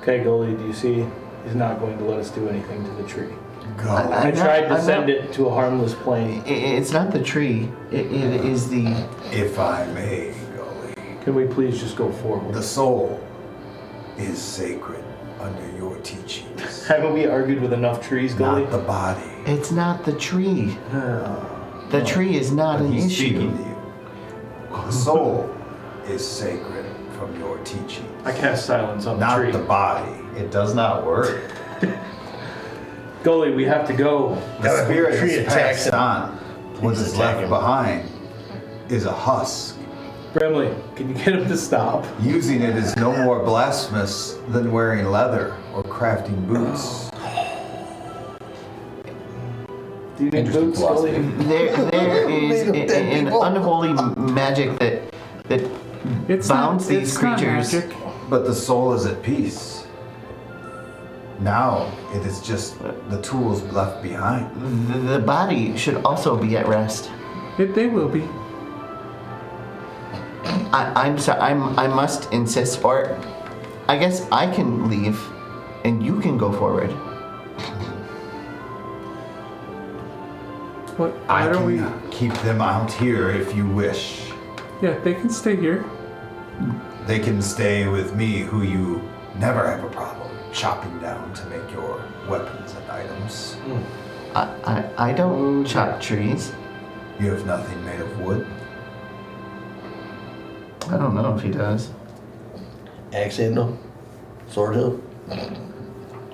Okay, Goalie, do you see? He's not going to let us do anything to the tree. I tried to send it to a harmless plane. It's not the tree. It is the... If I may, Gully. Can we please just go forward? The soul is sacred under your teachings. Haven't we argued with enough trees, Goalie? Not the body. It's not the tree. The tree is not an He's issue. speaking to you. The soul is sacred from your teachings. I cast silence on the Not tree. the body. It does not work. Goalie, we have to go. The spirit tree is attacks passed him. on. What is left behind is a husk. Brimley, can you get him to stop? Using it is no more blasphemous than wearing leather or crafting boots. Do you need boots, Goalie? There is an unholy magic that bounds these creatures. But the soul is at peace. Now it is just the tools left behind. The body should also be at rest. They will be. I'm sorry. I must insist, or I guess I can leave, and you can go forward. What? I Why don't we? can keep them out here if you wish. Yeah, they can stay here. They can stay with me, who you never have a problem chopping down to make your weapons and items. I don't chop trees. You have nothing made of wood. I don't know if he does. Axe handle, sword hilt,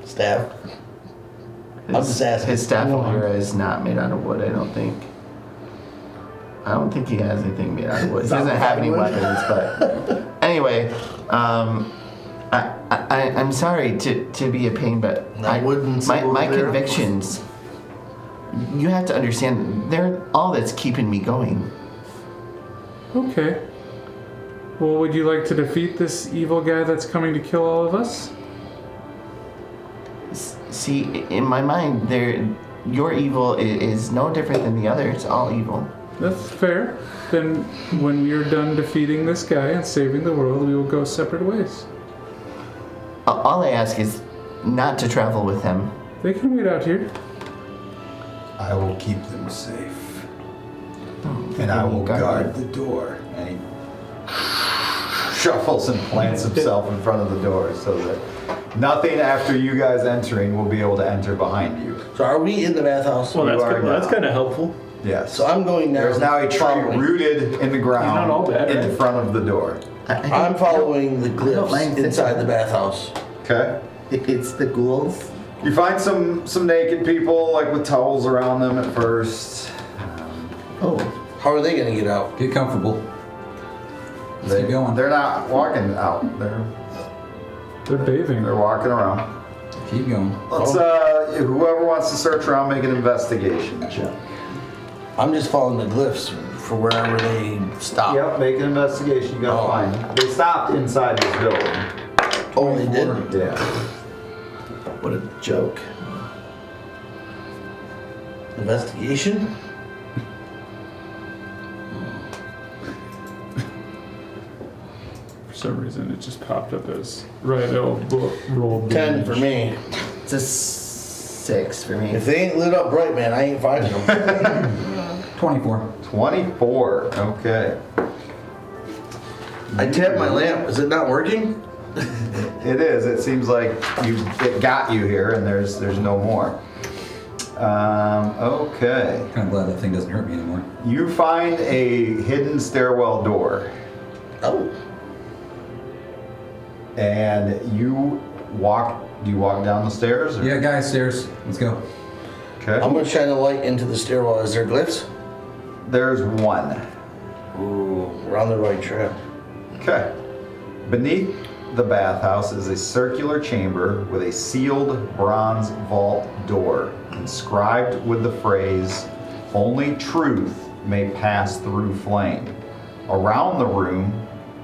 staff. I'm just asking. His staff O'Hara is not made out of wood, I don't think. I don't think he has anything made out of wood. He doesn't have any weapons, but anyway, I'm sorry to be a pain, but my convictions, you have to understand, they're all that's keeping me going. Okay. Well, would you like to defeat this evil guy that's coming to kill all of us? See, in my mind, your evil is no different than the other. It's all evil. That's fair. Then when we are done defeating this guy and saving the world, we will go separate ways. All I ask is not to travel with them. They can wait out here. I will keep them safe. And I will guard the door. And he shuffles and plants himself in front of the door so that nothing after you guys entering will be able to enter behind you. So are we in the bathhouse? Well, that's now. kind of helpful. Yes. So I'm going now. There's now a tree following. rooted in the ground not all bad, in right? front of the door. I'm following the don't mind glyphs inside the bathhouse. Okay. It's the ghouls. You find some naked people, like with towels around them at first. Oh. How are they going to get out? Get comfortable. Let's keep going. They're not walking out. They're bathing. They're walking around. Keep going. Let's whoever wants to search around, make an investigation check. I'm just following the glyphs for wherever they stop. Yep, make an investigation. You gotta find. They stopped inside this building. Oh, they did? Yeah. What a joke. Investigation? some reason it just popped up as right. It'll roll 10 for damage. me. It's a 6 for me. If they ain't lit up bright, man, I ain't fighting them. 24. 24. Okay. I tapped my lamp. Is it not working? It is. It seems like it got you here, and there's no more. Okay. Kind of glad that thing doesn't hurt me anymore. You find a hidden stairwell door, Oh. and you walk. Do you walk down the stairs? Or? Yeah, guys, stairs. Let's go. Okay. I'm gonna shine a light into the stairwell. Is there glyphs? There's one. Ooh, we're on the right track. Okay. Beneath the bathhouse is a circular chamber with a sealed bronze vault door, inscribed with the phrase, "Only truth may pass through flame." Around the room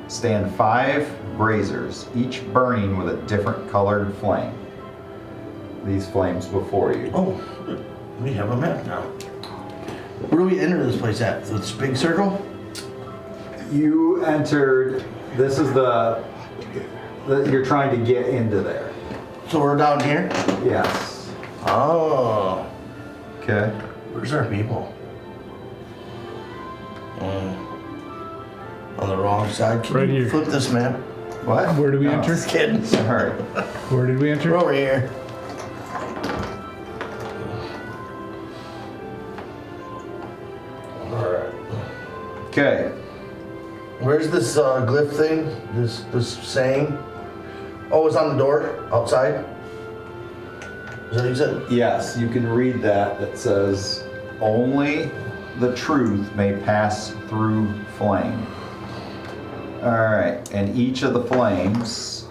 stand 5 braziers, each burning with a different colored flame. These flames before you. Oh, we have a map now. Where do we enter this place at? This big circle? You entered, this is you're trying to get into there. So we're down here? Yes. Oh. Okay. Where's our people? On the wrong side. Can Right you here. flip this map? What? Where do we No, enter? Just kidding. Sorry. Where did we enter? We're over here. Alright. Okay. Where's this glyph thing? This saying? Oh, it's on the door outside? Is that what you said? Yes, you can read that. That says, "Only the truth may pass through flame." Alright, and each of the flames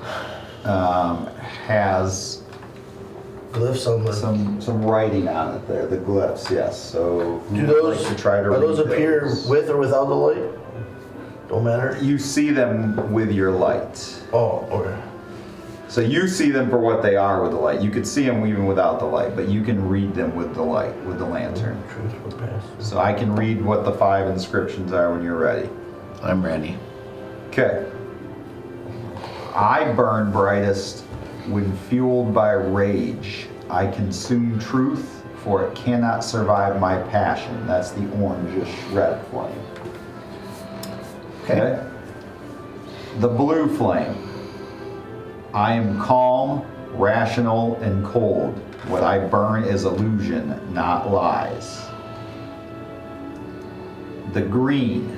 has Glyphs on the. some writing on it there, the glyphs, yes. So who Do would those like to try to are read those appear those? with or without the light? Don't matter. You see them with your light. Oh, okay. So you see them for what they are with the light. You could see them even without the light, but you can read them with the light, with the lantern. Truth will pass. So I can read what the 5 inscriptions are when you're ready. I'm ready. Okay. I burn brightest when fueled by rage. I consume truth, for it cannot survive my passion. That's the orangish red flame. Okay. The blue flame. I am calm, rational, and cold. What I burn is illusion, not lies. The green.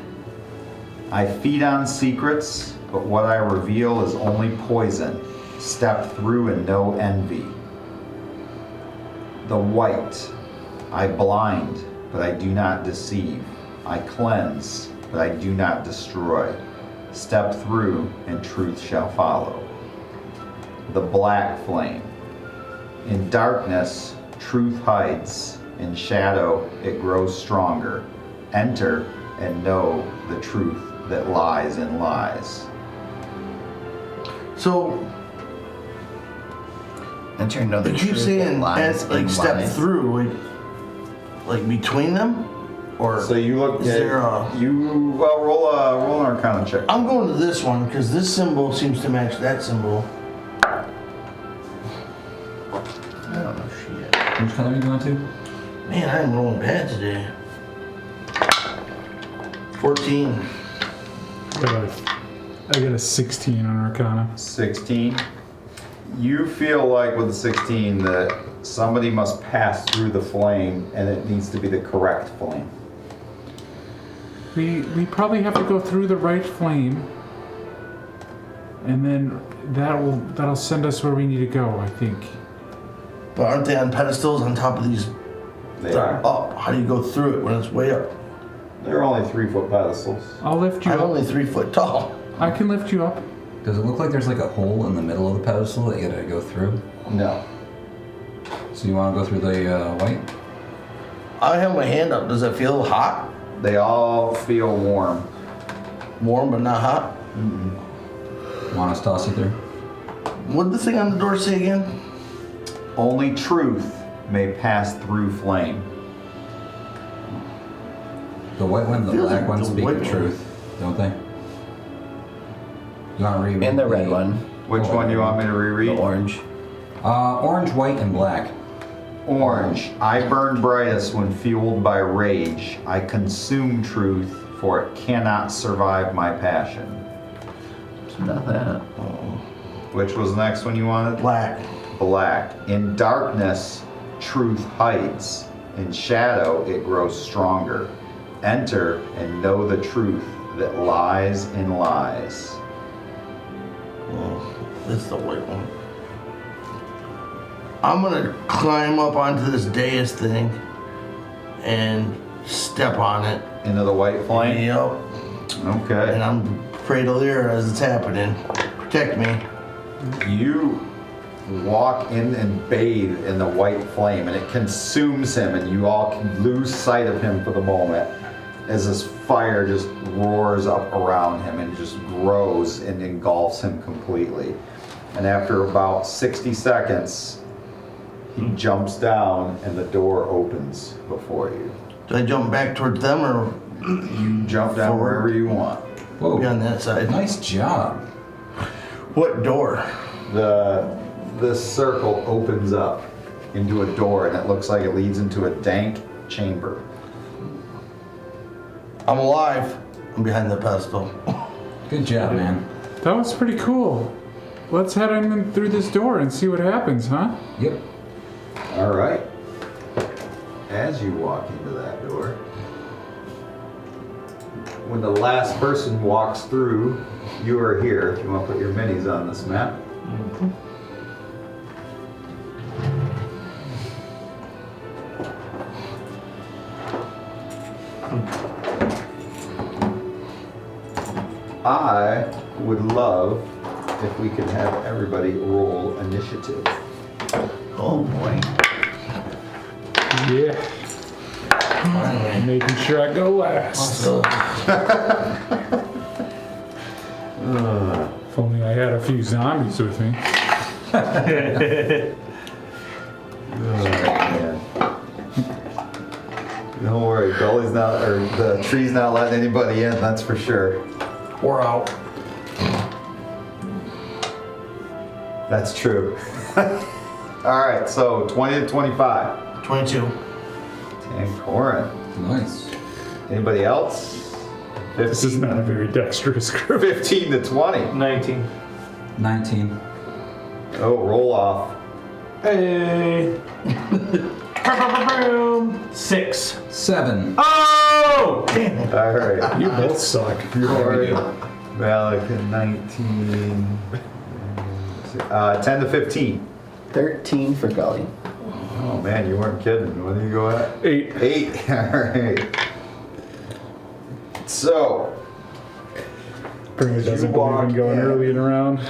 I feed on secrets, but what I reveal is only poison. Step through and no envy. The white. I blind, but I do not deceive. I cleanse, but I do not destroy. Step through and truth shall follow. The black flame. In darkness, truth hides. In shadow, it grows stronger. Enter and know the truth that lies in lies. So Enter another you keep truth saying that lies as, like in step lies. through, like between them, or So you look is at there a? roll an Arcana check. I'm going to this one because this symbol seems to match that symbol. I don't know shit. Which color are you going to? Man, I'm rolling bad today. 14. I got a 16 on Arcana. 16. You feel like with the 16 that somebody must pass through the flame, and it needs to be the correct flame. We probably have to go through the right flame, and then that'll send us where we need to go, I think. But aren't they on pedestals on top of these? They They're are. up. How do you go through it when it's way up? They're only 3-foot pedestals. I'll lift you I'm up. only 3 foot tall. I can lift you up. Does it look like there's like a hole in the middle of the pedestal that you gotta go through? No. So you wanna go through the white? I have my hand up. Does it feel hot? They all feel warm. Warm but not hot? Want us to toss it through? What did the thing on the door say again? Only truth may pass through flame. The white one and the Feels black like one the speak white the one. truth, don't they? You want to reread? And the red one. Which one do you want me to The reread? orange. Orange, white, and black. Orange. I burn brightest when fueled by rage. I consume truth, for it cannot survive my passion. It's not that. Which was the next one you wanted? Black. Black. In darkness, truth hides. In shadow, it grows stronger. Enter and know the truth that lies in lies. This is the white one. I'm gonna climb up onto this dais thing and step on it. Into the white flame? Yep. Okay. And I'm Cradelier as it's happening. Protect me. You walk in and bathe in the white flame, and it consumes him, and you all can lose sight of him for the moment as this fire just roars up around him and just grows and engulfs him completely. And after about 60 seconds, he jumps down and the door opens before you. Do I jump back towards them or You jump down wherever you want. Whoa. be on that side? Nice job. What door? This circle opens up into a door, and it looks like it leads into a dank chamber. I'm alive. I'm behind the pedestal. Good job, man. That was pretty cool. Let's head in through this door and see what happens, huh? Yep. All right. As you walk into that door, when the last person walks through, you are here. If you want to put your minis on this map. I would love if we could have everybody roll initiative. Oh boy. Yeah. Making sure I go last. If only I had a few zombies with me. Yeah. Don't worry, Gully's not, or the tree's not letting anybody in, that's for sure. We're out. That's true. Alright, so 20 to 25. 22. And Corin. Nice. Anybody else? This is not a very dexterous group. 15 to 20. 19. 19. Oh, roll off. Hey. 6. 7. Oh! Damn it. Alright. You both suck. Corin, Maloca, 19. 10 to 15. 13 for Gully. Oh man, you weren't kidding. What did you go at? 8. 8. Alright. So, Bruno doesn't believe in going early and around.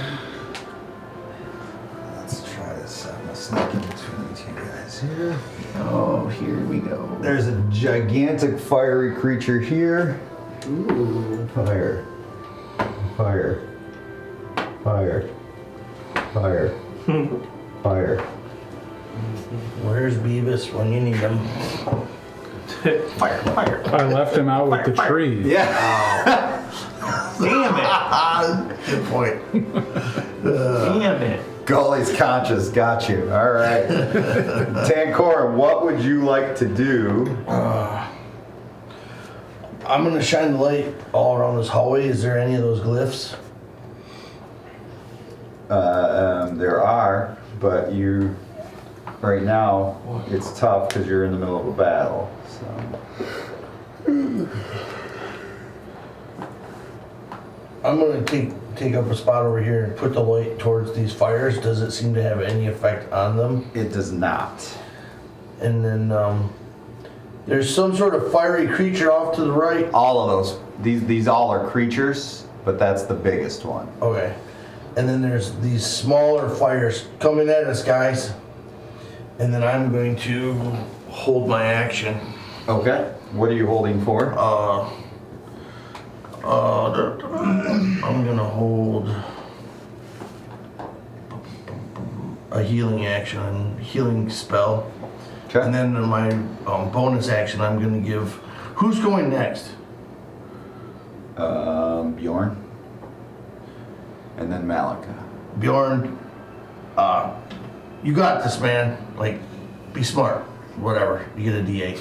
let's try this. I'm gonna sneak in between these two guys here. Oh, here we go. There's a gigantic fiery creature here. Ooh. Fire. Fire. Fire. Fire. Fire. Where's Beavis when you need him? Fire, fire. I left him out with the tree. Yeah. Damn Good point. it. Damn it. Gully's conscious. Got you. All right. Tancora, what would you like to do? I'm gonna shine the light all around this hallway. Is there any of those glyphs? There are, but you, right now, it's tough because you're in the middle of a battle. So. I'm gonna take up a spot over here and put the light towards these fires. Does it seem to have any effect on them? It does not. And then there's some sort of fiery creature off to the right. All of those, these all are creatures, but that's the biggest one. Okay. And then there's these smaller fires coming at us, guys. And then I'm going to hold my action. Okay. What are you holding for? I'm gonna hold a healing action, healing spell. Okay. And then my bonus action, I'm gonna give. Who's going next? Bjorn. and then Maloca. Bjorn, you got this, man. Like, be smart. Whatever. You get a D8.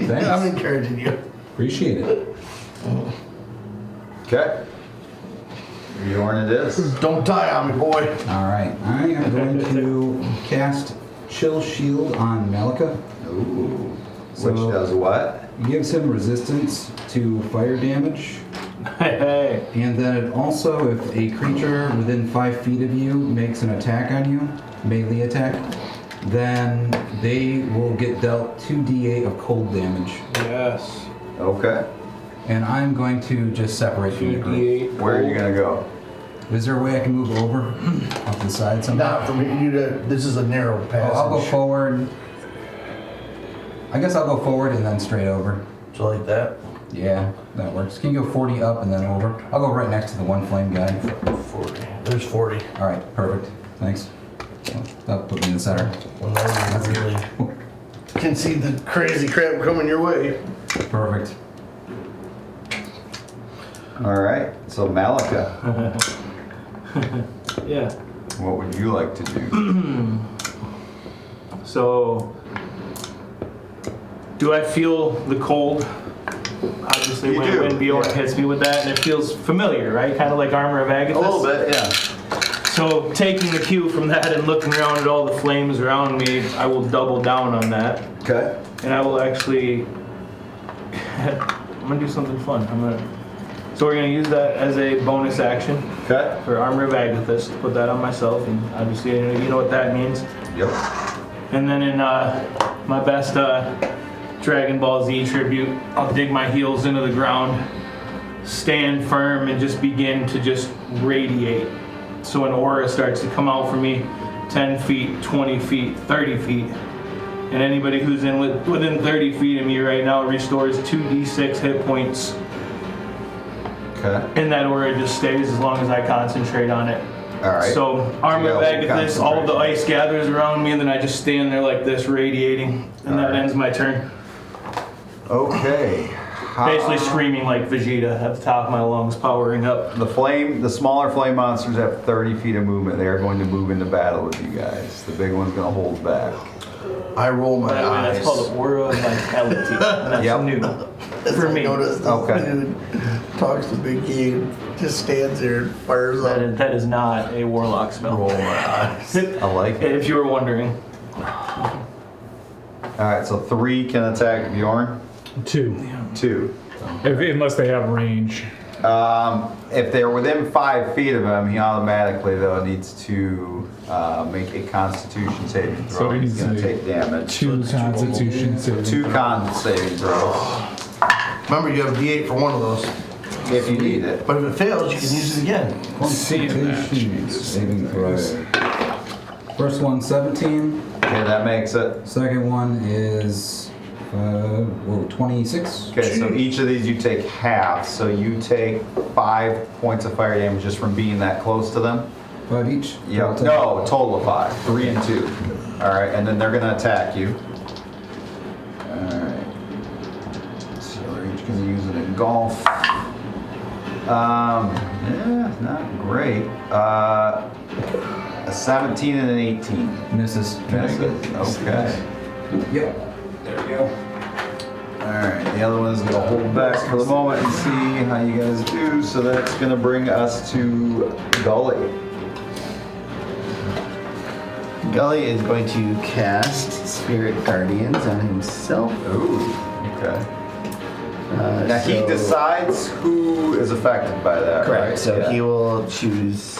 Thanks. I'm encouraging you. Appreciate it. Okay. Bjorn it is. Don't die on me, boy. All right, I am going to cast Chill Shield on Maloca. Ooh. So- Which does what? Gives him resistance to fire damage. Hey. And then it also, if a creature within 5 feet of you makes an attack on you, melee attack, then they will get dealt 2d8 of cold damage. Yes. Okay. And I'm going to just separate from the group. 2d8. Where are you gonna go? Is there a way I can move over off the side somehow? Not for me. This is a narrow passage. I'll go forward. I guess I'll go forward and then straight over. So like that? Yeah, that works. Can you go 40 up and then over? I'll go right next to the one flame guy. 40. There's 40. All right, perfect. Thanks. That'll put me in the center. Well, now you really can see the crazy crap coming your way. Perfect. All right. So Maloca, Yeah. what would you like to do? So, do I feel the cold? Obviously, You do, when Bjorn yeah. hits me with that, and it feels familiar, right? Kind of like Armor of Agathis. A little bit, yeah. So, taking the cue from that and looking around at all the flames around me, I will double down on that, Okay. and I will actually. I'm gonna do something fun. So we're gonna use that as a bonus action Okay. for Armor of Agathis. Put that on myself, and obviously, you know what that means. Yep. And then in my best Dragon Ball Z tribute, I'll dig my heels into the ground, stand firm, and just begin to just radiate. So an aura starts to come out from me, 10 feet, 20 feet, 30 feet. And anybody who's within 30 feet of me right now restores 2d6 hit points. Okay. And that aura just stays as long as I concentrate on it. All right. So, Armor of Yeah, Agathis, all of the ice gathers around me, and then I just stand there like this, radiating, and that ends my turn. Okay. Basically screaming like Vegeta at the top of my lungs, powering up. The smaller flame monsters have 30 feet of movement. They are going to move into battle with you guys. The big one's going to hold back. I roll my By the way, eyes. that's called Aura of Vitality. And that's Yep. new for me. Notice this Okay. dude talks to Big E and just stands there and fires up. That is not a warlock spell. Roll my eyes. I like it. If you were wondering. All right, so 3 can attack Bjorn. 2. 2. Unless they have range. If they're within 5 feet of him, he automatically though needs to make a Constitution saving throw. So He's he's going to a- take damage. 2 Constitution saving 2 throw. con saving throws Remember, you have a D8 for one of those. if you need it. But if it fails, you can use it again. Constitution saving throws. First one, 17. Okay, that makes it. Second one is 26. Okay, so each of these you take half. So you take 5 points of fire damage just from being that close to them. 5 each. Yeah, no, a total of 5. 3 and 2. All right, and then they're gonna attack you. All right. So they're each gonna use it in golf. Yeah, not great. A 17 and an 18. Misses. Misses. Okay. Yep. There we go. All right, the other one's gonna hold back for the moment and see how you guys do. So that's gonna bring us to Gully. Gully is going to cast Spirit Guardians on himself. Ooh, okay. Now he So- decides who is affected by that, Correct. right? So Yeah. he will choose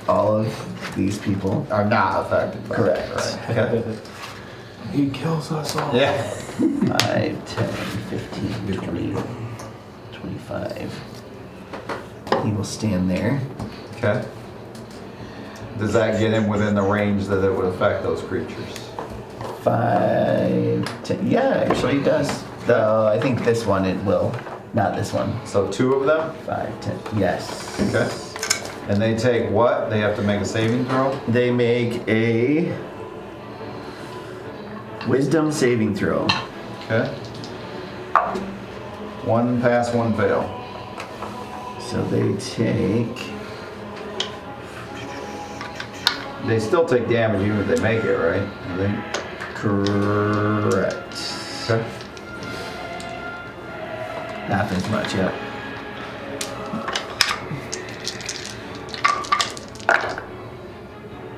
all of these people. are not affected by Correct. that, right? Okay. He kills us all. Yeah. 5, 10, 15, 20, 25. He will stand there. Okay. Does that get him within the range that it would affect those creatures? 5, 10. Yeah, actually it does. Though I think this one it will. Not this one. So 2 of them? 5, 10. Yes. Okay. And they take what? They have to make a saving throw? They make a Wisdom saving throw. Okay. 1 pass, 1 fail. So they take They still take damage even if they make it, right? I think. Correct. Okay. Half as much, yeah.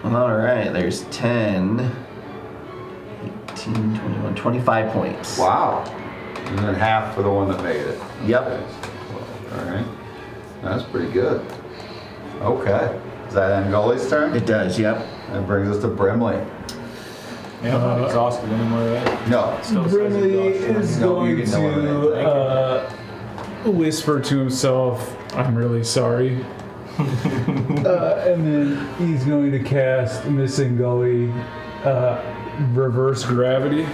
All right, there's 10, 18, 21, 25 points. Wow. And then half for the one that made it. Yep. All right. That's pretty good. Okay. Is that Ngoli's turn? It does, yep. That brings us to Brimley. Yeah, I'm not exhausted anymore, right? No. Still says Brimley exhausted. is No, going you can to whisper to himself, "I'm really sorry." And then he's going to cast Missing Gully Reverse Gravity.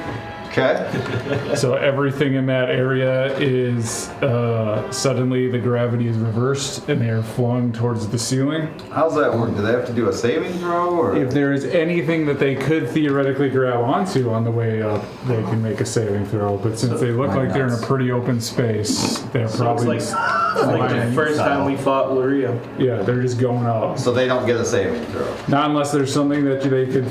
Okay. So everything in that area is suddenly the gravity is reversed and they are flung towards the ceiling. How's that work? Do they have to do a saving throw or? If there is anything that they could theoretically grab onto on the way up, they can make a saving throw. But since they look like they're in a pretty open space, they're probably It's like the first time we fought Luria. yeah, they're just going up. So they don't get a saving throw. Not unless there's something that they could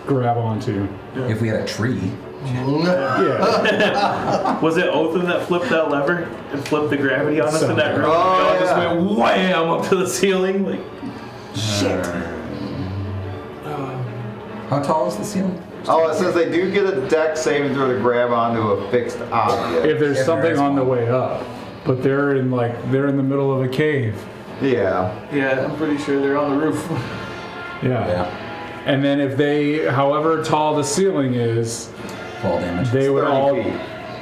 grab onto. If we had a tree. Yeah. Was it Otham that flipped that lever and flipped the gravity on us in that room? Oh, We all just yeah. went wham up to the ceiling. Like, How tall is the ceiling? Oh, it says they do get a dex saving throw to grab onto a fixed object. If there's If there something is on the one. way up, but they're in the middle of a cave. Yeah. yeah, I'm pretty sure they're on the roof. Yeah. And then if they, however tall the ceiling is, Fall damage. they would 30 all feet.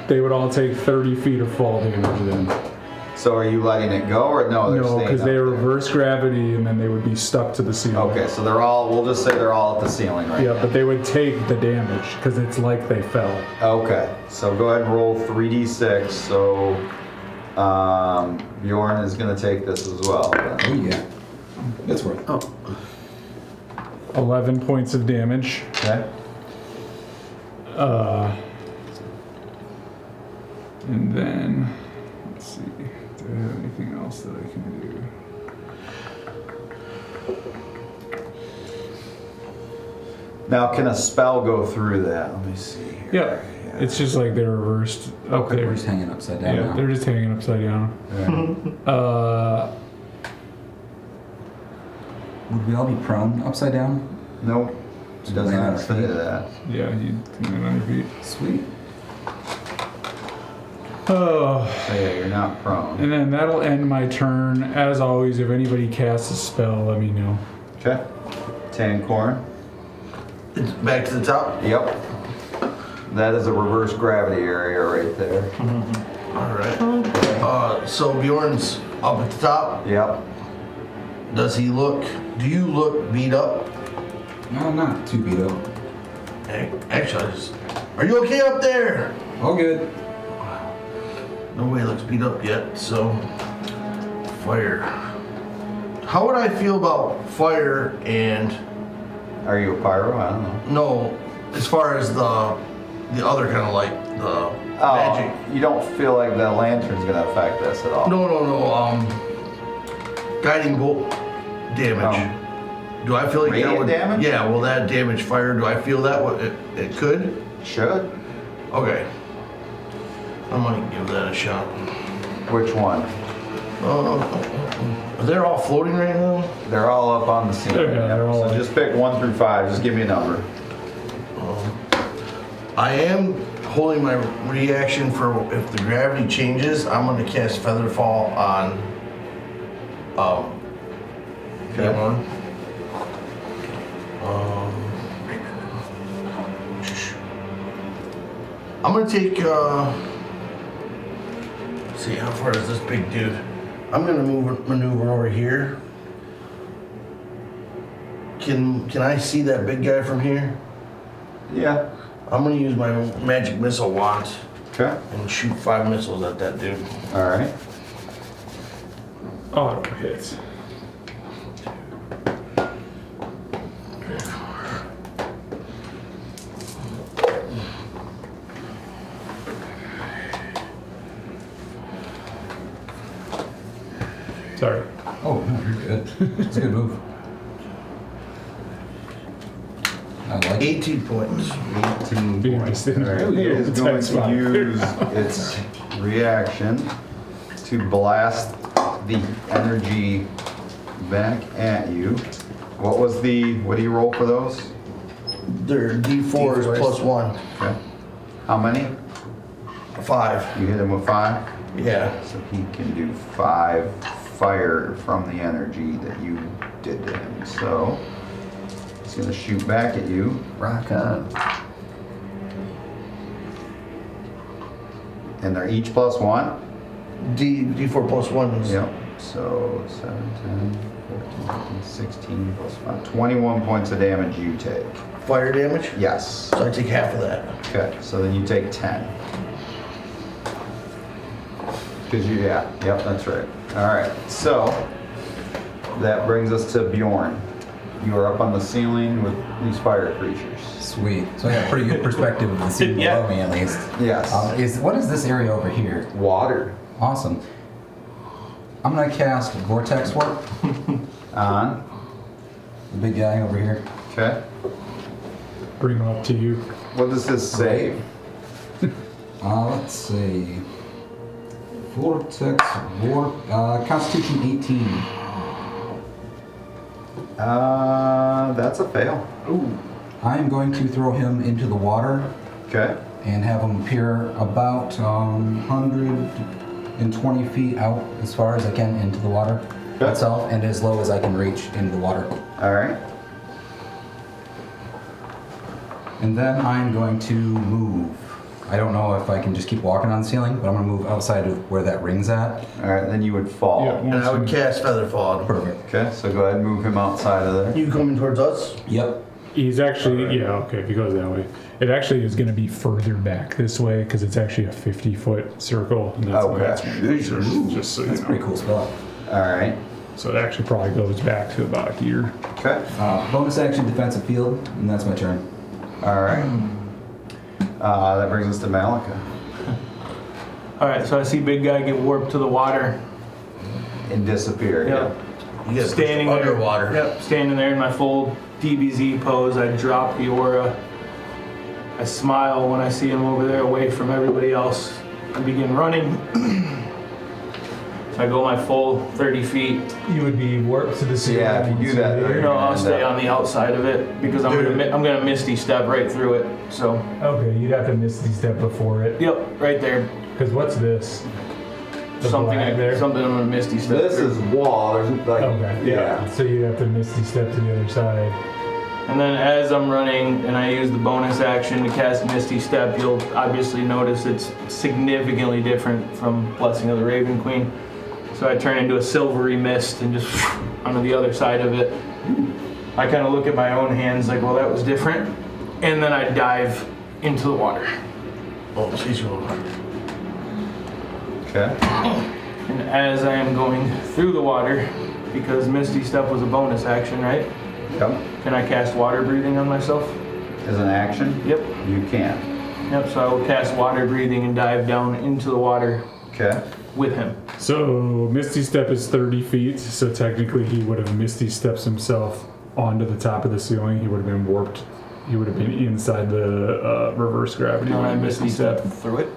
they would all take 30 feet of fall damage then. So are you letting it go or no? They're No, staying because up they there? reverse gravity and then they would be stuck to the ceiling. Okay, so they're all. We'll just say they're all at the ceiling right Yeah, but they would take the damage because it's like they fell. now. Okay, so go ahead and roll 3d6. So Bjorn is going to take this as well. Oh yeah. It's worth it. 11 points of damage. Okay. And then, let's see, do I have anything else that I can do? Now, can a spell go through that? Let me see here. Yeah, it's just like they're reversed up Okay, there. We're just hanging upside down Yeah, now. they're just hanging upside down. Would we all be prone upside down? Nope. It doesn't Laying on have our to say feet. that. Yeah, you land on your feet. Sweet. Oh, So yeah, you're not prone. and then that'll end my turn. As always, if anybody casts a spell, let me know. Okay. Tancorn. It's back to the top. Yep. That is a reverse gravity area right there. All right. So Bjorn's up at the top. Yep. Does he look? Do you look beat up? No, not too beat up. Actually, are you okay up there? All good. Nobody looks beat up yet. So fire. How would I feel about fire and Are you a pyro? I don't know. no? As far as the other kind of like the magic. You don't feel like the lantern's gonna affect this at all? No. Guiding bolt damage. Do I feel like that Radiant would? damage? Yeah. Will that damage fire? Do I feel that it could? Should. Okay. I might give that a shot. Which one? They're all floating right now. They're all up on the ceiling. Yeah, they're all So up. just pick 1 through 5. Just give me a number. I am holding my reaction for if the gravity changes. I'm going to cast Featherfall on Bjorn. I'm going to take. See how far is this big dude? I'm going to maneuver over here. Can I see that big guy from here? Yeah. I'm gonna use my magic missile wand Okay. and shoot 5 missiles at that dude. All right. Auto hit. Sorry. Oh, no, you're good. It's a good move. I like it. 18 points. 18 Being points. just in All right, a it is little going tight to spot. use its reaction to blast the energy back at you. What do you roll for those? They're D4s plus 1. Okay. How many? 5. You hit him with 5? Yeah. So he can do 5 fire from the energy that you did to him. So he's going to shoot back at you. Rock on. And they're each plus 1? D4 plus 1 is. Yep. So 7, 10, 14, 15, 16 plus 5. 21 points of damage you take. Fire damage? Yes. So I take half of that. Okay, so then you take 10. Yep, that's right. All right, so that brings us to Bjorn. You are up on the ceiling with these fire creatures. Sweet. So I got a pretty good perspective of the scene Yeah. below me, at least. Yes. What is this area over here? Water. Awesome. I'm gonna cast Vortex Warp. On. The big guy over here. Okay. Bring him up to you. What does this save? Let's see. Vortex Warp. Constitution 18. That's a fail. Ooh. I'm going to throw him into the water Okay. and have him appear about 120 feet out as far as I can into the water Okay. itself, and as low as I can reach into the water. All right. And then I'm going to move. I don't know if I can just keep walking on the ceiling, but I'm going to move outside of where that ring's at. All right, then you would fall. Yeah. And I would cast Featherfall on him. Perfect. Okay, so go ahead and move him outside of there. You coming towards us? Yep. He's actually, yeah, okay, if he goes that way. It actually is going to be further back this way because it's actually a 50-foot circle. And that's Okay. why it's just so you That's a know. pretty cool spell. All right. So it actually probably goes back to about here. Okay. Bonus action defensive field, and that's my turn. All right. That brings us to Maloca. All right, so I see big guy get warped to the water. And disappear. Yep. You get Standing there. underwater. Yep. Standing there in my full DBZ pose. I drop the aura. I smile when I see him over there, away from everybody else. I begin running. So I go my full 30 feet. You would be warped to the ceiling. Yeah, if you do that, You know, I'll stay on the outside of it because I'm gonna misty step right through it. So, Okay, you'd have to misty step before it. yep, right there. Because what's this? The Something black there? something I'm gonna misty step. This through. is wall. There's like, Okay. yeah. So you'd have to misty step to the other side. And then as I'm running and I use the bonus action to cast Misty Step, you'll obviously notice it's significantly different from Blessing of the Raven Queen. So I turn into a silvery mist and just onto the other side of it. I kind of look at my own hands like, well, that was different. And then I dive into the water. Oh, she's going. Okay. And as I am going through the water, because Misty Step was a bonus action, right? Yep. Can I cast water breathing on myself? As an action, Yep. you can. Yep, so I will cast water breathing and dive down into the water Okay. with him. So Misty Step is 30 feet, so technically he would have Misty Steps himself onto the top of the ceiling. He would have been warped. He would have been inside the reverse gravity. Can I line. Misty Step through it?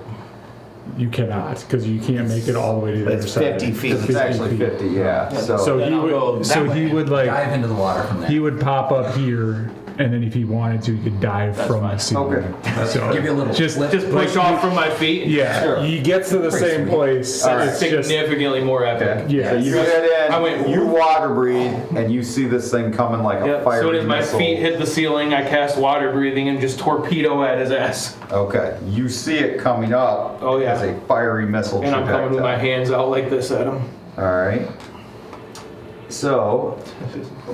You cannot, because you can't make it all the way to the other It's side. 50 feet. It's actually 50, yeah. So Then he I'll go would. that So way. he would like. Dive into the water from there. He would pop up here, and then if he wanted to, he could dive That's from fine. the ceiling. Okay. So Give you a little just flip. Just push off from my feet. And yeah, Sure. he gets to the Pretty same sweet. place. All right. It's just significantly more epic. Okay. yeah. You You get in, I went, you water breathe, and you see this thing coming like a Yep. fire As soon as my missile. feet hit the ceiling, I cast water breathing and just torpedo at his ass. Okay. You see it coming up Oh, yeah. as a fiery missile And I'm coming with my trajectory. hands out like this at him. All right. So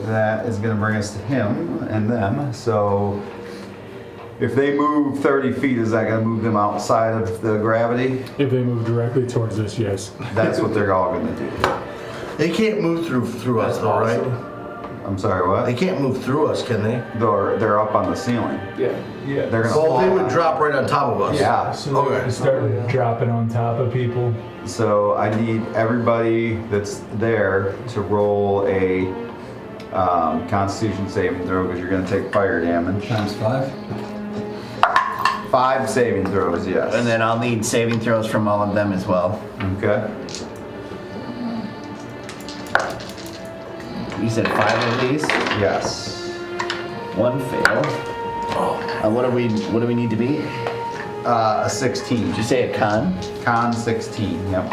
that is going to bring us to him and them. So if they move 30 feet, is that going to move them outside of the gravity? if they move directly towards us, yes. That's what they're all going to do. They can't move through us, though, right? I'm sorry, They what? can't move through us, can they? They're up on the ceiling. Yeah. Yeah. They're going to Well, they would drop right on top of us. Yeah. So Okay. they start dropping on top of people. So I need everybody that's there to roll a Constitution saving throw because you're going to take fire damage. Times 5. 5 saving throws, yes. And then I'll need saving throws from all of them as well. Okay. You said 5 of these? Yes. 1 fail. What do we need to be? A 16. Did you say a con? Con 16, yep.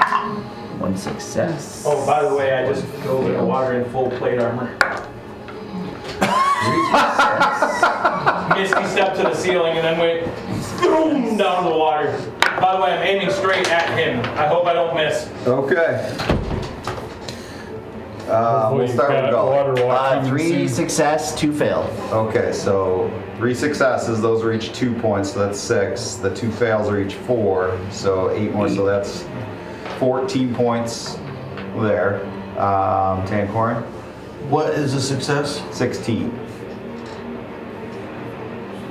1 success. Oh, by the way, I just dove in the water in full plate armor. Misty stepped to the ceiling and then went boom down the water. By the way, I'm aiming straight at him. I hope I don't miss. Okay. We'll start with Gully. 3 success, 2 fail. Okay, so 3 successes, those are each 2 points, so that's 6. The 2 fails are each 4, so 8 more, so that's 14 points there. Tancorn? What is a success? 16.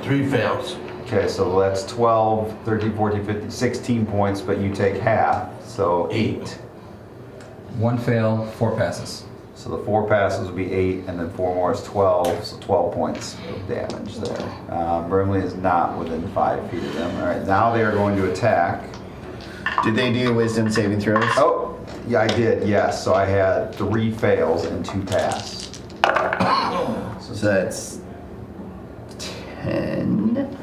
3 fails. Okay, so that's 12, 13, 14, 15, 16 points, but you take half, so 8. 1 fail, 4 passes. So the 4 passes would be 8, and then 4 more is 12, so 12 points of damage there. Brimley is not within 5 feet of them. All right, now they are going to attack. Did they do wisdom saving throws? Oh, yeah, I did, yes. So I had 3 fails and 2 pass. So that's 10,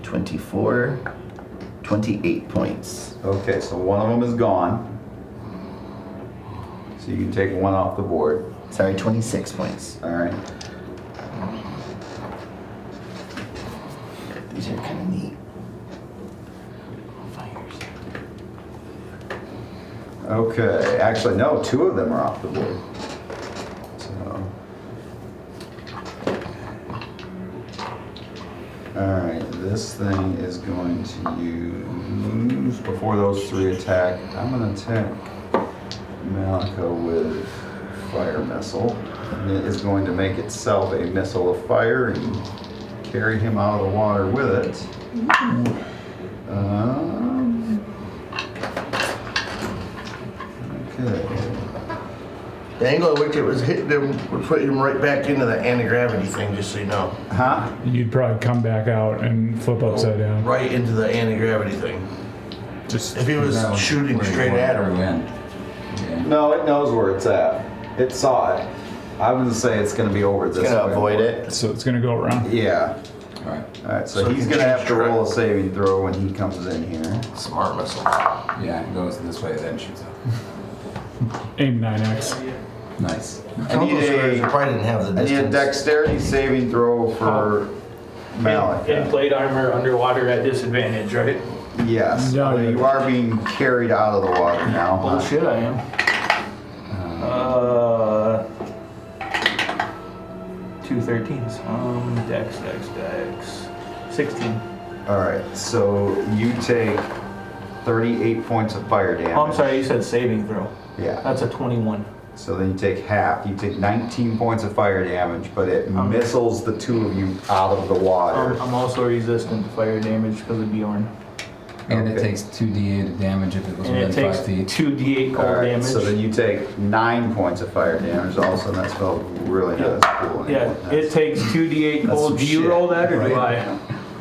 24, 28 points. Okay, so one of them is gone. So you can take 1 off the board. Sorry, 26 points. All right. These are kind of neat. Okay, actually, no, 2 of them are off the board. So. Alright, this thing is going to use, before those 3 attack, I'm going to attack Maloca with Fire Missile. And it is going to make itself a missile of fire and carry him out of the water with it. Okay. The angle at which it was hitting him would put him right back into the anti-gravity thing, just so you know. Huh? You'd probably come back out and flip upside down. Right into the anti-gravity thing. Just If he was shooting straight at him. Yeah. No, it knows where it's at. It saw it. I would say it's going to be over this way. It's going to avoid it. so it's gonna go around. Yeah. Alright. Alright, so So he's he going to have changed to roll a direct- saving throw when he comes in here. Smart missile. Yeah, it goes this way, then shoots up. Aim 9x. Nice. I need They a, probably didn't have the I need a distance. dexterity saving throw for In Maloca. plate armor underwater at disadvantage, right? Yes, Yeah, although you are being carried out of the water now. Bullshit, I am. 2 13s. Dex. 16. Alright, so you take 38 points of fire damage. Oh, I'm sorry, you said saving throw. Yeah. That's a 21. So then you take half. You take 19 points of fire damage, but it missiles the 2 of you out of the water. I'm also resistant to fire damage because of Bjorn. And it Okay. takes 2d8 of damage if it was And it within takes 5 feet. 2d8 cold Alright, damage. so then you take 9 points of fire damage also, and that spell really not as cool Yeah, anymore. it takes 2d8 That's cold. some Do you shit, roll that or do right?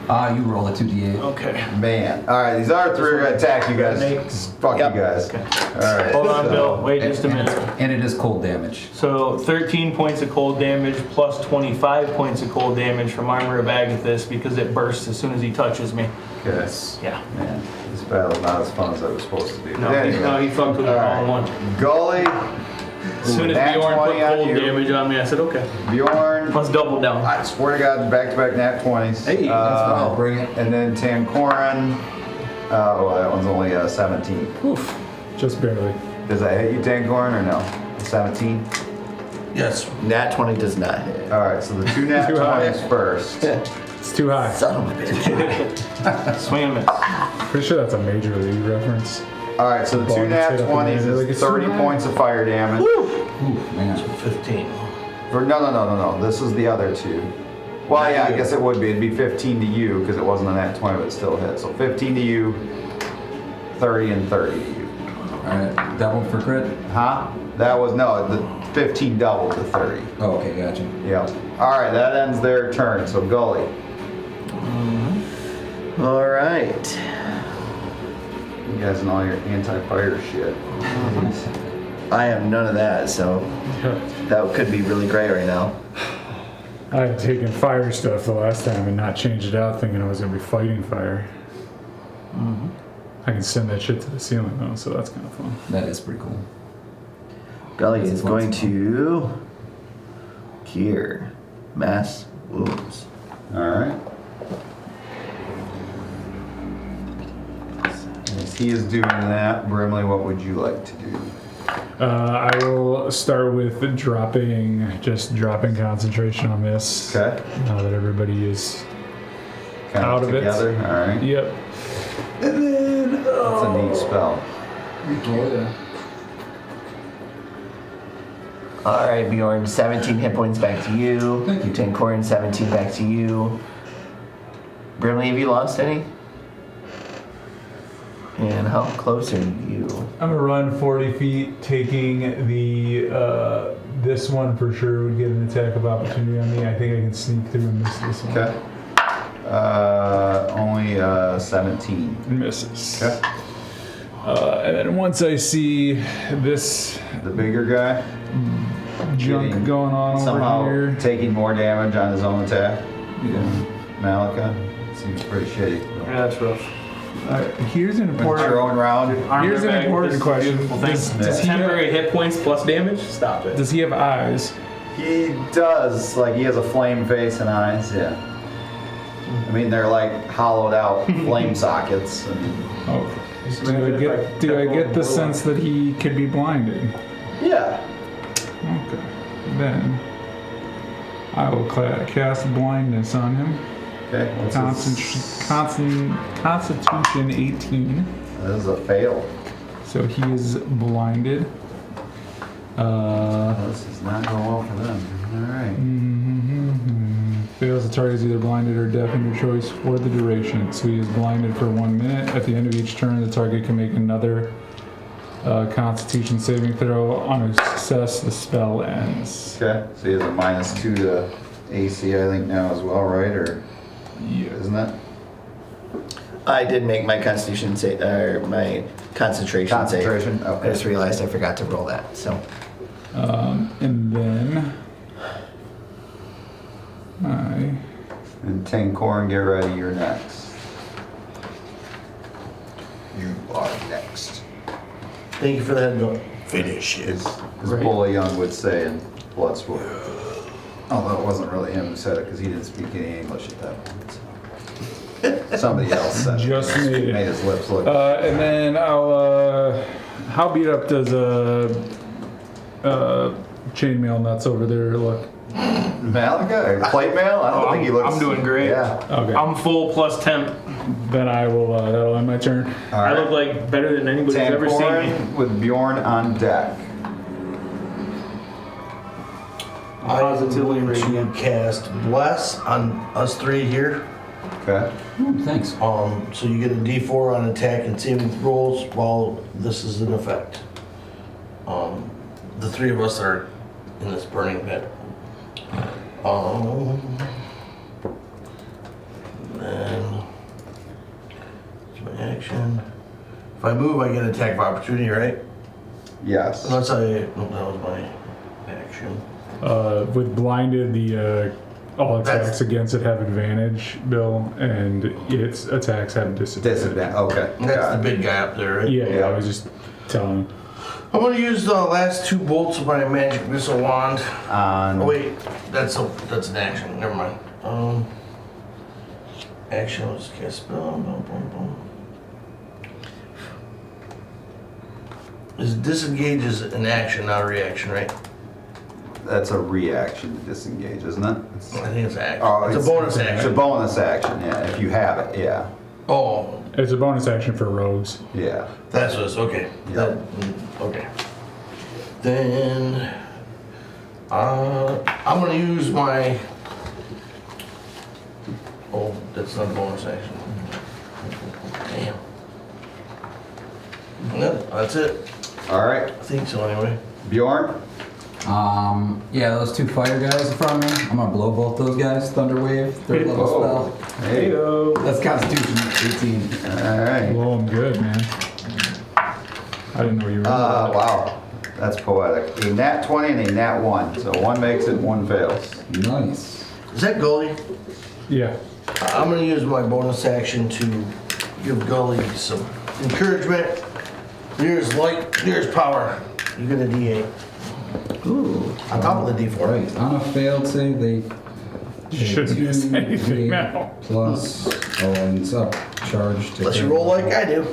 I? You roll a 2d8. Okay. Man. Alright, these other 3 are going to attack you guys. Makes- Fuck Yep. you guys. Okay. Alright. Hold on, so- Bill. Wait just a minute. And it is cold damage. So 13 points of cold damage plus 25 points of cold damage from Armor of Agathis because it bursts as soon as he touches me. Okay. Yeah. Man, this battle's not as fun as it was supposed to be. No, But anyway. he fucked with it all in one. Gully. As soon as Nat Bjorn 20 put on cold you. damage on me, I said, okay. Bjorn. Let's double down. I swear to God, back-to-back nat 20s. Hey, that's fine. Bring it. And then Tancoran. Well, that one's only 17. Oof. Just barely. Does that hit you, Tancoran, or no? 17? Yes. Nat 20 does not hit. All right, so the 2 nat Too high. 20s first. It's too high. Son of a bitch. Swing and miss. Pretty sure that's a major league reference. All right, so the 2 nat Ball hit up in the 20s air, like, is it's 30 too high. points of fire damage. Ooh, man. 15. No. This is the other 2. Well, yeah, I guess it would be. It'd be 15 to you because it wasn't a nat 20, but it still hit. So 15 to you, 30 and 30 to you. Alright, double for crit? Huh? That was, no, the 15 doubled to 30. Oh, okay, gotcha. Yep. Alright, that ends their turn, so Gully. All right. You guys and all your anti-fire shit. I have none of that, so that could be really great right now. I had taken fire stuff the last time and not changed it out thinking I was going to be fighting fire. I can send that shit to the ceiling though, so that's kind of fun. That is pretty cool. Gully is going to cure mass wounds. Alright. As he is doing that, Brimley, what would you like to do? I will start with dropping concentration on this. Okay. Now that everybody is Kind out of together. it. Alright. Yep. And then, that's a neat spell. All right, Bjorn, 17 hit points back to you. Thank you. Tinkorin, 17 back to you. Brimley, have you lost any? And how close are you? I'm gonna run 40 feet, taking the this one for sure would get an attack of opportunity on me. I think I can sneak through and miss this one. Okay. Only 17. Misses. Okay. And then once I see this The bigger guy junk Getting- going on somehow over here. taking more damage on his own attack. Yeah. Maloca. Seems pretty shitty. Yeah, that's rough. Here's an Went your important. own round. Here's an important question. Does he Temporary hit points plus damage? Stop it. Does he have eyes? He does. Like, he has a flame face and eyes, yeah. I mean, they're like hollowed out flame sockets. And, Oh. Do I get the sense that he could be blinded? yeah. Okay. Then I will cast blindness on him. Okay. What's Constitution 18. This is a fail. So he is blinded. This is not going well for them. Alright. Fails, the target is either blinded or deaf in your choice for the duration. So he is blinded for 1 minute. At the end of each turn, the target can make another Constitution saving throw. On a success, the spell ends. Okay. So he has a -2 to AC, I think, now as well, right? Or Yeah. isn't it? I did make my Constitution save, or my concentration save. Concentration? I Okay. just realized I forgot to roll that. So And then And Tinkorin, get ready, you're next. You are next. Thank you for that. Finish it. As Bully Young would say in Bloodsport. Although it wasn't really him who said it because he didn't speak any English at that point. So. Somebody else said it. Just made it. Made his lips look. and then I'll how beat up does chainmail nuts over there look? Maloca? Or plate mail? I don't think he looks. I'm doing great. Yeah. Okay. I'm full plus temp. Then I will that'll end my turn. All I right. look like better than anybody's ever seen me. Tinkorin with Bjorn on deck. I'm going to cast Bless on us three here. Okay. Thanks. So you get a D4 on attack and saving rolls while this is in effect. The three of us are in this burning pit. Then it's my action. If I move, I get an attack of opportunity, right? Yes. Unless that was my action. With blinded, the all attacks That's- against it have advantage, Bill, and its attacks have disadvantage. Disadvantage. Okay. That's Got the it. big guy up there, right? Yeah, I was just telling him. I'm gonna use the last two bolts of my magic missile wand. On. Oh wait, that's an action. Never mind. Action was cast spell. Boom, boom, boom. Is disengage is an action, not a reaction, right? That's a reaction to disengage, isn't it? I think it's action. Oh, it's a bonus It's a action. bonus action, yeah. If you have it, yeah. Oh, It's a bonus action for rogues. Yeah. that's what it's okay. Yeah. Okay. Then I'm gonna use my. Oh, that's not a bonus action. Damn. Nope, that's it. All right, I think so anyway. Bjorn. Yeah, those 2 fire guys in front of me. I'm gonna blow both those guys. Thunder wave, 3rd level spell. Hey. That's Constitution 18. All right. Well, I'm good, man. I didn't know you were. Wow. That's poetic. A nat 20 and a nat 1. So one makes it, one fails. Nice. Is that Gully? Yeah. I'm gonna use my bonus action to give Gully some encouragement. Here's light, here's power. You get a D8. Ooh. On top of the D4. Right. On a failed save, they Shouldn't miss anything 2d8 now. plus. Oh, and it's up. Charge to. Unless you roll like I do.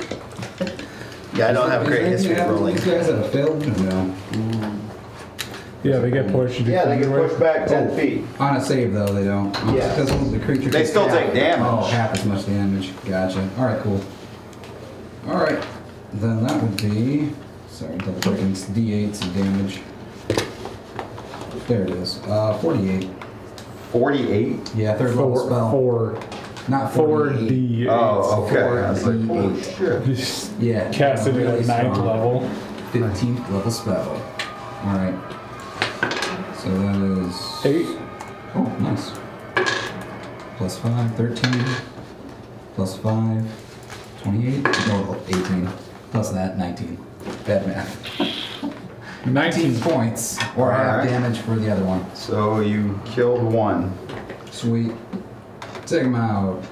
Yeah, I don't have a great history of rolling. These guys that have failed? No. Yeah, they get pushed. Yeah, they get pushed back 10 feet. On a save, though, they don't. Yeah. Because the creature. They takes still half. take damage. Oh, half as much damage. Gotcha. Alright, cool. Alright. Then that would be. Sorry, double checking. It's D8s of damage. There it is. 48. 48? Yeah, 3rd level spell. Four. Not 48. 4d8. Oh, okay. I was like, D8. holy shit. Just Yeah. cast it really at 9th strong. level. 15th level spell. Alright. So that is. 8. Oh, nice. Plus 5, 13. Plus 5, 28. No, 18. Plus that, 19. Bad math. 19 points, or half Alright. damage for the other one. So you killed one. Sweet. Take him out.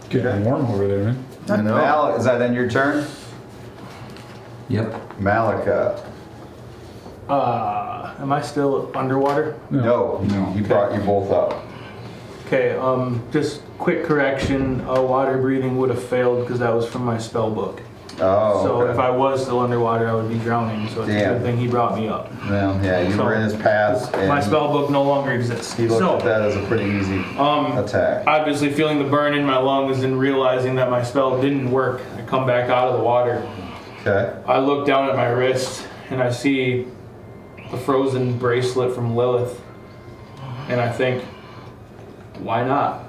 Getting warm over there, man. I know. Is that then your turn? Yep. Maloca. Am I still underwater? No. No. He brought you both up. Okay, just quick correction, water breathing would have failed because that was from my spell book. Oh, So okay. if I was still underwater, I would be drowning, so it's a Damn. good thing he brought me up. Well, yeah, you were in his path, and My spell book no longer exists. he looked So, at that as a pretty easy attack. obviously feeling the burn in my lungs and realizing that my spell didn't work, I come back out of the water. Okay. I look down at my wrist and I see the frozen bracelet from Lilith. And I think, why not?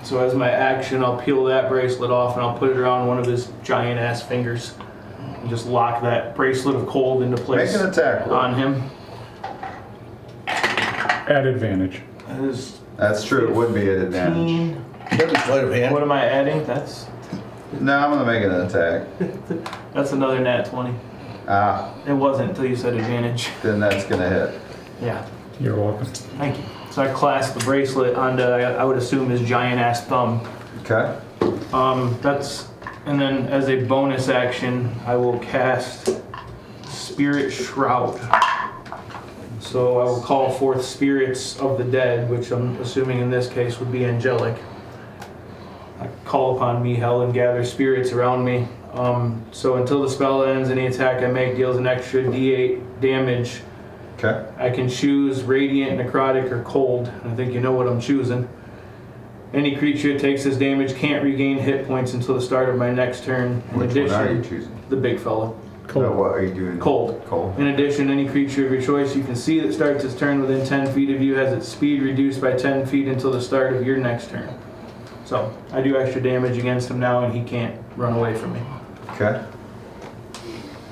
So as my action, I'll peel that bracelet off and I'll put it around one of his giant ass fingers. And just lock that bracelet of cold into place Make an attack roll. on him. At advantage. That is That's true, it would be an advantage. That'd be sleight of hand. What am I adding? That's No, I'm gonna make an attack. another nat 20. Ah, It wasn't until you said advantage. then that's gonna hit. Yeah, You're welcome. thank you. So I clasp the bracelet onto, I would assume, his giant ass thumb. Okay. And then as a bonus action, I will cast Spirit Shroud. So I will call forth spirits of the dead, which I'm assuming in this case would be angelic. I call upon me, hell, and gather spirits around me. So until the spell ends, any attack I make deals an extra D8 damage. Okay. I can choose Radiant, Necrotic, or Cold. I think you know what I'm choosing. Any creature that takes this damage can't regain hit points until the start of my next turn. In Which addition, one are you choosing? the big fella. No, what are you doing? Cold. Cold. In addition, any creature of your choice you can see that starts its turn within 10 feet of you has its speed reduced by 10 feet until the start of your next turn. So, I do extra damage against him now and he can't run away from me. Okay.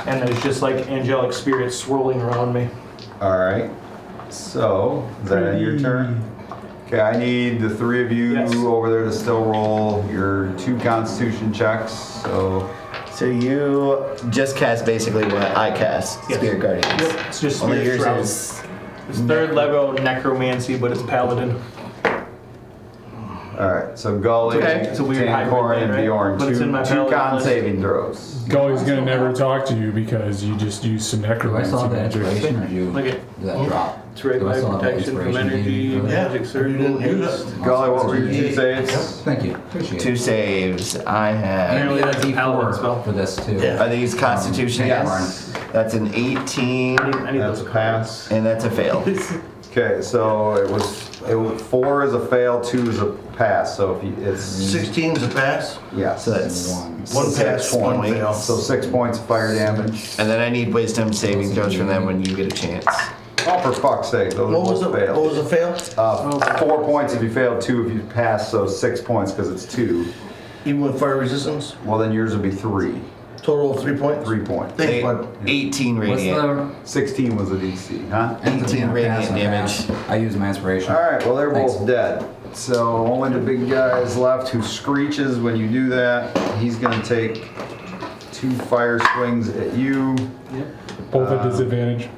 And there's just like angelic spirits swirling around me. Alright. So, is that your turn? Okay, I need the three of you Yes. over there to still roll your 2 constitution checks. So you just cast basically what I cast, Yes. Spirit Guardians. Yep, it's just Only Spirit yours Shroud. is It's third level necromancy, but it's paladin. Alright, so Gully, Okay. It's a weird hybrid Corin, thing, and right? Bjorn, But it's in my two paladin con list. saving throws. Gully's gonna never talk to you because you just used some Do I necromancy still have that magic. inspiration, or do you? Look at Did that drop? it's right Do I by still have that protection from inspiration energy, gain for that? magic You surge, didn't use haste. Gully, what were your 2 Yep. saves? Thank you. Appreciate 2 it. saves. I have. Apparently that's a paladin D4 spell. for this too. Yeah. Are these Constitution? Yes. That's an 18, I need That's those a pass. and that's a fail. Okay, so it was 4 is a fail, 2 is a pass. So if you, it's 16 is a pass. yeah, So that's One 6 pass, one points. fail. so 6 points of fire damage. And then I need wisdom saving throws from them when you get a chance. Oh, for fuck's sake, those What are was both the failed. what was the fail? 4 points if you failed, 2 if you passed, so 6 points because it's 2. Even with fire resistance? Well, then yours would be 3. Total of 3 points? 3 points. Thanks, bud. 18 What's radiant. 16 was a DC, huh? 18 radiant damage. I use my inspiration. Alright, well they're Thanks. both dead. So only the big guy is left who screeches when you do that. He's gonna take 2 fire swings at you. Both at disadvantage.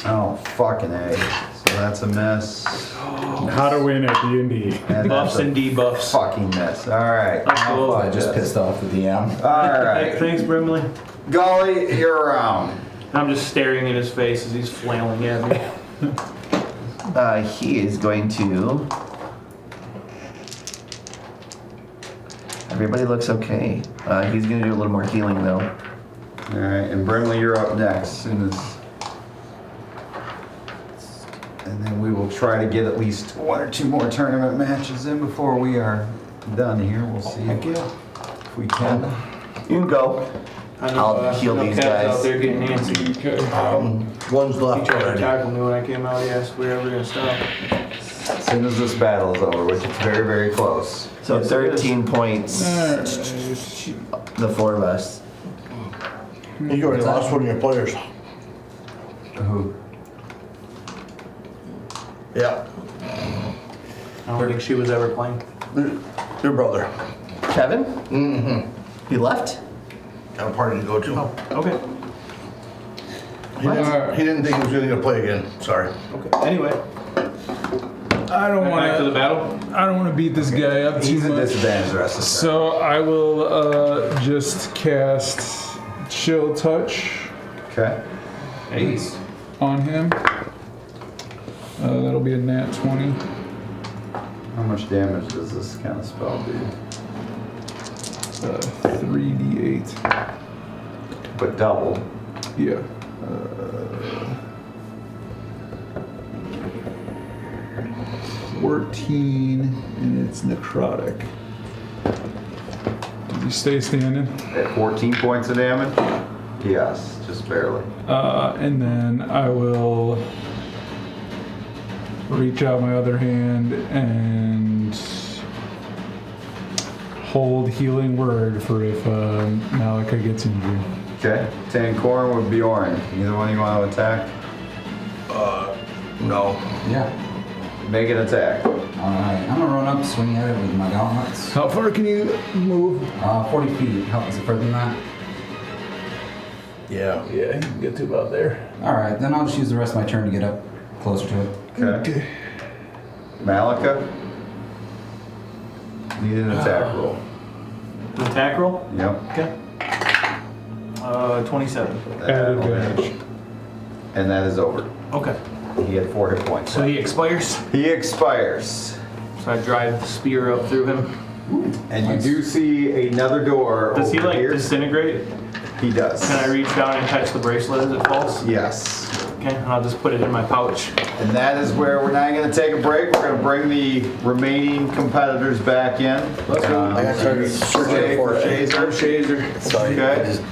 Oh, fucking A. So that's a miss. How to win at D&D. And Buffs that's a and debuffs. fucking miss. Alright. Oh, I just pissed off the DM. Alright. Thanks, Brimley. Golly, you're around. I'm just staring in his face as he's flailing at me. He is going to. Everybody looks okay. He's going to do a little more healing though. Alright, and Brimley, you're up next. Soon as... And then we will try to get at least 1 or 2 more tournament matches in before we are done here. We'll see if we can. You can go. I know, I'll heal no these Kev's guys. out there getting antsy. One's He left tried to already. tackle me when I came out. He asked if we were ever gonna stop. As soon as this battle is over, which is very, very close. So Yes, it is. 13 points. The 4 of us. You already lost one of your players. Who? Yeah. I don't think she was ever playing. Your brother. Kevin? Mm-hmm. He left? Got a party to go to. Okay. He didn't think he was going to play again. Sorry. Okay. Anyway, I don't back to the want battle. to. I don't want to beat this guy up too He's at much. disadvantage the rest of the time. So I will just cast Chill Touch Okay. Ace. on him. That'll be a nat 20. How much damage does this kind of spell do? 3d8. But double. Yeah. 14, and it's necrotic. Did you stay standing? At 14 points of damage? Yes, just barely. And then I will reach out my other hand and hold Healing Word for if Maloca gets injured. Okay. Tankorin with Bjorn. Either one you want to attack? No. Yeah. Make an attack. Alright, I'm gonna run up, swing at it with my gauntlets. How far can you move? 40 feet. How is it further than that? Yeah. Yeah, you can get to about there. Alright, then I'll just use the rest of my turn to get up closer to it. Okay. Maloca? Need an attack roll. An attack roll? Yep. Okay. 27. At advantage. And that is over. Okay. He had 4 hit points. So he expires. He expires. So I drive the spear up through him. And you do see another door Does he over like here. disintegrate? He does. Can I reach down and touch the bracelet as it falls? Yes. Okay, and I'll just put it in my pouch. And that is where we're now going to take a break. We're going to bring the remaining competitors back in. Let's go. I got started searching for it. Shazer. Sorry. Okay.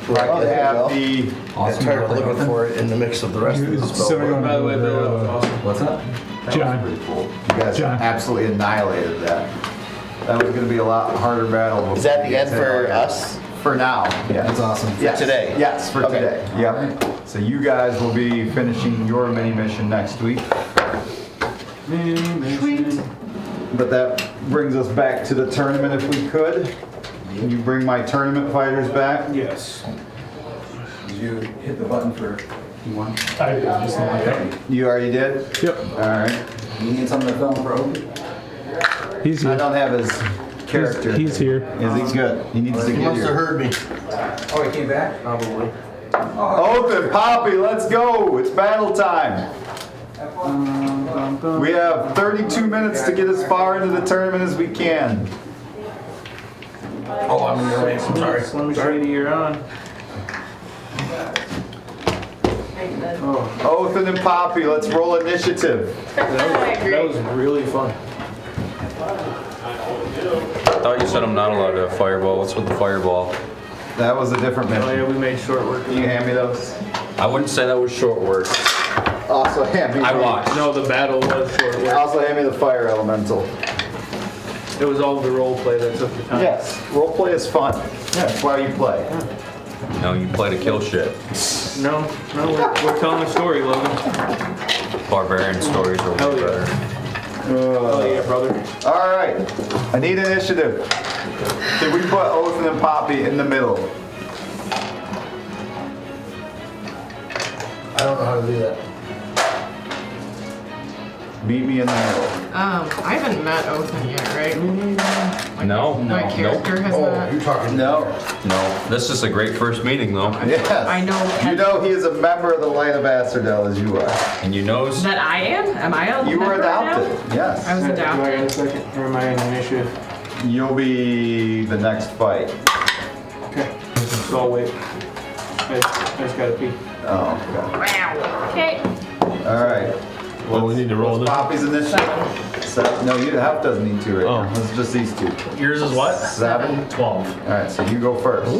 I can have the... I got tired of looking for it in the mix of the rest of the spell. Sitting on By the way, that was awesome. What's up? John. Pretty cool. You guys John. absolutely annihilated that. That was going to be a lot harder battle. Is that the before end you for guys had us? For now, yes. That's awesome. Yes. today? Yes, for Okay. today. Yep. So you guys will be finishing your mini mission next week. Sweet. But that brings us back to the tournament if we could. Can you bring my tournament fighters back? Yes. Did you hit the button for P1? I did, just not like that. You already did? Yep. Alright. You need something to film for Opie? He's I here. don't have his character. He's here. Is he good? He needs to He get must have here. heard me. Oh, he came back? Probably. Open, Poppy, let's go. It's battle time. We have 32 minutes to get as far into the tournament as we can. Oh, I'm in your way. Sorry. Slim Shady, you're on. Othan and Poppy, let's roll initiative. That was really fun. I thought you said I'm not allowed to have fireball. What's with the fireball? That was a different Oh yeah, mission. we made short work. Can you hand me those? I wouldn't say that was short work. Also hand me. I watched. No, the battle was short work. Also hand me the fire elemental. It was all the role play that took the time. Yes, role play is fun. That's why you play. No, you play to kill shit. No, we're telling a story, Logan. Barbarian stories are Hell way yeah. better. Oh yeah, brother. All right, I need initiative. Did we put Othan and Poppy in the middle? I don't know how to do that. Meet me in the middle. I haven't met Othan yet, right? Like, No, my no, character has Oh, not. you're talking. No. No, this is a great first meeting though. Yes. I know. You know he is a member of the Light of Astrodel as you are. And you knows That I am? Am I a You were member now? adopted. Yes. I was Do I adopted. got a second? Or am I in initiative? You'll be the next fight. Okay. So I'll wait. I just gotta pee. Oh, Okay. okay. All right. Well, we need to roll What's this. Poppy's initiative? 7. No, you half doesn't need to right now. Oh. It's just these two. Yours is what? 7. 12. All right, so you go first.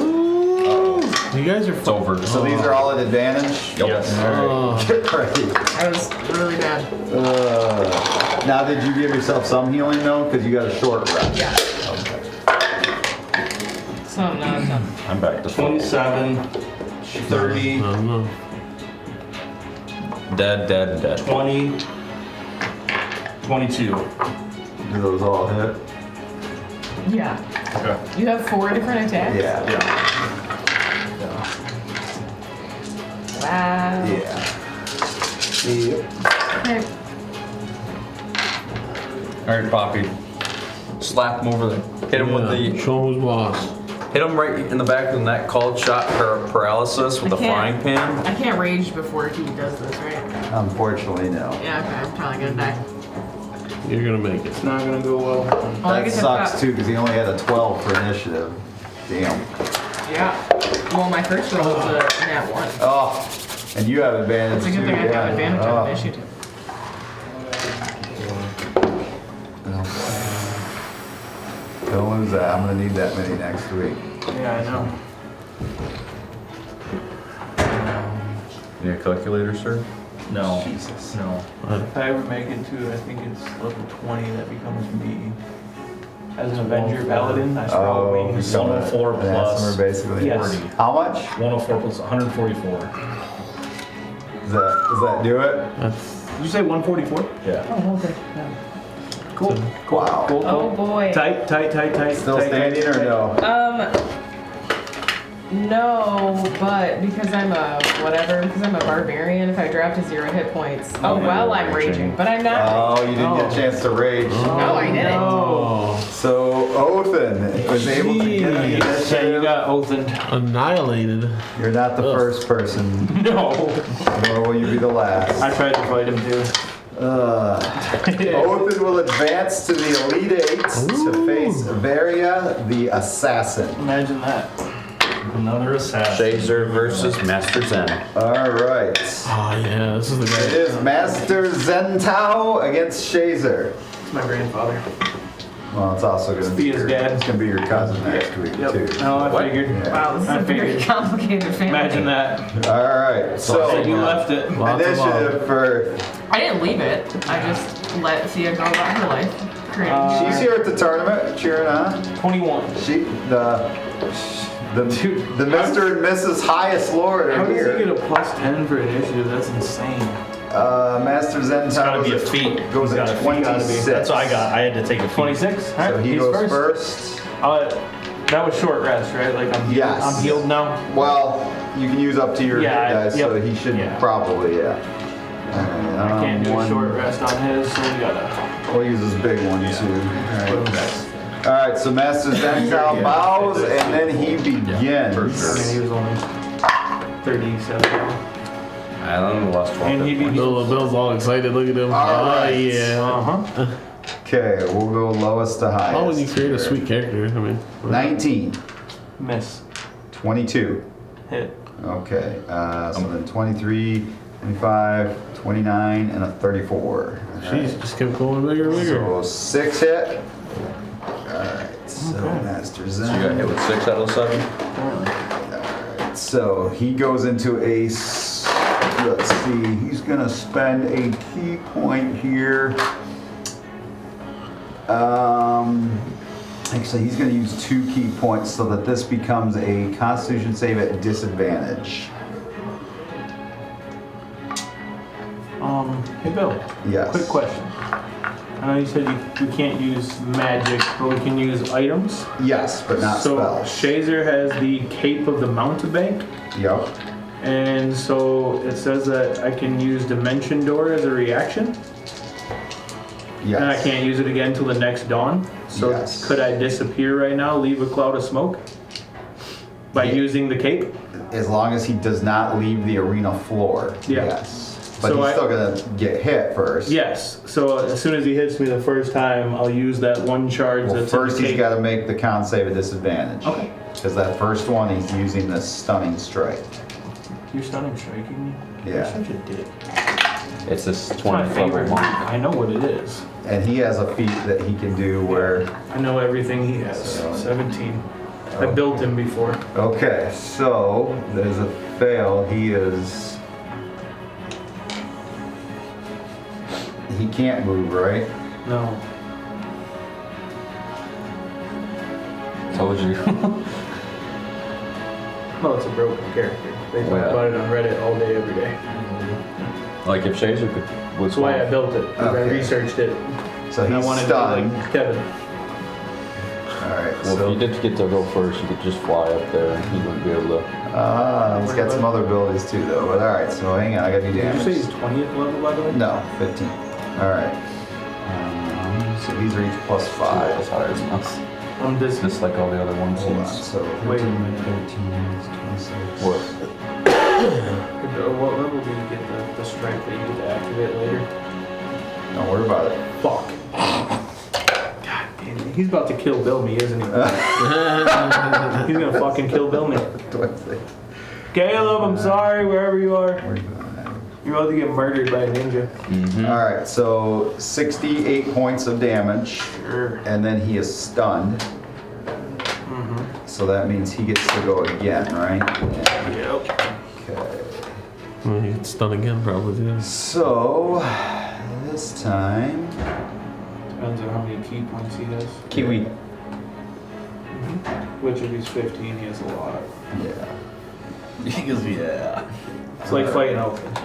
You guys are it's over. So these are all at advantage? Yes. All right. Get ready. I was really bad. Now, did you give yourself some healing though? Because you got a short rest. Yeah. Okay. So no, I'm done. I'm back to full. 27, 30, No. Dead. 20, 22. Do those all hit? Yeah. Okay. You have 4 different attacks? Yeah. Wow. Yeah. Okay. All right, Poppy. Slap him over there. Hit him with the. Show who's boss. Hit him right in the back of the neck. Called shot paralysis with I a frying can't. pan. I can't rage before he does this, right? Unfortunately, no. Yeah, okay. I'm probably gonna die. You're gonna make it. It's not gonna go well. Well, I That guess sucks I've too, because he only had a 12 for initiative. Damn. got, yeah. Well, my first roll was a nat 1. Oh, and you have advantage It's a too. good thing I yeah. got advantage Oh. on initiative. Don't lose that. I'm gonna need that many next week. Yeah, I know. You need a calculator, sir? No. Jesus. No. If I ever make it to, I think it's level 20, that becomes me. As an Avenger Paladin, I sprawl Oh, wings. become 104 an plus advanced basically. Yes. 40. How much? 104 plus 144. Does that do it? Did you say 144? Yeah. Oh, okay. Yeah. Cool. Cool. Wow. Cool. Oh Cool. boy. Tight. Still tight, standing tight, or tight. no? No, but because I'm a barbarian, if I drop to 0 hit points, well, I'm raging, but I'm not. Oh, you didn't get a chance to rage. No, I didn't. Oh, So Othan was able to get the Yeah, you initiative. got Othan. annihilated. You're not the first person, No. nor will you be the last. I tried to fight him too. Othan will advance to the Elite Eight to face Varia the Assassin. Imagine that. Another assassin. Shazer versus Master Zen. All right. Oh yeah, this is the It guy. is Master Zentao against Shazer. It's my grandfather. Well, it's also going to be Thea's dad. It's going to be your cousin next week Yep. too. No, I What? figured. Yeah. Wow, this is I a very figured. complicated family. Imagine that. All right. So So you left it. Lots of love. initiative for I didn't leave it. I just let Thea go about her life. she's here at the tournament cheering on. 21. She the Mr. and Mrs. Highest Lord How are does he get here. a plus 10 for initiative? That's insane. Master Zentao It's gotta be a feat. goes It's at gotta be. 26. That's what I got. I had to take a feat. 26. All right, So he he's goes first. That was short rest, right? Like I'm healed, Yes. I'm healed now. Well, you can use up to your Yeah, hit dice, so yep. he should Yeah. probably, yeah. I can't do a short rest on his, so we gotta We'll use this big one Yeah. too. put him back. All right, so Master Zentao bows and then he begins. for I mean, he was only 37 now. I don't know, lost 12 And hit he'd be points. Bill's all excited. Look at him. All Oh right. yeah. Uh-huh. Okay, we'll go lowest to highest. Oh, when you create a here. sweet character, I mean. 19, Miss. 22. Hit. Okay, so then 23, 25, 29, and a 34. All Jeez, right. just kept going bigger and bigger. So 6 hit. Alright, so Okay. Master So you got Zen. hit with 6 out of 7? Alright, so he goes into let's see, he's gonna spend a key point here. Actually, he's going to use 2 key points so that this becomes a Constitution save at disadvantage. Hey Bill. Yes. Quick question. I know you said we can't use magic, but we can use items. Yes, but not so spells. Shazer has the Cape of the Mountebank. Yep. And so it says that I can use Dimension Door as a reaction. Yes. And I can't use it again till the next dawn. So Yes. could I disappear right now, leave a cloud of smoke? By using the cape? As long as he does not leave the arena floor. Yeah. Yes. But So he's still going to get hit first. Yes. So as soon as he hits me the first time, I'll use that one charge Well, that's in first the he's cape. got to make the con save at disadvantage. Okay. Because that first one, he's using the stunning strike. You're stunning striking me? Yeah. You're such a dick. It's this It's my 20th favorite. level monk. I know what it is. And he has a feat that he can do where... I know everything he has. So- 17. I built him before. Okay, so there's a fail. He is... He can't move, right? No. Told you. Well, it's a broken character. They talk Yeah. about it on Reddit all day, every day. Like if Shazer could. That's why I built it. Because I Okay. researched it. So And I he's wanted stunned. to be like Kevin. Alright, Well, if so... you did get to go first, you could just fly up there and he wouldn't be able to. He's got some other abilities too, though. But alright, so hang on, I gotta do Did you damage. say he's 20th level, by the way? No, 15. Alright. So these are each plus 5. As high as us. This. Just like all the other ones. Hold on, so Wait a 13, minute. 13, 26. What? What level do you get the strike that you get to activate later? Don't worry about it. Fuck. God damn it. He's about to kill Bill me, isn't he? He's gonna fucking kill Bill me. Caleb, I'm sorry, wherever you are. You're about to get murdered by a ninja. Alright, so 68 points of damage. Sure. And then he is stunned. So that means he gets to go again, right? Yep. Okay. Well, he gets stunned again, probably. Yeah. So, this time... Depends on how many key points he has. Kiwi. Which of these 15 he has a lot. Yeah. He goes, yeah. It's like fighting elephants.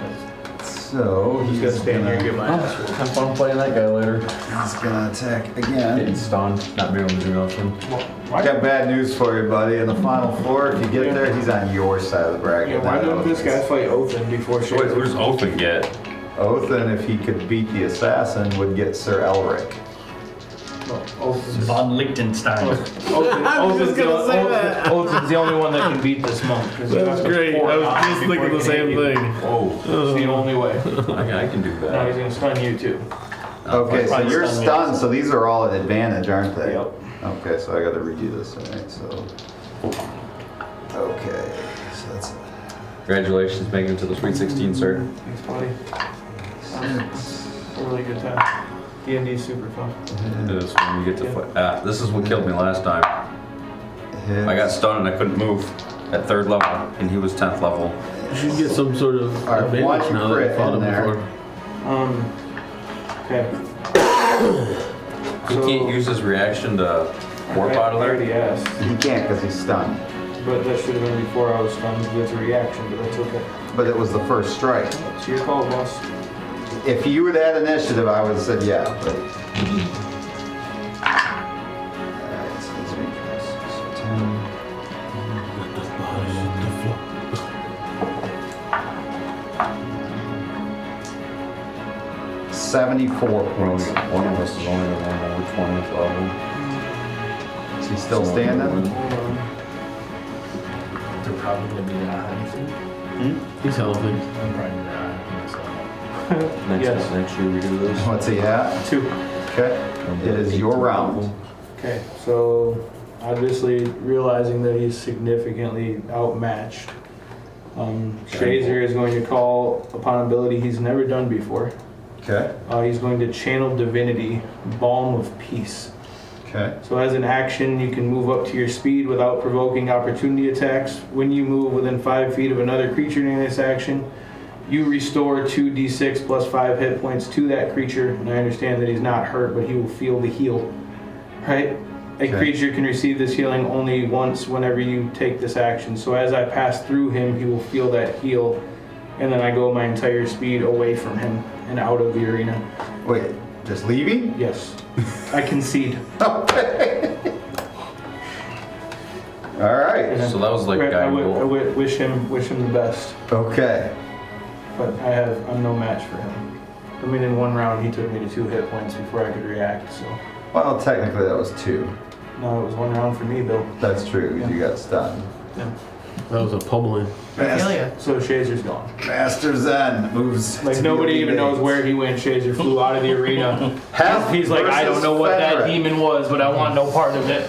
So, He's he's gonna stand here and get gonna, my ass whooped. Have fun playing that guy later. he's gonna attack Getting again. stunned, not being able to do nothing. I got bad news for you, buddy. In the final four, if you get there, he's on your side of the bracket. Yeah, why not didn't this guy Othan's. fight Othan before Wait, Shazer? where's Othan get? Othan, if he could beat the assassin, would get Sir Elric. Othan's Von Liechtenstein. Othan's the only one that can beat this monk. 'cause he has to pour it on before he can hit you. Oh, It's the only way. I can do Now he's that. gonna stun you too. Okay, so probably you're stun me. stunned, so these are all at advantage, aren't they? Yep. Okay, so I gotta redo this, alright, so... Okay, so that's... Congratulations, making it to the Sweet 16, sir. Thanks, buddy. A really good time. D&D is super fun. It is when you get to fight. This is what killed me last time. Hits. I got stunned and I couldn't move at 3rd level, and he was 10th level. You should get some sort of Alright, advantage one now that crit you fought in him there. before. Okay. He can't use his reaction to warp out of I there. already asked, He can't because he's stunned. but that should have been before I was stunned. It's a reaction, but that's okay. But it was the first strike. It's your call, boss. If you would add initiative, I would have said yeah, but... Alright, so let's make this. So 10... 74 points. One of us is only around over 20th level. Is he still standing? They're probably gonna be that He's healthy. I'm probably gonna Yes. Next year we do this. What's he at? 2. Okay. It is your round. Okay, so obviously realizing that he's significantly outmatched, Shazer is going to call upon ability he's never done before. Okay. He's going to channel divinity, Balm of Peace. Okay. So as an action, you can move up to your speed without provoking opportunity attacks. When you move within 5 feet of another creature during this action, you restore 2d6 plus 5 hit points to that creature. And I understand that he's not hurt, but he will feel the heal. Right? A creature can receive this healing only once whenever you take this action. So as I pass through him, he will feel that heal, and then I go my entire speed away from him and out of the arena. Wait, just leaving? Yes. I concede. Okay. All right. So that was like I guiding wish him the best, Okay. but I'm no match for him. I mean, in one round he took me to 2 hit points before I could react. So Well, technically that was 2. no, it was 1 round for me, Bill. That's true. You got stunned. Yeah. That was a pummeling. So Shazer's gone. Master Zen moves. Like to nobody the even knows where he went. Shazer flew out of the arena. Half He's like, I don't know what that versus demon was, but I want no part of it.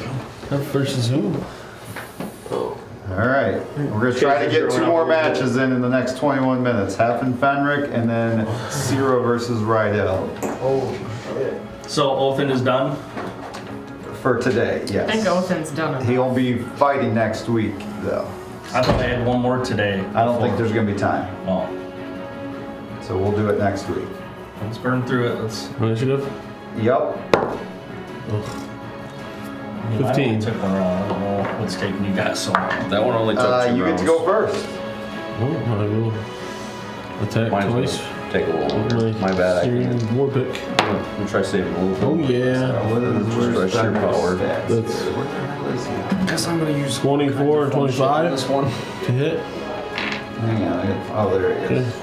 Versus who? All right. We're going to try to get 2 more matches in the next 21 minutes. Half and Fenric, and then Zero versus Rydell. Oh, shit. So Othin is done? For today, I think yes. Othin's done. He'll be fighting next week, though. I thought I had one more today. I don't think there's going to be time. Oh, So we'll do it next week. let's burn through it. Let's. Initiative? Yup. I mean, I 15. only took 1 round. I don't know what's taking you guys so long. That one only took 2 You get rounds. to go first. Oh, I will attack Mine's twice. gonna take a little longer. My bad. I Searing can't. war pick. We'll try saving a little. Oh yeah. Where's sheer power. That's Guess I'm gonna use 24 and 25 this one. to hit. Hang on. Oh, there it is. Okay.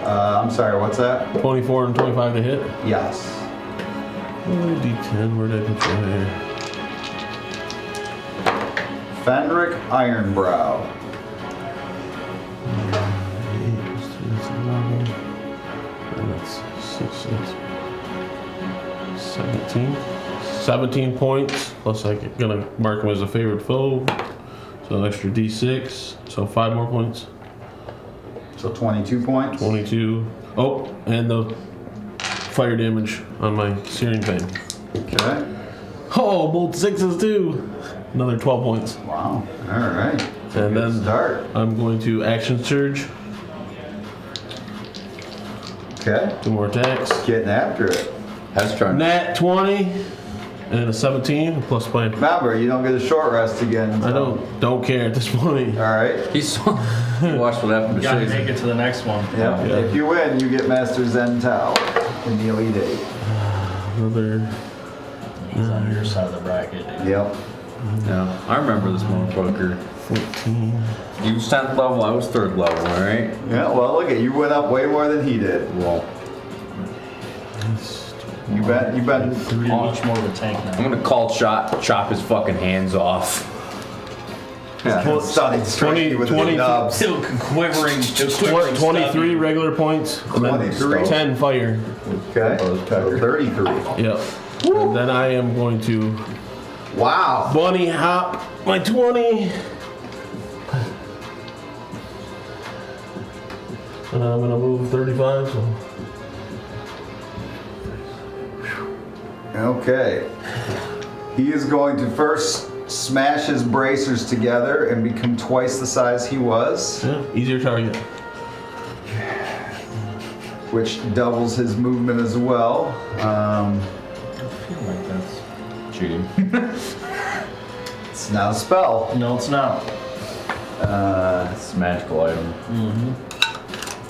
I'm sorry, what's that? 24 and 25 to hit. Yes. D10, where did I put that here? Fenric Ironbrow. 11. And that's 17. 17 points. Plus I'm gonna mark him as a favored foe. So an extra D6. So 5 more points. So 22 points. 22. Oh, and the fire damage on my searing pain. Okay. Oh, both 6s too. Another 12 points. Wow. All right. And Good then start. I'm going to action surge. Okay. 2 more attacks. Getting after it. That's trying. Nat 20 and a 17 plus my. Remember, you don't get a short rest again. I don't care at this point. All right. He's watch what happened to You gotta Shazer. make it to the next one. Yeah. Yeah. If you win, you get Master Zen Tao in the Elite 8. Another. He's on your side of the bracket. Dude. Yep. Yeah, I remember this motherfucker. 14. You was 10th level, I was 3rd level, alright? Yeah. Well, look at you went up way more than he did. Well, You bet. You bet. You're much more of a tank now. I'm gonna call chop his fucking hands off. Yeah. Stunning strike with his 20 nubs. Still quivering. 23 regular points. And then 23. 10 fire. Okay. 33. Yep. And then I am going to Wow. bunny hop my 20. And I'm gonna move 35. So. Okay. He is going to first smash his bracers together and become twice the size he was, Yeah, easier target. which doubles his movement as well. I feel like that's Cheating. It's not a spell. no, it's not. It's a magical item.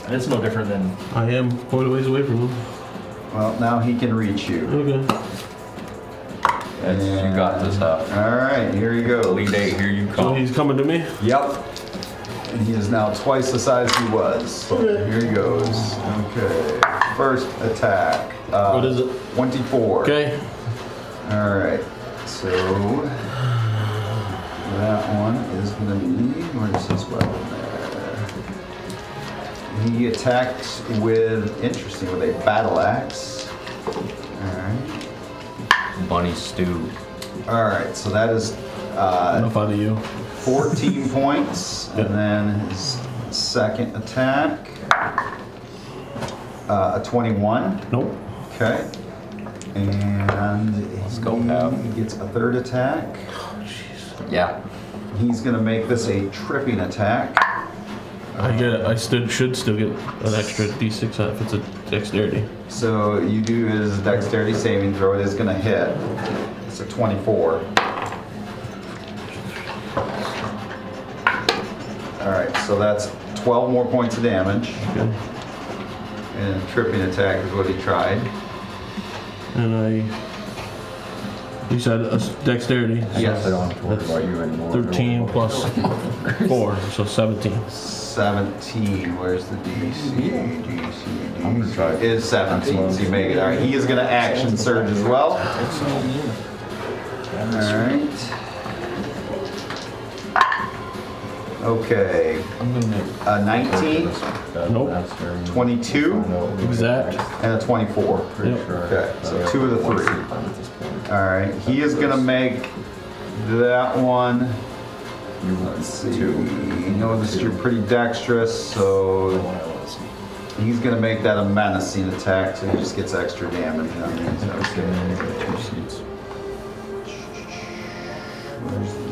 And it's no different than I am quite a ways away from him. Well, now he can reach you. Okay. You got this half. All right, here you go. Elite 8, here you So come. he's coming to me. Yep. And he is now twice the size he was. Here he goes. Okay. First attack. What is it? 24. Okay. All right. So that one is going to be, where's his weapon there? He attacks with, interesting, with a battle axe. All right. Bunny stew. All right. So that is Enough out of you. 14 points. And then his second attack, a 21. Nope. Okay. And go, Pap. he gets a third attack. Yeah. He's going to make this a tripping attack. I should still get an extra D6 if it's a dexterity. So you do his dexterity saving throw. It is going to hit. It's a 24. so that's 12 more points of damage. Okay. And tripping attack is what he tried. And you said a dexterity. Yes. I don't have to worry about you anymore. 13 plus 4, so 17. 17. Where's the DC? I'm gonna try. Is 17, so you make it. All right, he is going to action surge as well. All right. Okay. 19, Nope. 22, Exact. and a 24. Yep. Okay, so 2 of the 3. All right, he is going to make that one. Let's see. You notice you're pretty dexterous, so he's going to make that a menacing attack, so he just gets extra damage on these. Okay. Where's the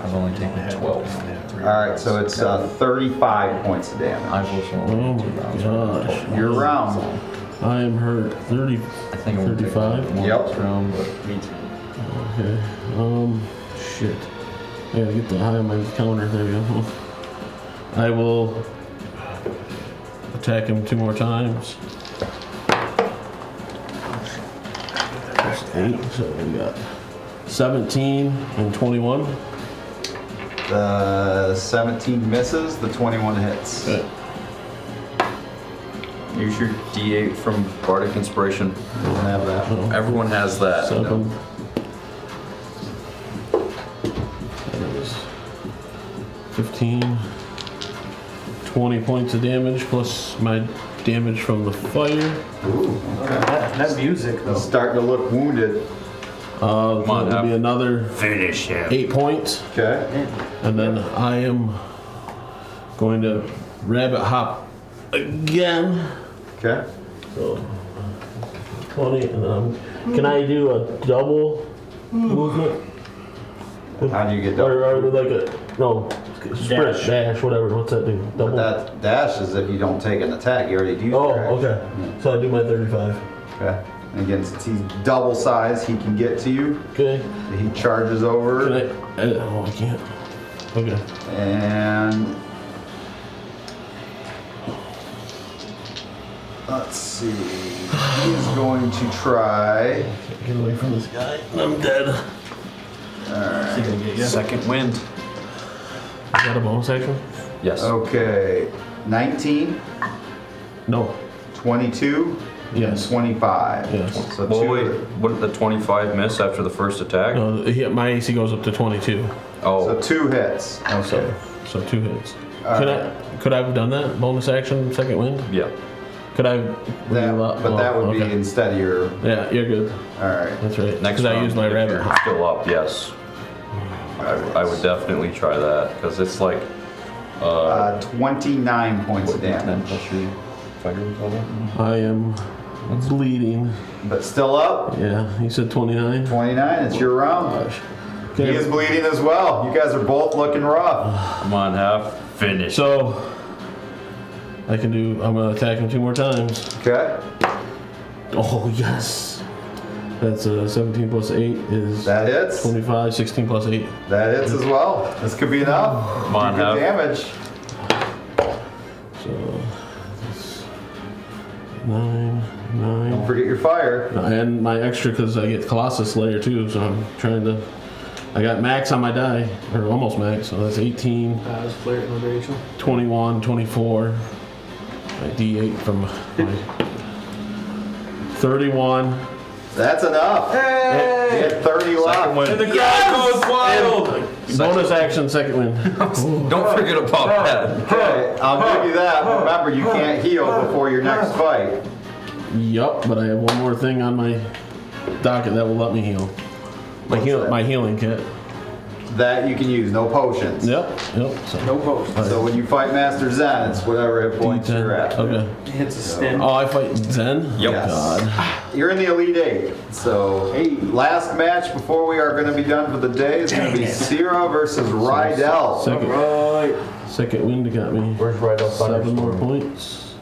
I've only taken 12. All right, so it's 35 points of damage. I've also Oh my gosh. You're round. I am hurt. 30. I think I'm 35? Yep. round, but Okay. Shit. I gotta get the high on my counter. There we go. I will attack him 2 more times. That's 8, so we got 17 and 21. The 17 misses, the 21 hits. Okay. Use your D8 from Bardic Inspiration. Doesn't have that. Everyone has that. 7. That is 15. 20 points of damage plus my damage from the fire. Ooh, okay. That music, though. Starting to look wounded. Come on, That'll be another finish him. 8 points. Okay. And then I am going to rabbit hop again. Okay. So 20, and then can I do a double movement? How do you get double? Or like a sprint, dash, whatever. What's that do? But Double. that dash is if you don't take an attack. You already do. Oh, your action. okay. So I do my 35. Okay. And again, since he's double size, he can get to you. Okay. He charges over. Can I? Oh, I can't. Okay. And let's see. He's going to try. Get away from this guy. I'm dead. Alright. Second wind. Is that a bonus action? Yes. Okay. 19, No. 22, Yes. 25. Yes. So Well, two. wait. Wouldn't the 25 miss after the first attack? No, my AC goes up to 22. Oh, So 2 hits. Okay. So 2 hits. Alright. Could I have done that? Bonus action, second wind? yeah. Could I? But that would be okay. instead of your. Yeah, you're good. Alright. That's right. Next Because I round, used my if rabbit. you're still up, yes. I would definitely try that because it's like 29 points of damage. I am bleeding. But still up. Yeah, you said 29? 29, it's your round. He Okay. is bleeding as well. You guys are both looking rough. Come on, half finish. So, I'm going to attack him 2 more times. Okay. Oh, yes. That's 17 plus 8 is That hits. 25, 16 plus 8. That hits as well. This could be enough. Come on, Good half. damage. So, that's 9, 9. Don't forget your fire. And my extra because I get Colossus layer too, so I'm trying to. I got max on my die, or almost max, so that's 18, It's flare innovation. 21, 24. My D8 from my 31. That's enough. Hey! He had 30 left. win. The crowd goes wild. Bonus action, second win. Don't forget about that. Okay, I'll give you that. But remember, you can't heal before your next fight. Yup, but I have one more thing on my docket that will let me heal. My What's that? healing kit. That you can use, no potions. Yep. So. No post. So when you fight Master Zen, it's whatever hit points D10. you're at. Okay. Hits a stem. Oh, I fight Zen? Yep. Yes. God. You're in the Elite 8. So, last match before we are going to be done for the day is going to be Sierra versus Rydell. Second wind got me. where's right up 7 more points.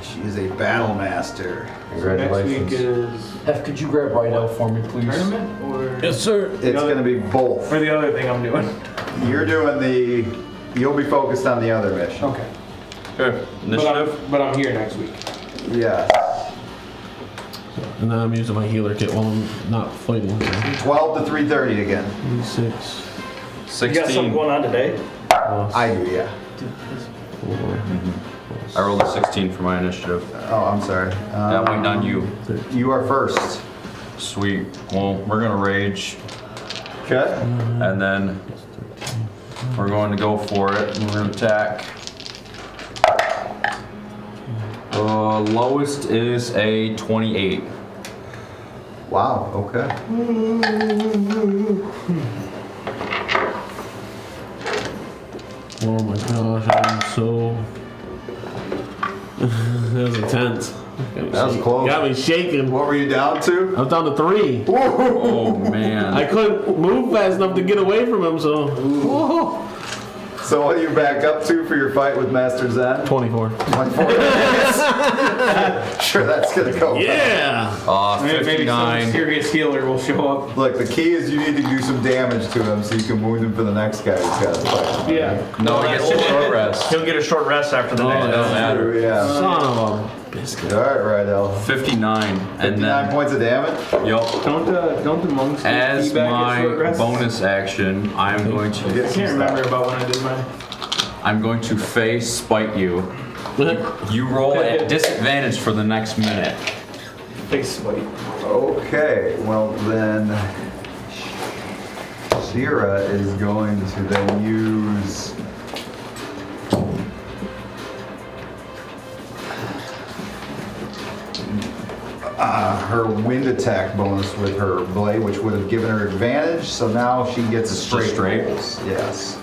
She is a battle master. Congratulations. Next week is F, could you grab Rydell for me, please? tournament or Yes, sir. It's going to be both. or the other thing I'm doing. You're doing you'll be focused on the other mission. Okay. Okay. Initiative. But I'm here next week. Yeah. And then I'm using my healer kit while I'm not fighting. 12 to 3:30 again. 6. You got something 16. going on today? I do, yeah. 4. I rolled a 16 for my initiative. Oh, I'm sorry. That went on you. You are first. Sweet. Well, we're gonna rage, Okay. and then we're going to go for it. We're gonna attack. Lowest is a 28. Wow, okay. Oh my gosh, I'm so. That was intense. That was close. Got me shaking. What were you down to? I was down to 3. Oh man. I couldn't move fast enough to get away from him, so. Whoa. So what are you back up to for your fight with Master Zen? 24. 24 minutes. Sure, that's gonna go. Yeah! Maybe some 59. serious healer will show up. Look, the key is you need to do some damage to him so you can wound him for the next guy who's got to fight. Yeah. No, he gets a short rest. He'll get a short rest after the next. Doesn't matter. Yeah. Son of a biscuit. All right, Rydell. 59. 59 And then, points of damage. yup. Don't the monks get As feedback at my short rest? bonus action, I'm going I to can't remember about when I did mine. face spite you. You roll at disadvantage for the next minute. Face spite. Okay, well then, Shira is going to then use her wind attack bonus with her blade, which would have given her advantage. So now she gets a straight rolls. Yes.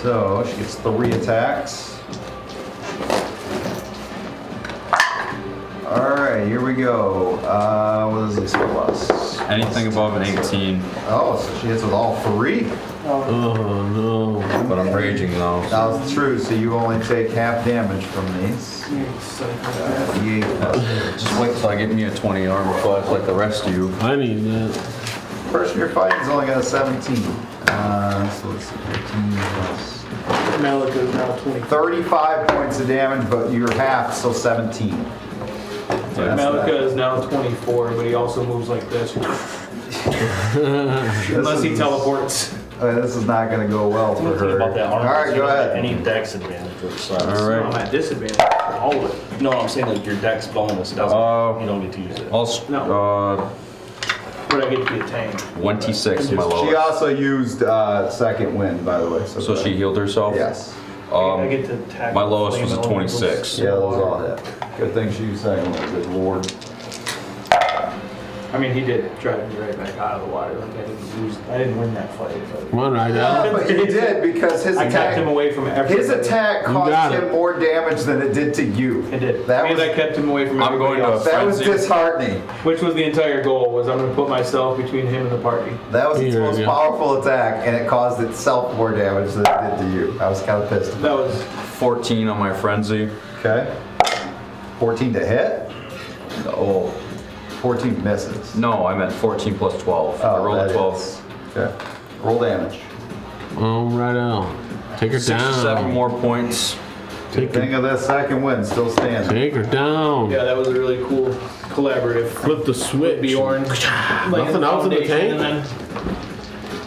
So she gets 3 attacks. All right, here we go. What is this plus? Anything above an 18. Oh, so she hits with all 3. Oh no. But I'm raging though. That's true. So you only take half damage from these. D8 plus. Just wait till I get me a 20 armor class like the rest of you. I need that. Person you're fighting is only got a 17. So it's 15 plus. Maloca is now 20. 35 points of damage, but you're half, so 17. Maloca is now 24, but he also moves like this. Unless he teleports. This is not going to go well for her. About that All armor, right, you go don't get ahead. Any dex advantage, which sucks. All I'm right. at disadvantage for all of it. No, I'm saying like your dex bonus doesn't. You don't get to use it. But I get to be a tank. 26 is my She lowest. also used second wind, by the way. So she healed herself? Yes. I get to attack. My with lowest flame was a elementals. 26. Yeah, those all hit. Good thing she used second wind. Good lord. I mean, he did drive me right back out of the water. Like I didn't win that fight. But Come on, Yeah, Rydell. but he did because his I kept attack. him away from everything. His attack got caused it. him more damage than it did to you. It did. That and was I kept him away from I'm everybody going to else. that was Frenzy. disheartening. Which was the entire goal, was I'm going to put myself between him and the party. That was its Here, most yeah. powerful attack, and it caused itself more damage than it did to you. I was kind of pissed. That was 14 on my frenzy. Okay. 14 to hit. Oh, 14 misses. no, I meant 14 plus 12. I rolled that a 12. is. Okay. Roll damage. Oh, Rydell. Take her 67 down. more points. Take Thing her, of that second win, still standing. take her down. yeah, that was a really cool collaborative. Flip the switch. Bjorn. Nothing else in the tank? And then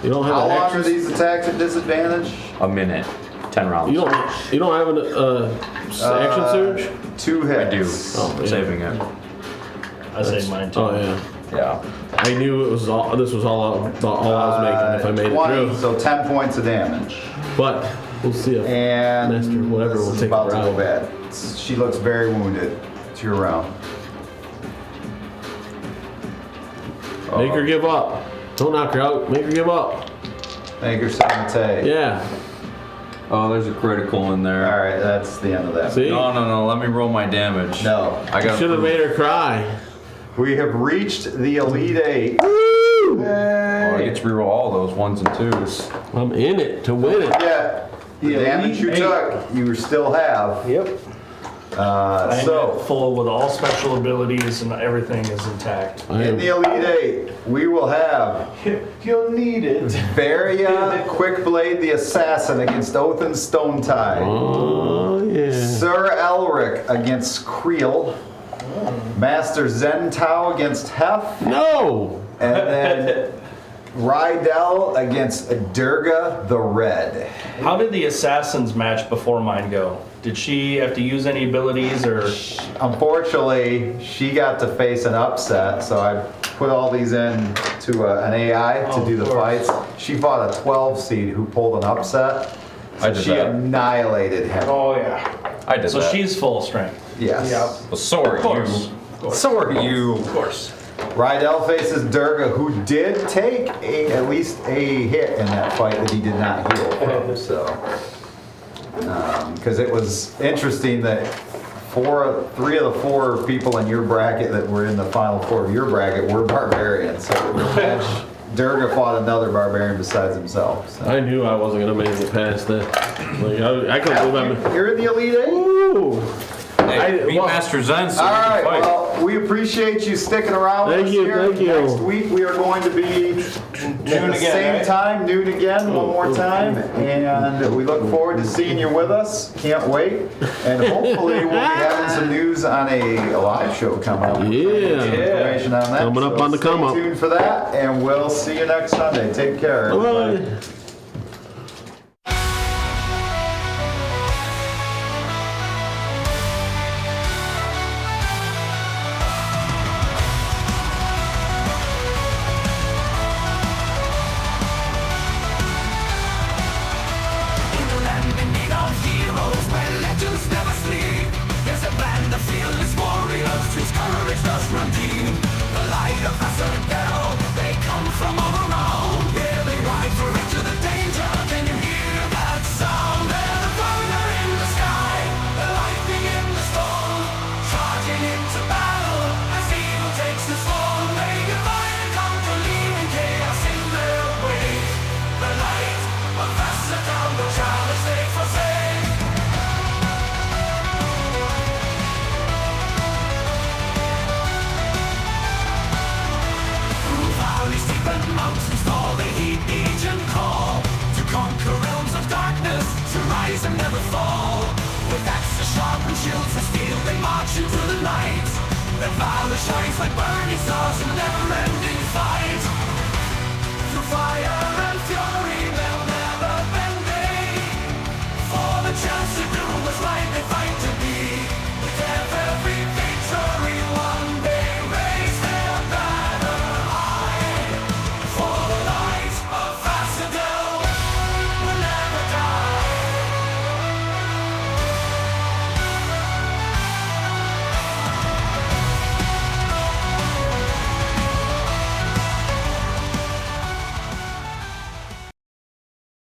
You don't have How an long are extra. these attacks at disadvantage? A minute. 10 rounds. You don't have an action surge? 2 hits. I do. Oh, yeah. Saving it. I saved mine too. Oh yeah. Yeah. I knew it was all. This was all I was making if I made 20, it through. so 10 points of damage. But we'll see if And Master whatever this will is take about her to go out. bad. She looks very wounded. It's your round. Make her give up. Don't knock her out. Make her give up. Make her santé. Yeah. Oh, there's a critical in there. All right, that's the end of that. See? No. Let me roll my damage. No. I got. Should have made her cry. We have reached the Elite 8. Oh, I get to reroll all those 1s and 2s. I'm in it to win it. Yeah. The damage you took, you still have. Yep. So, full with all special abilities and everything is intact. in the Elite Eight, we will have You'll need it. Varia Quickblade the Assassin against Othin Stonetide. Oh, yeah. Sir Elric against Creel. Master Zentao against Hef. No! And then Rydell against Durga the Red. How did the assassin's match before mine go? Did she have to use any abilities or? Unfortunately, she got to face an upset, so I put all these in to an AI to do the fights. She fought a 12 seed who pulled an upset. I did She that. annihilated him. Oh yeah. I did So that. she's full strength. Yes. Well, so are you. So are you. Of course. Rydell faces Durga, who did take at least a hit in that fight that he did not heal from. So, because it was interesting that 3 of the 4 people in your bracket that were in the final 4 of your bracket were barbarians. So Durga fought another barbarian besides himself. So. I knew I wasn't gonna make it past that. Like, I couldn't believe You're in the Elite Eight? Ooh. Hey, beat Master Zen, so All we can right, fight. well, we appreciate you sticking around with us here. Thank you. Next week we are going to be at the same time, noon again, one more time, and we look forward to seeing you with us. Can't wait, and hopefully we'll be having some news on a live show coming up. Yeah. Some information on that. Coming up on the come up. Stay tuned for that, and we'll see you next Sunday. Take care, everybody. Bye. And never fall. With axes sharp and shields of steel, they march into the night. Their valor shines like burning stars in a never-ending fight. Through fire and fury.